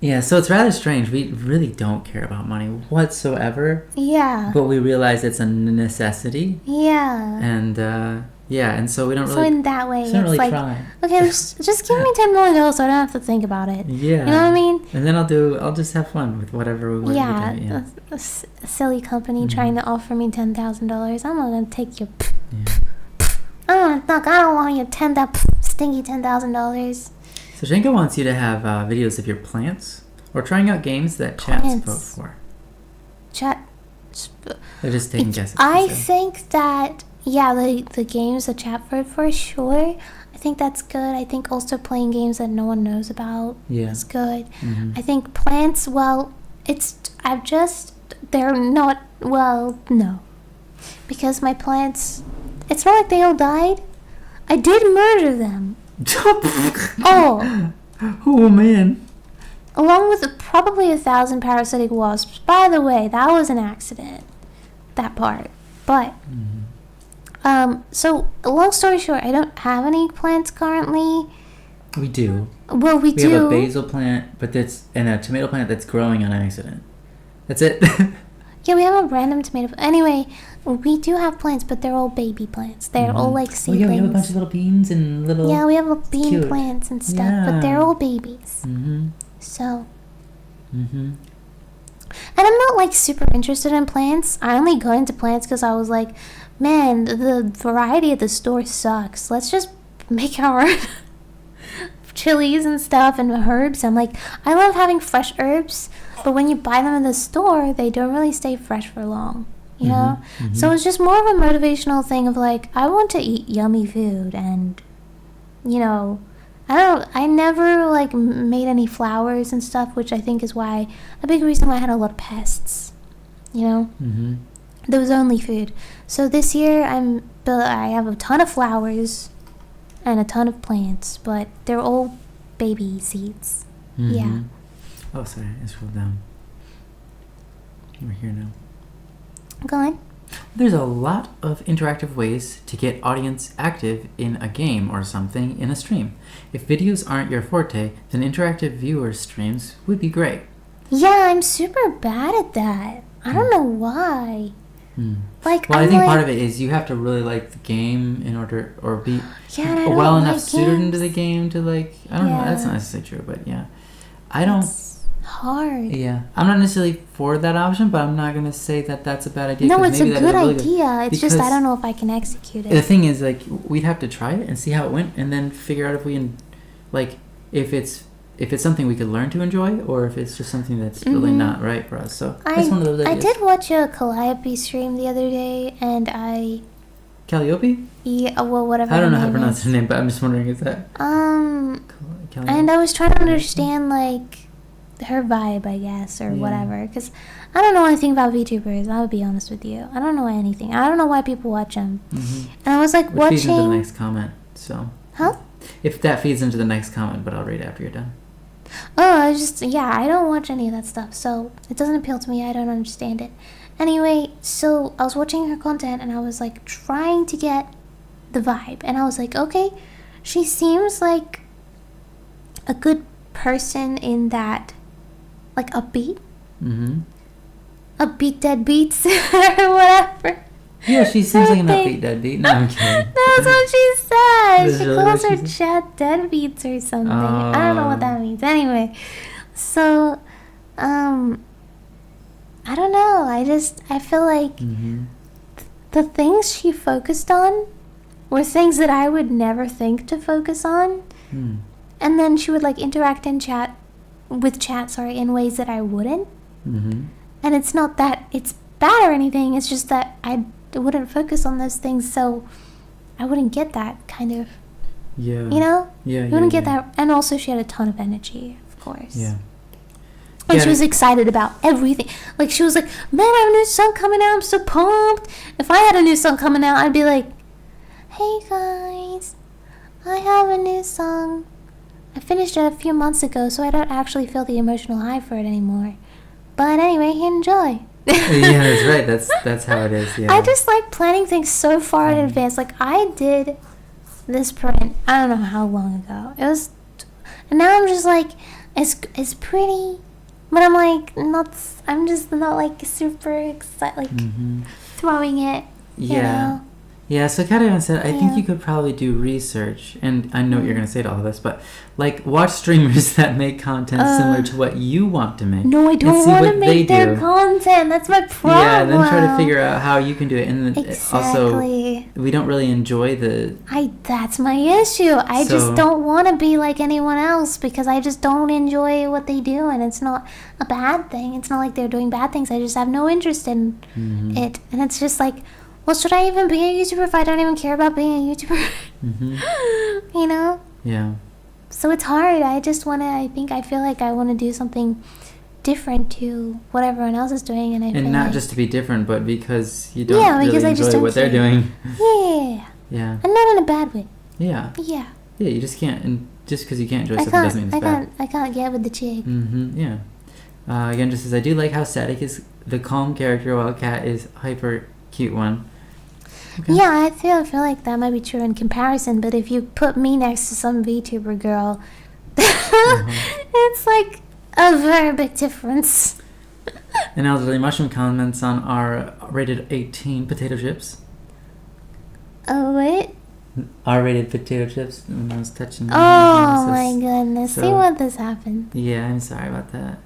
yeah, so it's rather strange. We really don't care about money whatsoever. Yeah. But we realize it's a necessity. Yeah. And and so we don't really. So in that way, it's try. Okay, just give me $10 million so I don't have to think about it. Yeah. You know what I mean? And then I'll just have fun with whatever we want to do. Yeah. A silly company trying to offer me $10,000. I'm not gonna take your. I don't want your stinky $10,000. So Shenka wants you to have videos of your plants or trying out games that chats vote for. They're just taking guesses. I think that, the games that chat vote for, sure. I think that's good. I think also playing games that no one knows about is good. I think plants, they're not, no. Because my plants, it's not like they all died. I did murder them. Oh, Oh man. along with probably 1,000 parasitic wasps. By the way, that was an accident. That part. But, so, long story short, I don't have any plants currently. We do. Well, we We do. have a basil plant, and a tomato plant that's growing on accident. That's it. Yeah, we have a random tomato. Anyway, we do have plants, but they're all baby plants. They're all like Oh seedlings. yeah, we have a bunch of little beans and little. Yeah, we have bean cute. plants and stuff, but they're Yeah. all babies. Mm-hmm. So, Mm-hmm. and I'm not like super interested in plants. I only go into plants because I was like, man, the variety at the store sucks. Let's just make our own chilies and stuff and herbs. I'm like, I love having fresh herbs, but when you buy them in the store, they don't really stay fresh for long. You know? Mhm. So it's just more of a motivational thing of like, I want to eat yummy food and, you know, I never like made any flowers and stuff, which I think is why, a big reason why I had a lot of pests, you know? Mm-hmm. There was only food. So this year I have a ton of flowers and a ton of plants, but they're all baby seeds. Mm-hmm. Yeah. Oh, sorry, I scrolled down. We're here now. Go on. There's a lot of interactive ways to get audience active in a game or something in a stream. If videos aren't your forte, then interactive viewer streams would be great. Yeah, I'm super bad at that. I don't know why. Like, Well, I'm I think like, part of it is you have to really like the game in order, or be yeah, and I don't well like enough suited games. into the game to like. I don't know. That's Yeah. not necessarily true, but yeah, I don't. It's hard. Yeah, I'm not necessarily for that option, but I'm not gonna say that that's a bad idea. No, 'cause it's a maybe that good is really idea. It's just I because- don't know if I can execute The it. thing is, like, we'd have to try it and see how it went, and then figure out if we can, like, if it's something we could learn to enjoy, or if it's just something that's really not right for us. So that's one of those I ideas. did watch a Calliope stream the other day, and Calliope? whatever. I don't her know how to name pronounce is. her name, but I'm just wondering, is that Calliope? And I was trying to understand like her vibe, I guess, or Yeah. whatever, because I don't know anything about VTubers. I would be honest with you. I don't know anything. I don't know why people watch them. Mm-hmm. And I was like Which feeds into the watching. next comment. So Huh? if that feeds into the next comment, but I'll read it after you're done. Oh, I don't watch any of that stuff, so it doesn't appeal to me. I don't understand it. Anyway, so I was watching her content and I was like trying to get the vibe, and I was like, okay, she seems like a good person in that, like upbeat deadbeats or whatever. Yeah, she seems like an Something. upbeat deadbeat. No, I'm kidding. That's what she said. Is She really calls what her she said? chat deadbeats or something. I don't know what that means. Anyway, so, I don't know. I feel like the things she focused on were things that I would never think to focus on. And then she would like interact in chat, in ways that I wouldn't. And it's not that it's bad or anything. It's just that I wouldn't focus on those things, so I wouldn't get that kind of, Yeah. you know? Yeah. You wouldn't get that. And also she had a ton of energy, of course. Yeah. And Yeah. she was excited about everything. Like, she was like, man, I have a new song coming out. I'm so pumped. If I had a new song coming out, I'd be like, hey, guys, I have a new song. I finished it a few months ago, so I don't actually feel the emotional high for it anymore. But anyway, enjoy. Yeah, that's right. That's how it is. Yeah. I just like planning things so far in advance. Like, I did this print, I don't know how long ago. It was, and now I'm just like, it's pretty, but I'm like, I'm just not like super excited, like throwing it, you know? Yeah, so Kat even said, I think Yeah. you could probably do research, and I know what you're going to say to all of this, but, like, watch streamers that make content similar to what you want to make. No, I and don't see want to what make they their do. content. That's my problem. Yeah, and then try to figure out how you can do it. And then also, Exactly. we don't really enjoy the... That's my issue. I So- just don't want to be like anyone else because I just don't enjoy what they do, and it's not a bad thing. It's not like they're doing bad things. I just have no interest in it, and it's just like, well, should I even be a YouTuber if I don't even care about being a YouTuber? You know? Yeah. So it's hard. I feel like I want to do something different to what everyone else is doing, and I feel And not like, just to be different, but because you don't Yeah, because really I just enjoy don't what they're care. doing. Yeah. Yeah. And not in a bad way. Yeah. Yeah. Yeah, you just can't. And just because you can't enjoy something doesn't mean it's bad. I can't get with the chick. Yeah. Again, just says, I do like how Static is the calm character while Cat is hyper cute one. Okay. Yeah, I feel like that might be true in comparison, but if you put me next to some VTuber girl, it's like a very big difference. And Elderly Mushroom comments on our rated 18 potato chips. Oh, wait. R-rated potato chips. When I was touching. Oh my goodness! So, see what this happened. Yeah, I'm sorry about that.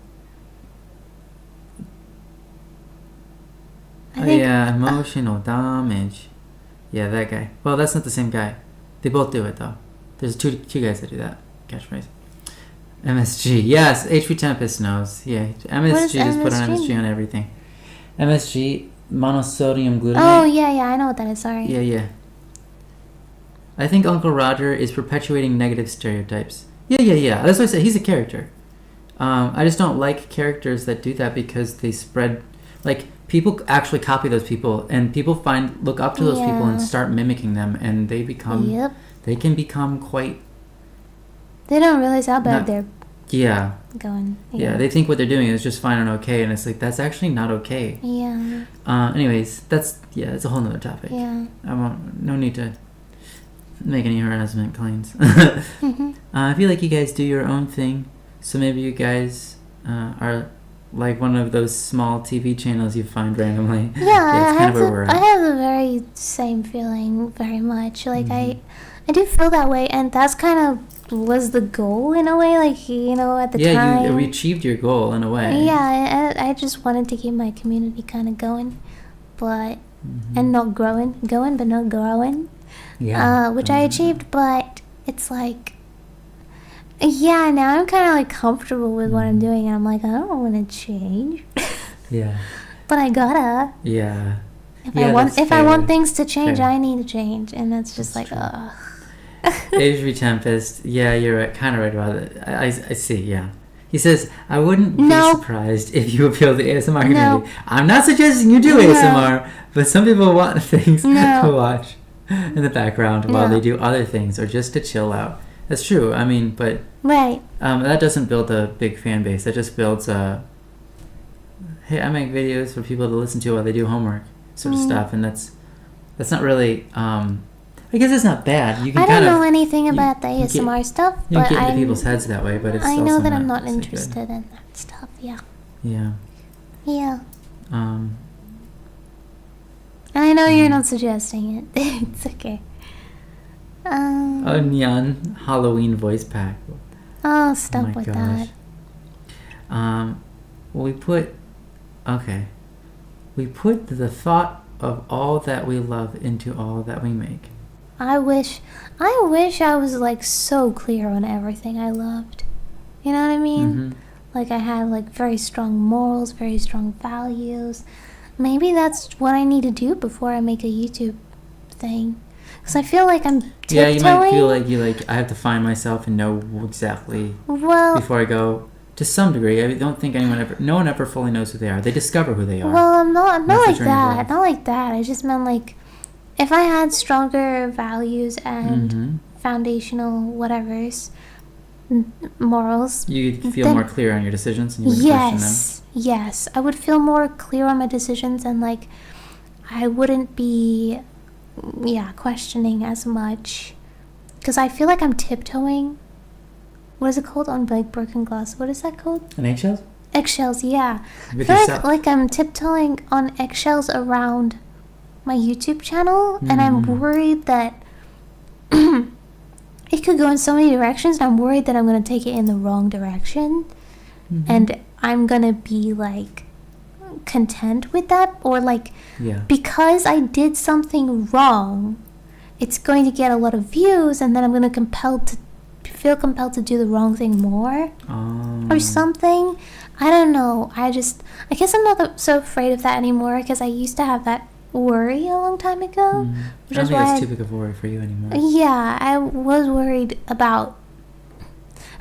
Yeah, emotional damage. Yeah, that guy. Well, that's not the same guy. They both do it though. There's two guys that do that catchphrase. MSG. Yes, HP Tempest knows. Yeah, MSG just put on MSG on everything. MSG, monosodium glutamate. Oh yeah, I know what that is. Sorry. Yeah. I think Uncle Roger is perpetuating negative stereotypes. Yeah. That's what I said. He's a character. I just don't like characters that do that because they spread, like, people actually copy those people, and people look up to those people and start mimicking them, and they become, they can become quite. They don't realize how bad they're. Yeah. Going. Yeah, they think what they're doing is just fine and okay, and it's like that's actually not okay. Yeah. Anyways, that's a whole nother topic. Yeah. No need to make any harassment claims. I feel like you guys do your own thing, so maybe you guys are like one of those small TV channels you find randomly. Yeah, I have the very same feeling very much. Like I do feel that way, and that's kind of was the goal in a way. Like at the time. Yeah, you achieved your goal in a way. Yeah, I just wanted to keep my community kind of going, but and not going but not growing. Yeah. Which I achieved, but it's like, now I'm kind of like comfortable with what I'm doing, and I'm like, I don't want to change. Yeah. But I gotta. Yeah. If I want things to change, I need to change, and that's just like, ugh. Avery Tempest. Yeah, you're right, kind of right about it. I see. Yeah. He says, I wouldn't be surprised if you appeal to the ASMR community. No. I'm not suggesting you do ASMR, but some people want things to watch in the background while they do other things or just to chill out. That's true. I mean, but that doesn't build a big fan base. That just builds a hey, I make videos for people to listen to while they do homework sort of stuff, and that's not really I guess it's not bad. You can I don't know anything about the ASMR stuff, you but get into people's heads that way, but it's I also know that not I'm not so interested good. in that stuff. Yeah. Yeah. And I know you're not suggesting it. It's okay. A Nyan Halloween voice pack. Oh, stop with that. We put the thought of all that we love into all that we make. I wish I was like so clear on everything I loved. You know what I mean? Like I had like very strong morals, very strong values. Maybe that's what I need to do before I make a YouTube thing. Because I feel like I'm tiptoeing. Yeah, you might feel like I have to find myself and know exactly before I go. To some degree, I don't think no one ever fully knows who they are. They discover who they are. Well, I'm not like that. Not like that. I just meant like, if I had stronger values and foundational whatevers, morals. You'd feel more clear on your decisions and you wouldn't question them. Yes. I would feel more clear on my decisions, and like, I wouldn't be, questioning as much. Because I feel like I'm tiptoeing. What is it called on like broken glass? What is that called? On eggshells? Eggshells, yeah. With I feel yourself. like I'm tiptoeing on eggshells around my YouTube channel, and I'm worried that it could go in so many directions, and I'm worried that I'm going to take it in the wrong direction, and I'm going to be like content with that, or like because I did something wrong, it's going to get a lot of views, and then I'm going to feel compelled to do the wrong thing more or something. I don't know. I guess I'm not so afraid of that anymore, because I used to have that worry a long time ago. I don't think that's too big of a worry for you anymore. Yeah, I was worried about,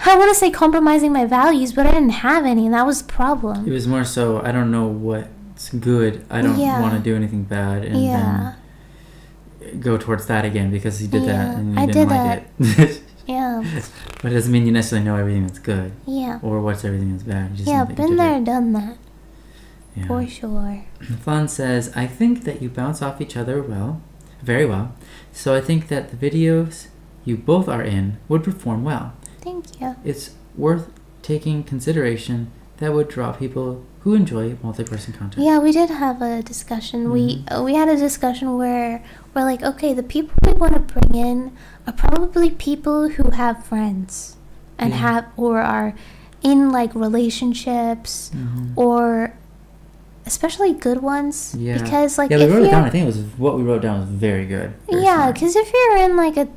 I want to say compromising my values, but I didn't have any, and that was the problem. It was more so, I don't know what's good. I don't want to do anything bad, and then go towards that again, because you did that and you didn't like it. But it doesn't mean you necessarily know everything that's good. Yeah. Or what's everything that's bad. You just Yeah, know that you been did there, it. done that. Yeah. For sure. Fawn says, I think that you bounce off each other very well. So I think that the videos you both are in would perform well. Thank you. It's worth taking consideration that would draw people who enjoy multi-person content. Yeah, we did have a discussion. Mhm. We had a discussion where we're like, okay, the people we want to bring in are probably people who have friends and or are in like relationships or especially good ones. Yeah. Because like yeah, we if wrote it you're, down. I think what we wrote down was very good. Very yeah, smart. because if you're in like a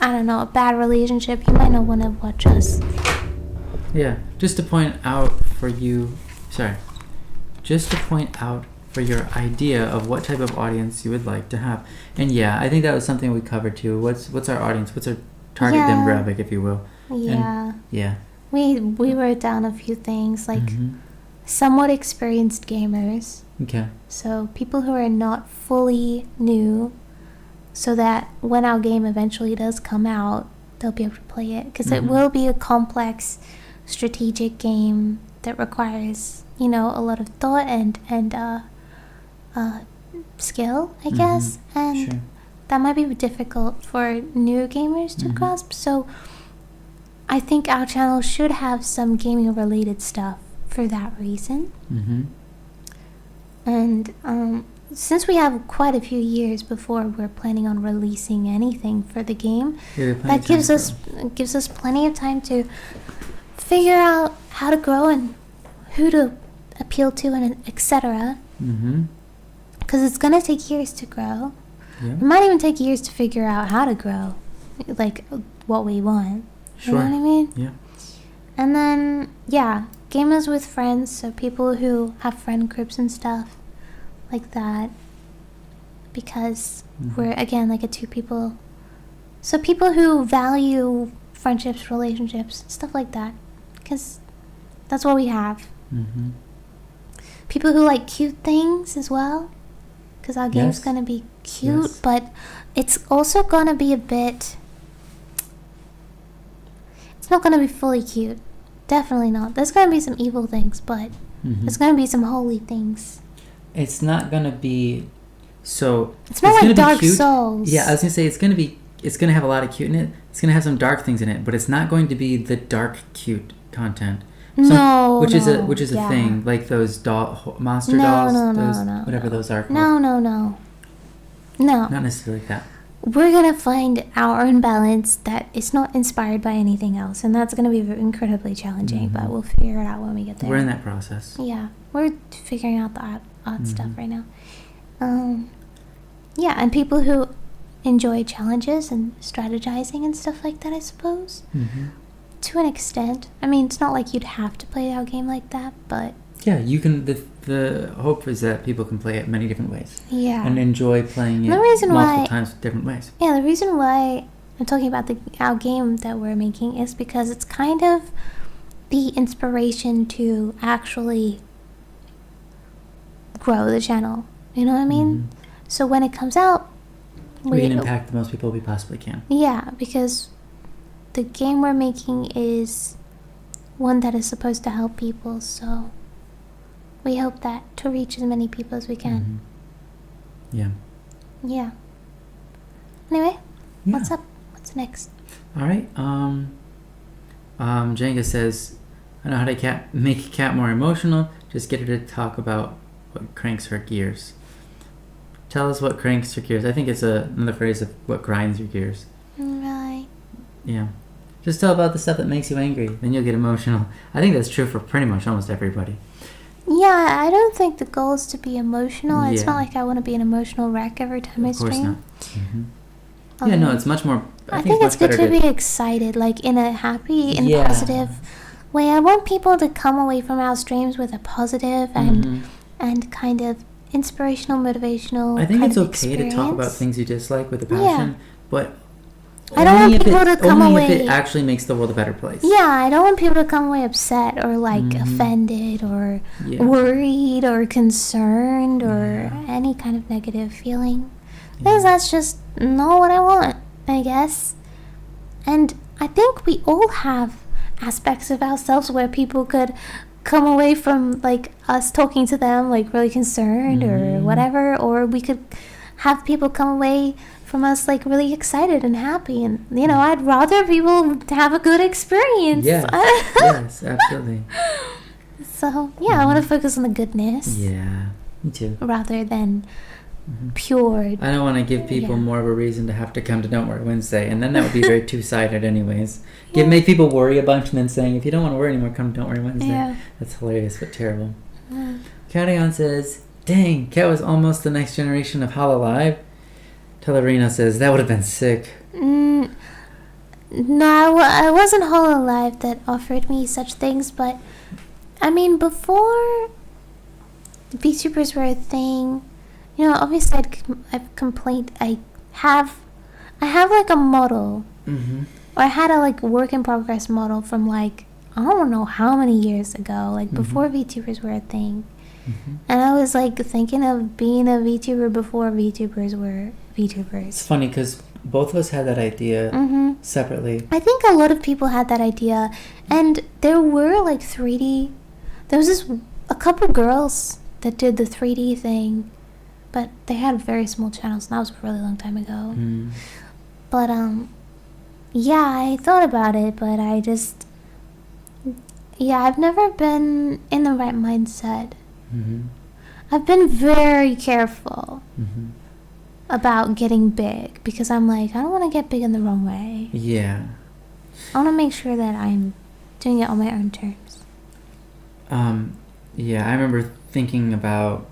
I don't know, a bad relationship, you might not want to watch us. Yeah, just to point out for you, just to point out for your idea of what type of audience you would like to have. And yeah, I think that was something we covered too. What's our audience? What's our target demographic, if you will? Yeah. And, yeah. We wrote down a few things like somewhat experienced gamers. Okay. So people who are not fully new, so that when our game eventually does come out, they'll be able to play it. Because it will be a complex, strategic game that requires, a lot of thought and skill, I guess. And that might be difficult for newer gamers to grasp. So I think our channel should have some gaming related stuff for that reason. And since we have quite a few years before we're planning on releasing anything for the game, that gives us plenty of time to figure out how to grow and who to appeal to and etc. Because it's gonna take years to grow. Yeah. It might even take years to figure out how to grow, like what we want. Sure. You know what I mean? Yeah. And then gamers with friends, so people who have friend groups and stuff like that, because we're again like a two people, so people who value friendships, relationships, stuff like that, because that's what we have. People who like cute things as well, because our game's gonna be cute, but it's also gonna be it's not gonna be fully cute. Definitely not. There's gonna be some evil things, but there's gonna be some holy things. It's not gonna be so. It's not like Dark Souls. Yeah, I was gonna say it's gonna have a lot of cute in it. It's gonna have some dark things in it, but it's not going to be the dark cute content. Which is a thing, like those monster dolls. Whatever those are called. No. Not necessarily like that. We're gonna find our own balance that is not inspired by anything else, and that's gonna be incredibly challenging. But we'll figure it out when we get there. We're in that process. Yeah, we're figuring out the odd stuff right now. Yeah, and people who enjoy challenges and strategizing and stuff like that, I suppose. To an extent. I mean, it's not like you'd have to play our game like that, but yeah, you can. The hope is that people can play it many different ways. Yeah. And enjoy playing it multiple times different ways. Yeah, the reason why I'm talking about our game that we're making is because it's kind of the inspiration to actually grow the channel. You know what I mean? So when it comes out, we can impact the most people we possibly can. Yeah, because the game we're making is one that is supposed to help people, so we hope that to reach as many people as we can. Yeah. Anyway, what's up? What's next? All right. Jenga says, I know how to make a cat more emotional. Just get her to talk about what cranks her gears. Tell us what cranks your gears. I think it's another phrase of what grinds your gears. Right. Yeah. Just tell about the stuff that makes you angry. Then you'll get emotional. I think that's true for pretty much almost everybody. Yeah, I don't think the goal is to be emotional. Yeah. It's not like I want to be an emotional wreck every time I stream. Of course not. Yeah, no, it's much more... I think it's good to be excited, like in a happy and positive way. I want people to come away from our streams with a positive and kind of inspirational, motivational. I think kind it's of okay experience. to talk about things you dislike with a passion, but I don't want people to come away. Only if it actually makes the world a better place. Yeah, I don't want people to come away upset or like offended or worried or concerned or any kind of negative feeling. Because that's just not what I want, I guess. And I think we all have aspects of ourselves where people could come away from like us talking to them like really concerned or whatever, or we could have people come away from us like really excited and happy, and you know, I'd rather people have a good experience. Yes, absolutely. So yeah, I want to focus on the goodness. Yeah, me too. Rather than pure. I don't want to give people more of a reason to have to come to Don't Worry Wednesday, and then that would be very two-sided anyways. Make people worry a bunch and then saying, if you don't want to worry anymore, come to Don't Worry Wednesday. Yeah. That's hilarious but terrible. Carry-On says, dang, Kat was almost the next generation of Hololive. Tellerino says, that would have been sick. No, I wasn't Hololive that offered me such things, but I mean, before VTubers were a thing, you know, obviously I've complained. I have like a model, or I had a like work in progress model from like I don't know how many years ago, like before VTubers were a thing, and I was like thinking of being a VTuber before VTubers were VTubers. It's funny because both of us had that idea separately. I think a lot of people had that idea, and there were like 3D. There was a couple girls that did the 3D thing, but they had very small channels, and that was a really long time ago. But yeah, I thought about it, but I just I've never been in the right mindset. I've been very careful about getting big because I'm like, I don't want to get big in the wrong way. Yeah. I want to make sure that I'm doing it on my own terms. Yeah, I remember thinking about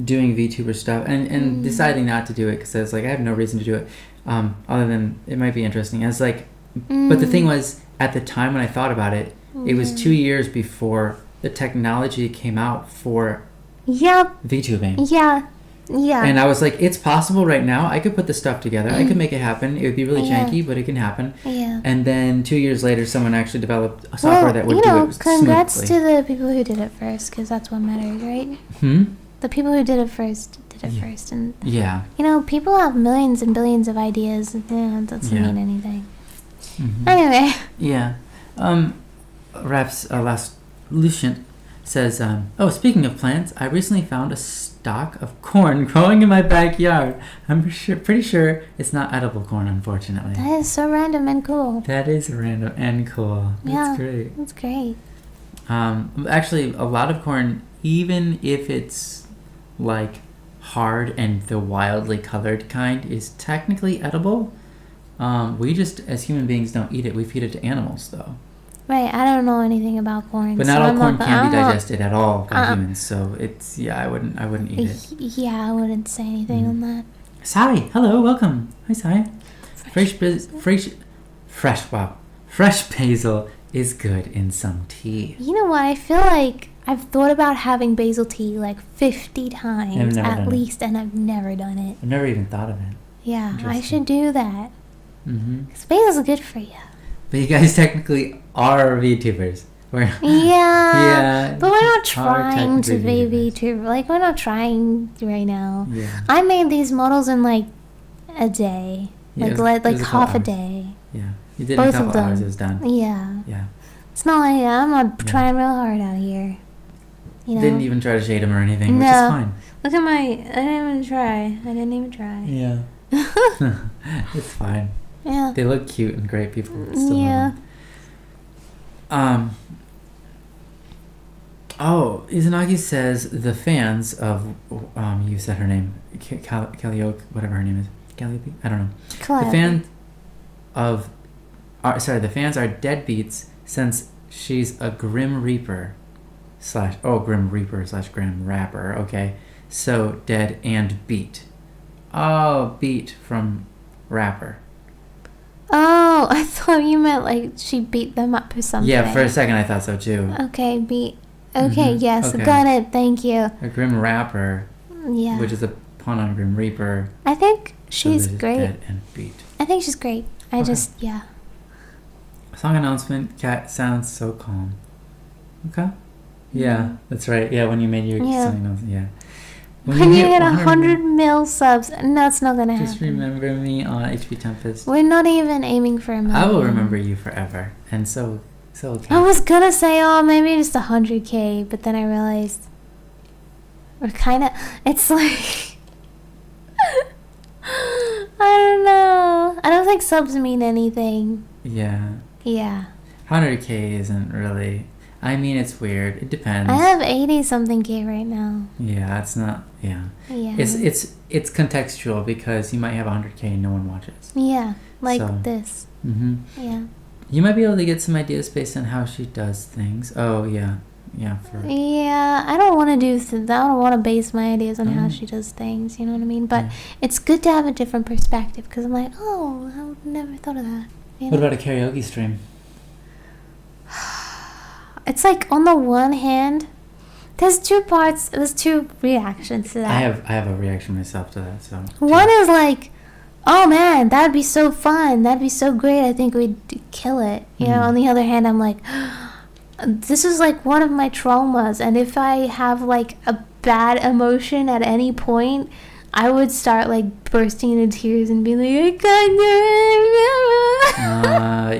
doing VTuber stuff and deciding not to do it because I was like, I have no reason to do it other than it might be interesting. I was like, but the thing was, at the time when I thought about it, it was 2 years before the technology came out for VTubing. Yeah. And I was like, it's possible right now. I could put the stuff together. I could make it happen. It would be really janky, but it can happen. Yeah. And then 2 years later, someone actually developed a software that would do it congrats smoothly. to the people who did it first, because that's what matters, right? The people who did it first did it first. And, you know, people have millions and billions of ideas. And, it doesn't mean anything. Anyway. Yeah. Raps last Lucian says, oh, speaking of plants, I recently found a stalk of corn growing in my backyard. I'm pretty sure it's not edible corn, unfortunately. That is so random and cool. That is random and cool. That's great. That's great. Actually, a lot of corn, even if it's like hard and the wildly colored kind, is technically edible. We just, as human beings, don't eat it. We feed it to animals, though. Right, I don't know anything about corn. But not all corn can be digested at all by humans, so it's I wouldn't eat it. Yeah, I wouldn't say anything on that. Sai, hello, welcome. Hi, Sai. Fresh basil is good in some tea. You know what? I feel like I've thought about having basil tea like 50 times at least, and I've never done it. I've never even thought of it. Yeah, I should do that. Because basil's good for you. But you guys technically are VTubers. Yeah, but we're not trying to be VTuber. Like, we're not trying right now. Yeah. I made these models in like a day. Like half a day. Yeah. You did it in a couple hours, it was done. Yeah. It's not like I'm not trying real hard out here. You know? Didn't even try to shade them or anything, which is fine. Look at I didn't even try. Yeah. It's fine. Yeah. They look cute and great. People still love them. Oh, Izanagi says the fans of you said her name, Calliope, whatever her name is, Calliope. I don't know. Calliope. The fans are deadbeats since she's a Grim Reaper / Grim Rapper. Okay, so dead and beat. Oh, beat from rapper. Oh, I thought you meant like she beat them up or something. Yeah, for a second I thought so too. Okay, beat. Okay, yes, okay. Got it. Thank you. A Grim Rapper. Yeah. Which is a pun on Grim Reaper. I think she's great. Dead and beat. I think she's great. Song announcement. Cat sounds so calm. Okay. Yeah, that's right. Yeah, when you made your song announcement. Yeah. When you hit 100 mil subs, no, it's not gonna just happen. remember me on HP Tempest. We're not even aiming for a million. I will remember you forever, and so okay. I was gonna say, oh, maybe just 100K, but then I realized we're kind of. It's like I don't know. I don't think subs mean anything. Yeah. Yeah. 100K isn't really. I mean, it's weird. It depends. I have 80 something K right now. Yeah, it's not. Yeah. Yeah. It's contextual because you might have 100K and no one watches. Yeah, like So. this. Yeah. You might be able to get some ideas based on how she does things. Oh yeah, yeah. Yeah, I don't want to do. I don't want to base my ideas on how she does things. You know what I mean? But it's good to have a different perspective because I'm like, oh, I would never thought of that. You What know? about a karaoke stream? It's like on the one hand, there's two parts. There's two reactions to that. I have a reaction myself to that. So One is like, oh man, that'd be so fun. That'd be so great. I think we'd kill it. You know. On the other hand, I'm like, this is like one of my traumas, and if I have like a bad emotion at any point, I would start like bursting into tears and be like, I can't do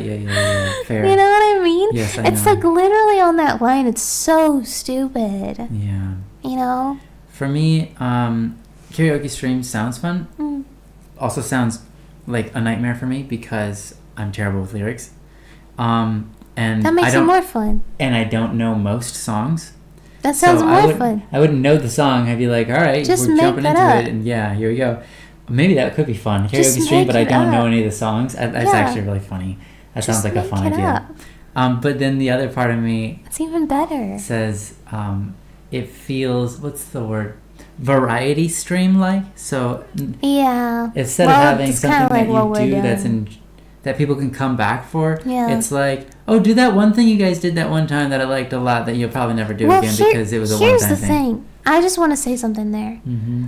it. yeah. Fair. You know what I mean? Yes, I it's know. like literally on that line. It's so stupid. Yeah. You know? For me, karaoke stream sounds fun. Also sounds like a nightmare for me because I'm terrible with lyrics. And That makes it more fun. And I don't know most songs. That sounds more fun. I wouldn't know the song. I'd be like, all right, Just we're make jumping that into up. it, and yeah, here we go. Maybe that could be fun. Just Karaoke stream, make but I it don't know up. any of the songs. That's Yeah. actually really funny. That Just sounds like a make fun it idea. up. But then the other part of me It's even better. says it feels, what's the word? Variety stream like. So Yeah. instead Well, of having it's something kinda like that what you we're do that's doing. that people can come back for, Yeah. it's like, oh, do that one thing you guys did that one time that I liked a lot that you'll probably never do again because it was a here's one-time the thing. thing. I just want to say something there. Mm-hmm.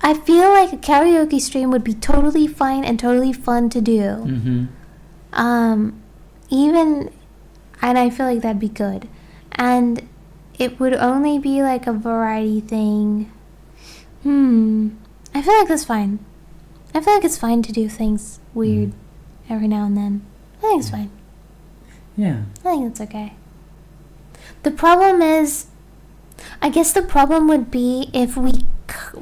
I feel like a karaoke stream would be totally fine and totally fun to do. Mm-hmm. Even, and I feel like that'd be good. And it would only be like a variety thing. I feel like that's fine. I feel like it's fine to do things weird every now and then. I think it's fine. Yeah. I think it's okay. The problem is, I guess the problem would be if we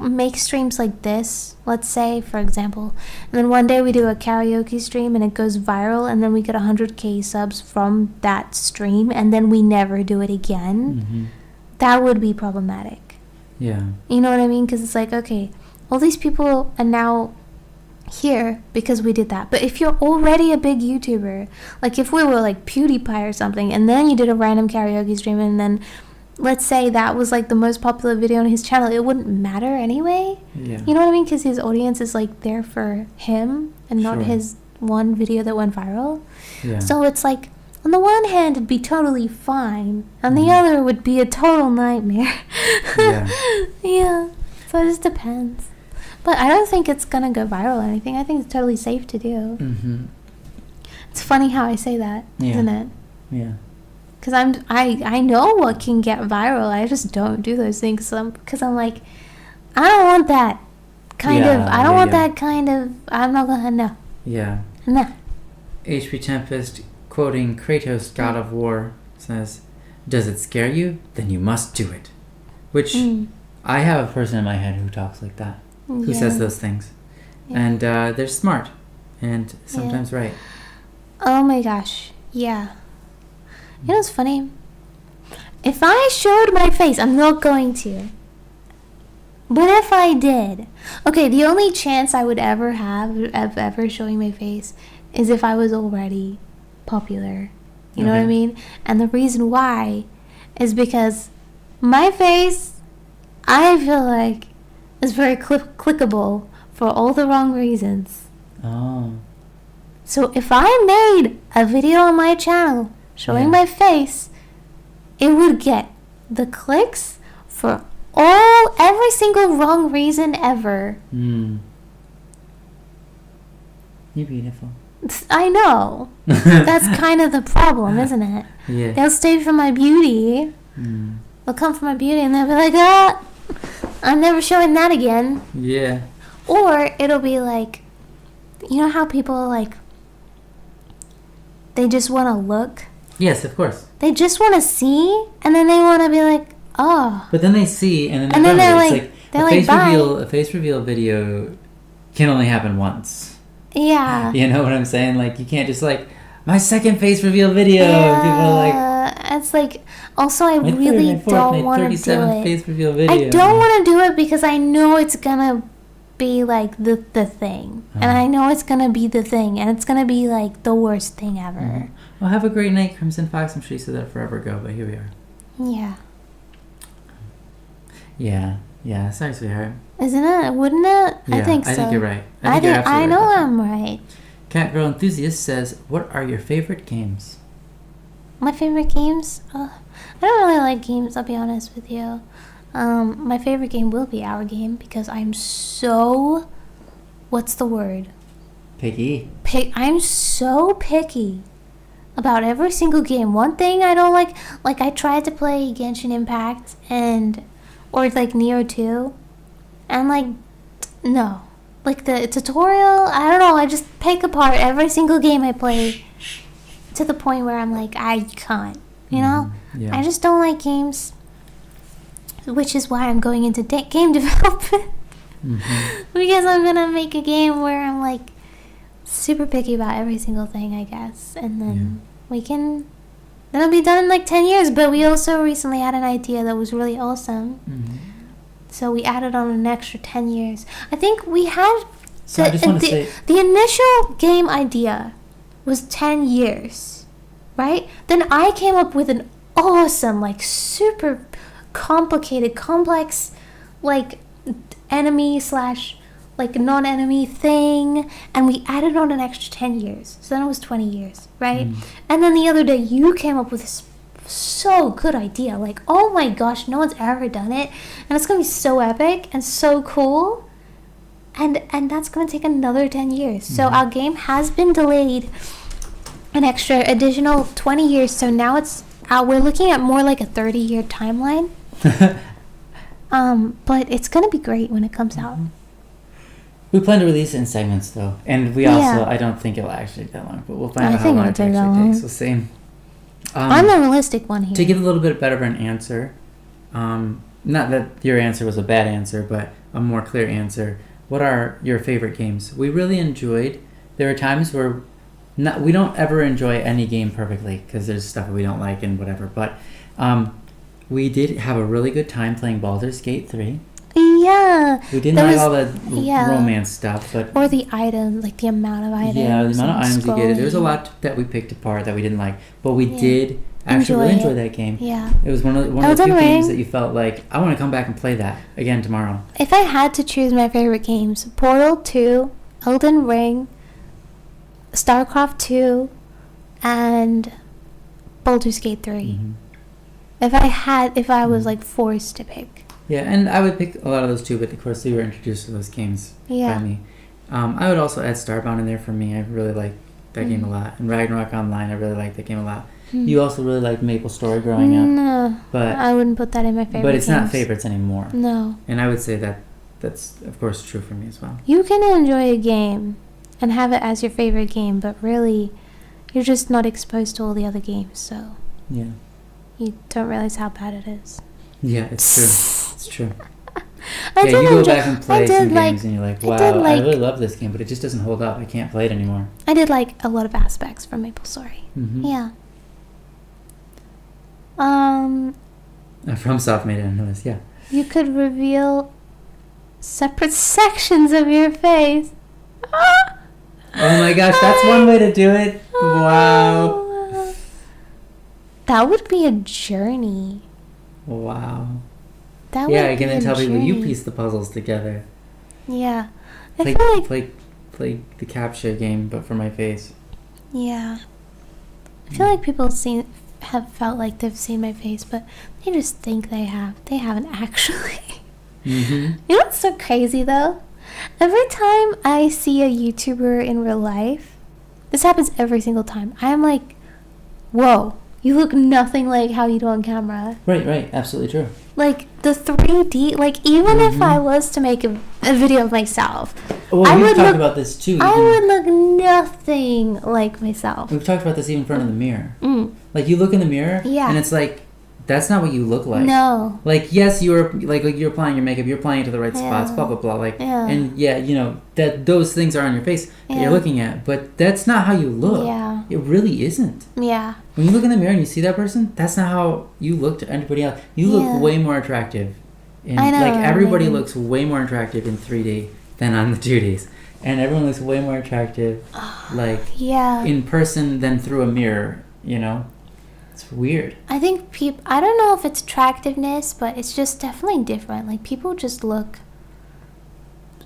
make streams like this, let's say, for example, and then one day we do a karaoke stream and it goes viral and then we get 100K subs from that stream and then we never do it again. Mm-hmm. That would be problematic. Yeah. You know what I mean? Because it's like, okay, all these people are now here because we did that. But if you're already a big YouTuber, like if we were like PewDiePie or something and then you did a random karaoke stream and then let's say that was like the most popular video on his channel, it wouldn't matter anyway. Yeah. You know what I mean? Because his audience is like there for him and not Sure. his one video that went viral. Yeah. So it's like, on the one hand, it'd be totally fine. On the Mhm. other, would be a total nightmare. Yeah. Yeah. So it just depends. But I don't think it's gonna go viral or anything. I think it's totally safe to do. Mm-hmm. It's funny how I say that, Yeah. not it? Yeah. Because I know what can get viral. I just don't do those things. Because I'm like, I don't want that kind of. I don't want that kind of. I'm not gonna. No. Yeah. No. HP Tempest, quoting Kratos, God of War, says, "Does it scare you? Then you must do it." Which I have a person in my head who talks like that, who says those things, and they're smart, and sometimes right. Oh my gosh. Yeah. You know what's funny? If I showed my face, I'm not going to. But if I did, okay, the only chance I would ever have of ever showing my face is if I was already popular. You know what I Okay. mean? And the reason why is because my face, I feel like, is very clickable for all the wrong reasons. Oh. So if I made a video on my channel showing my face, it would get the clicks for every single wrong reason ever. You're beautiful. I know. That's kind of the problem, isn't it? Yeah. They'll stay for my beauty. They'll come for my beauty and they'll be like, I'm never showing that again. Yeah. Or it'll be like, you know how people like, they just want to look? Yes, of course. They just want to see, and then they want to be like, oh. But then they see, and then they're it's like, bye. A face reveal video can only happen once. Yeah. You know what I'm saying? Like, you can't just like, my second face reveal video. Yeah. People are like, it's like, also I really don't want to do it. Face reveal video. I don't want to do it because I know it's gonna be like the thing, and I know it's gonna be the thing, and it's gonna be like the worst thing ever. Well, have a great night, Crimson Fox. I'm sure you said that forever ago, but here we are. Yeah, sorry, sweetheart. Isn't it? Wouldn't it? Yeah, I think so. I think you're right. I know I'm right. Cat Girl Enthusiast says, what are your favorite games? My favorite games? I don't really like games, I'll be honest with you. My favorite game will be our game because I'm so... What's the word? Picky. I'm so picky about every single game. One thing I don't like I tried to play Genshin Impact or like Neo 2, and like, no. Like the tutorial, I don't know, I just pick apart every single game I play to the point where I'm like, I can't, you know? Yeah. I just don't like games, which is why I'm going into game development. Because I'm gonna make a game where I'm like super picky about every single thing, I guess, and then it'll be done in like 10 years. But we also recently had an idea that was really awesome, so we added on an extra 10 years. I think we had the initial game idea was 10 years, right? Then I came up with an awesome, like super complicated, complex, like enemy / like non-enemy thing, and we added on an extra 10 years, so then it was 20 years, right? And then the other day you came up with this so good idea, like, oh my gosh, no one's ever done it, and it's gonna be so epic and so cool, and that's gonna take another 10 years. So our game has been delayed an extra additional 20 years, so now we're looking at more like a 30-year timeline. But it's gonna be great when it comes out. We plan to release it in segments, though, and we also, I don't think it'll actually take that long, but we'll find out how long it actually takes. We'll see. I'm the realistic one here. To give a little bit better of an answer, not that your answer was a bad answer, but a more clear answer. What are your favorite games? We really enjoyed. There are times where we don't ever enjoy any game perfectly because there's stuff we don't like and whatever. But we did have a really good time playing Baldur's Gate 3. Yeah. We didn't like all the romance stuff, or the items, like the amount of items. Yeah, the amount of items you get. There was a lot that we picked apart that we didn't like, but we did actually really enjoy that game. Yeah. It was one of the few games that you felt like, I want to come back and play that again tomorrow. If I had to choose my favorite games, Portal 2, Elden Ring, StarCraft 2, and Baldur's Gate 3. If I was like forced to pick. Yeah, and I would pick a lot of those too, but of course you were introduced to those games by me. I would also add Starbound in there for me. I really like that game a lot. And Ragnarok Online, I really like that game a lot. You also really liked MapleStory growing up. No, but I wouldn't put that in my favorite But it's games. not favorites anymore. No. And I would say that's of course true for me as well. You can enjoy a game and have it as your favorite game, but really you're just not exposed to all the other games, so yeah, you don't realize how bad it is. Yeah, it's true. It's true. You go back and play some games and you're like, wow, I really love this game, but it just doesn't hold up. I can't play it anymore. I did like a lot of aspects from MapleStory. Yeah. FromSoft made it a notice, yeah. You could reveal separate sections of your face. Oh my gosh, that's one way to do it. Wow. That would be a journey. Wow. That yeah, would I can be then a tell people journey. you piece the puzzles together. Yeah. I play, feel like... play the capture game, but for my face. Yeah. I feel like people have felt like they've seen my face, but they just think they have. They haven't actually. You know what's so crazy, though? Every time I see a YouTuber in real life, this happens every single time. I am like, whoa, You look nothing like how you do on camera. Right. Absolutely true. Like, the 3D, like, even if I was to make a video of myself, Well, we've talked about this too. I would look nothing like myself. We've talked about this even in front of the mirror. Mm. Like, you look in the mirror, Yeah. and it's like, that's not what you look like. No. Like, yes, you're applying your makeup, you're applying it to the right spots, blah, blah, blah. Like, and that those things are on your face that you're looking at, but that's not how you look. Yeah. It really isn't. Yeah. When you look in the mirror and you see that person, that's not how you look to anybody else. You look way more attractive. I know. Like, everybody looks way more attractive in 3D than on the 2Ds. And everyone looks way more attractive, like, in person than through a mirror, you know? It's weird. I think I don't know if it's attractiveness, but it's just definitely different. Like, people just look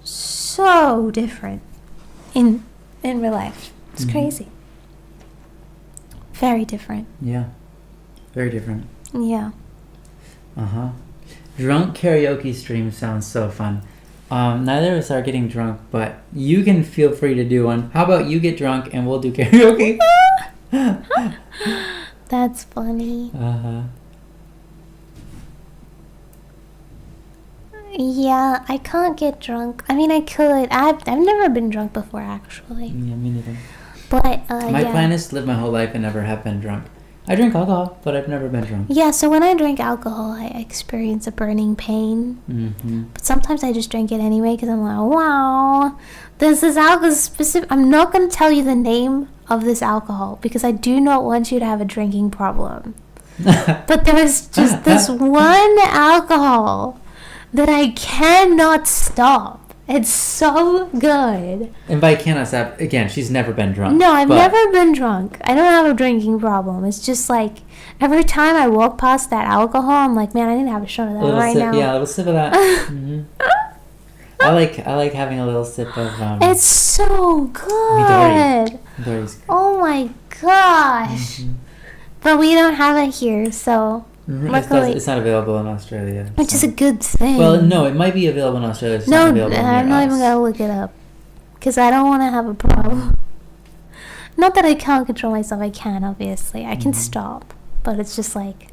so different in real life. It's crazy. Very different. Yeah. Very different. Yeah. Drunk karaoke stream sounds so fun. Neither of us are getting drunk, but you can feel free to do one. How about you get drunk and we'll do karaoke? That's funny. Yeah, I can't get drunk. I mean, I could. I've never been drunk before, actually. Yeah, me neither. But my plan is to live my whole life and never have been drunk. I drink alcohol, but I've never been drunk. Yeah, so when I drink alcohol, I experience a burning pain. But sometimes I just drink it anyway because I'm like, wow, this alcohol specific. I'm not going to tell you the name of this alcohol because I do not want you to have a drinking problem. But there's just this one alcohol that I cannot stop. It's so good. And by cannot stop, again, she's never been drunk. No, I've never been drunk. I don't have a drinking problem. It's just like every time I walk past that alcohol, I'm like, man, I need to have a shot of that right now. Yeah, a little sip of that. I like having a little sip of. It's so good. Midori's. Oh my gosh. But we don't have it here, so. Luckily, it's not available in Australia. Which is a good thing. Well, no, it might be available in Australia. It's not available I'm not even going to look it up. Because I don't want to have a problem. Not that I can't control myself. I can, obviously. I can stop. But it's just like,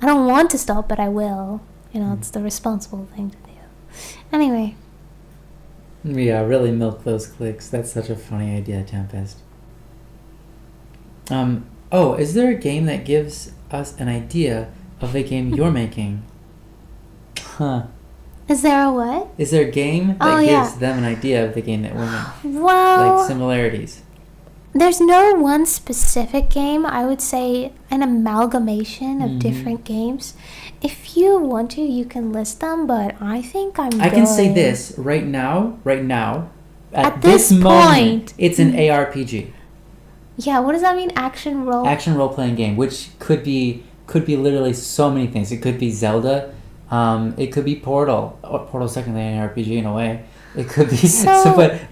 I don't want to stop, but I will. You know, it's the responsible thing to do. Anyway. Yeah, really milk those clicks. That's such a funny idea, Tempest. Is there a game that gives us an idea of the game you're making? Is there a what? Is there a game that gives them an idea of the game that we're making? Well, like similarities. There's no one specific game. I would say an amalgamation of different games. If you want to, you can list them, but I think I can say this right now. At this point, moment, it's an ARPG. Yeah, what does that mean? Action role playing game, which could be literally so many things. It could be Zelda, it could be Portal. Portal's technically an RPG in a way. It could be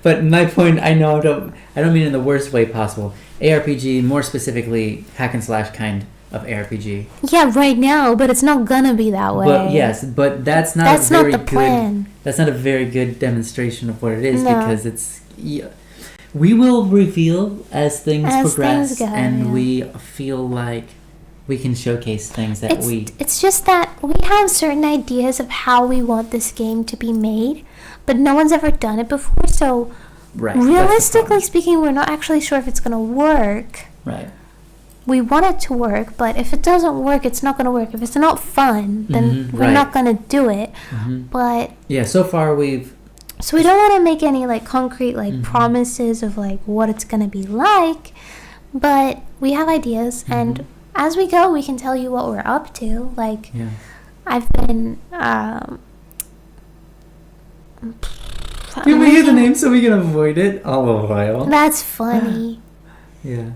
but my point, I don't mean in the worst way possible. ARPG, more specifically hack and slash kind of ARPG. Yeah, right now, but it's not gonna be that way. But yes, but that's not the plan. That's not a very good demonstration of what it is because it's we will reveal as things progress and we feel like we can showcase things that It's just that we have certain ideas of how we want this game to be made, but no one's ever done it before, so realistically speaking, we're not actually sure if it's going to work. Right. We want it to work, but if it doesn't work, it's not going to work. If it's not fun, then we're not going to do it. But yeah, so far so we don't want to make any like concrete like promises of like what it's going to be like, but we have ideas and as we go, we can tell you what we're up to. Like, I've been. Can we hear the name so we can avoid it all a while? That's funny. Yeah.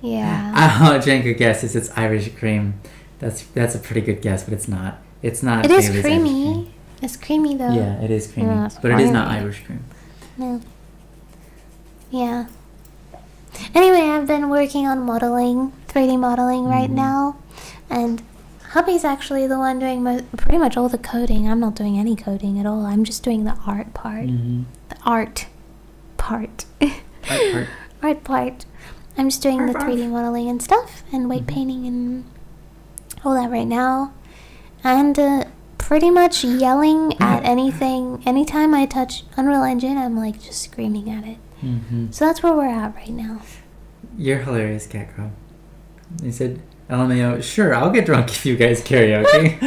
Yeah. guesses it's Irish cream. That's a pretty good guess, but it's not. It's not. It is creamy. It's creamy though. Yeah, it is creamy, but it is not Irish cream. No. Yeah. Anyway, I've been working on modeling, 3D modeling right now, and hubby's actually the one doing pretty much all the coding. I'm not doing any coding at all. I'm just doing the art part. The art part. Art part. I'm just doing the 3D modeling and stuff, and weight painting and all that right now. And pretty much yelling at anything. Anytime I touch Unreal Engine, I'm like just screaming at it. So that's where we're at right now. You're hilarious, Cat Girl. He said, LMAO, sure, I'll get drunk if you guys karaoke.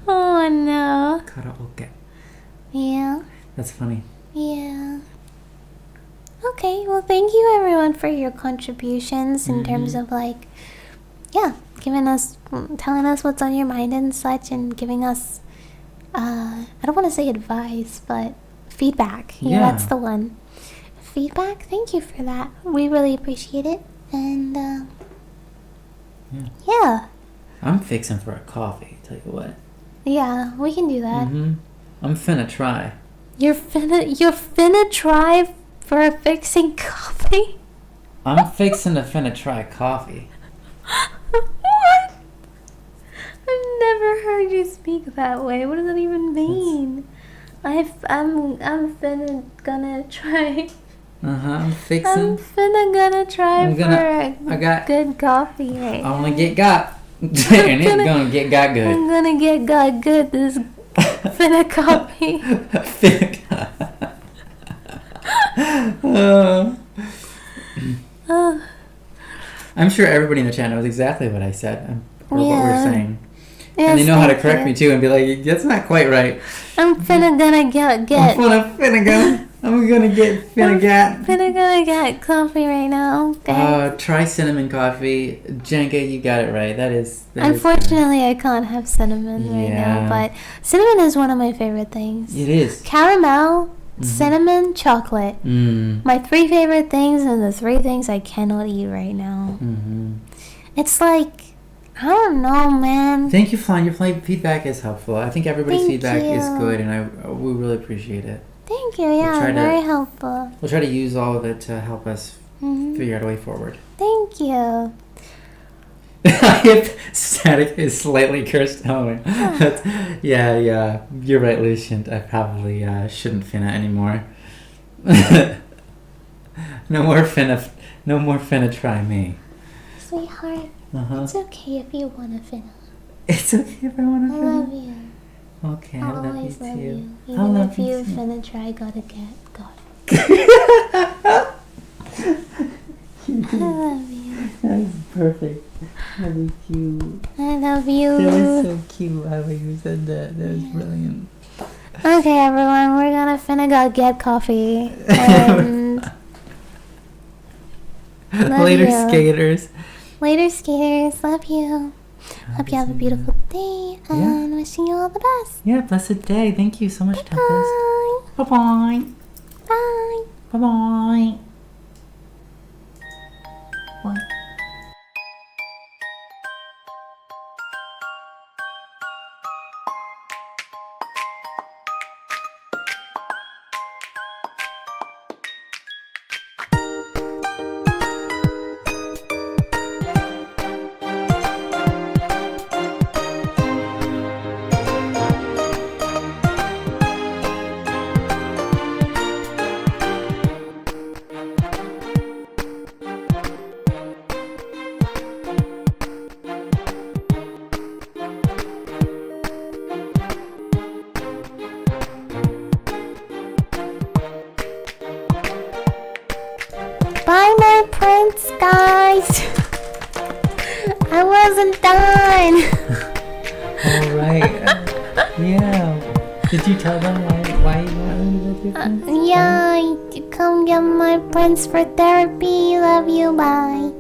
Oh no. Karaoke. Yeah. That's funny. Yeah. Okay, well thank you everyone for your contributions in terms of like, telling us what's on your mind and such, and giving us, I don't want to say advice, but feedback. Yeah, that's the one. Feedback, thank you for that. We really appreciate it. And, yeah. I'm fixing for a coffee, tell you what. Yeah, we can do that. I'm finna try. You're finna try for fixing coffee? I'm fixing to finna try coffee. What? I've never heard you speak that way. What does that even mean? I'm finna gonna try. I'm fixing. I'm finna gonna try good coffee. Right? I'm gonna get got. And it's gonna get got good. I'm gonna get got good this finna coffee. I'm sure everybody in the chat knows exactly what I said or what we're saying. Yes, and they know how to correct me too and be like, that's not quite right. I'm finna gonna get. I'm gonna get coffee right now. Okay. Try cinnamon coffee. Jenga, you got it right. That is Unfortunately, I can't have cinnamon right now, but cinnamon is one of my favorite things. It is. Caramel, cinnamon, chocolate. My 3 favorite things, and the 3 things I cannot eat right now. It's like, I don't know, man. Thank you, Flan. Your feedback is helpful. I think everybody's feedback is good, and we really appreciate it. Thank you. Yeah, very helpful. We'll try to use all of it to help us figure out a way forward. Thank you. If static is slightly cursed. Oh, yeah. You're right, Lucian. I probably shouldn't finna anymore. No more finna try me. Sweetheart, it's okay if you wanna finna. It's okay if I wanna finna. I love you. Okay, I love you too. Even if you finna try, gotta get. I love you. That's perfect. That was cute. I love you. That was so cute how you said that. That was brilliant. Okay, everyone, we're gonna finna go get coffee. And Later, skaters. Later, skaters. Love you. Hope you have a beautiful day, and wishing you all the best. Yeah, blessed day. Thank you so much, Tempest. Bye. Bye-bye. Bye. Bye-bye. What? Bye, my prince, guys. I wasn't done. All right. Yeah. Did you tell them why you wanted to do that? Yeah, come get my prince for therapy. Love you. Bye.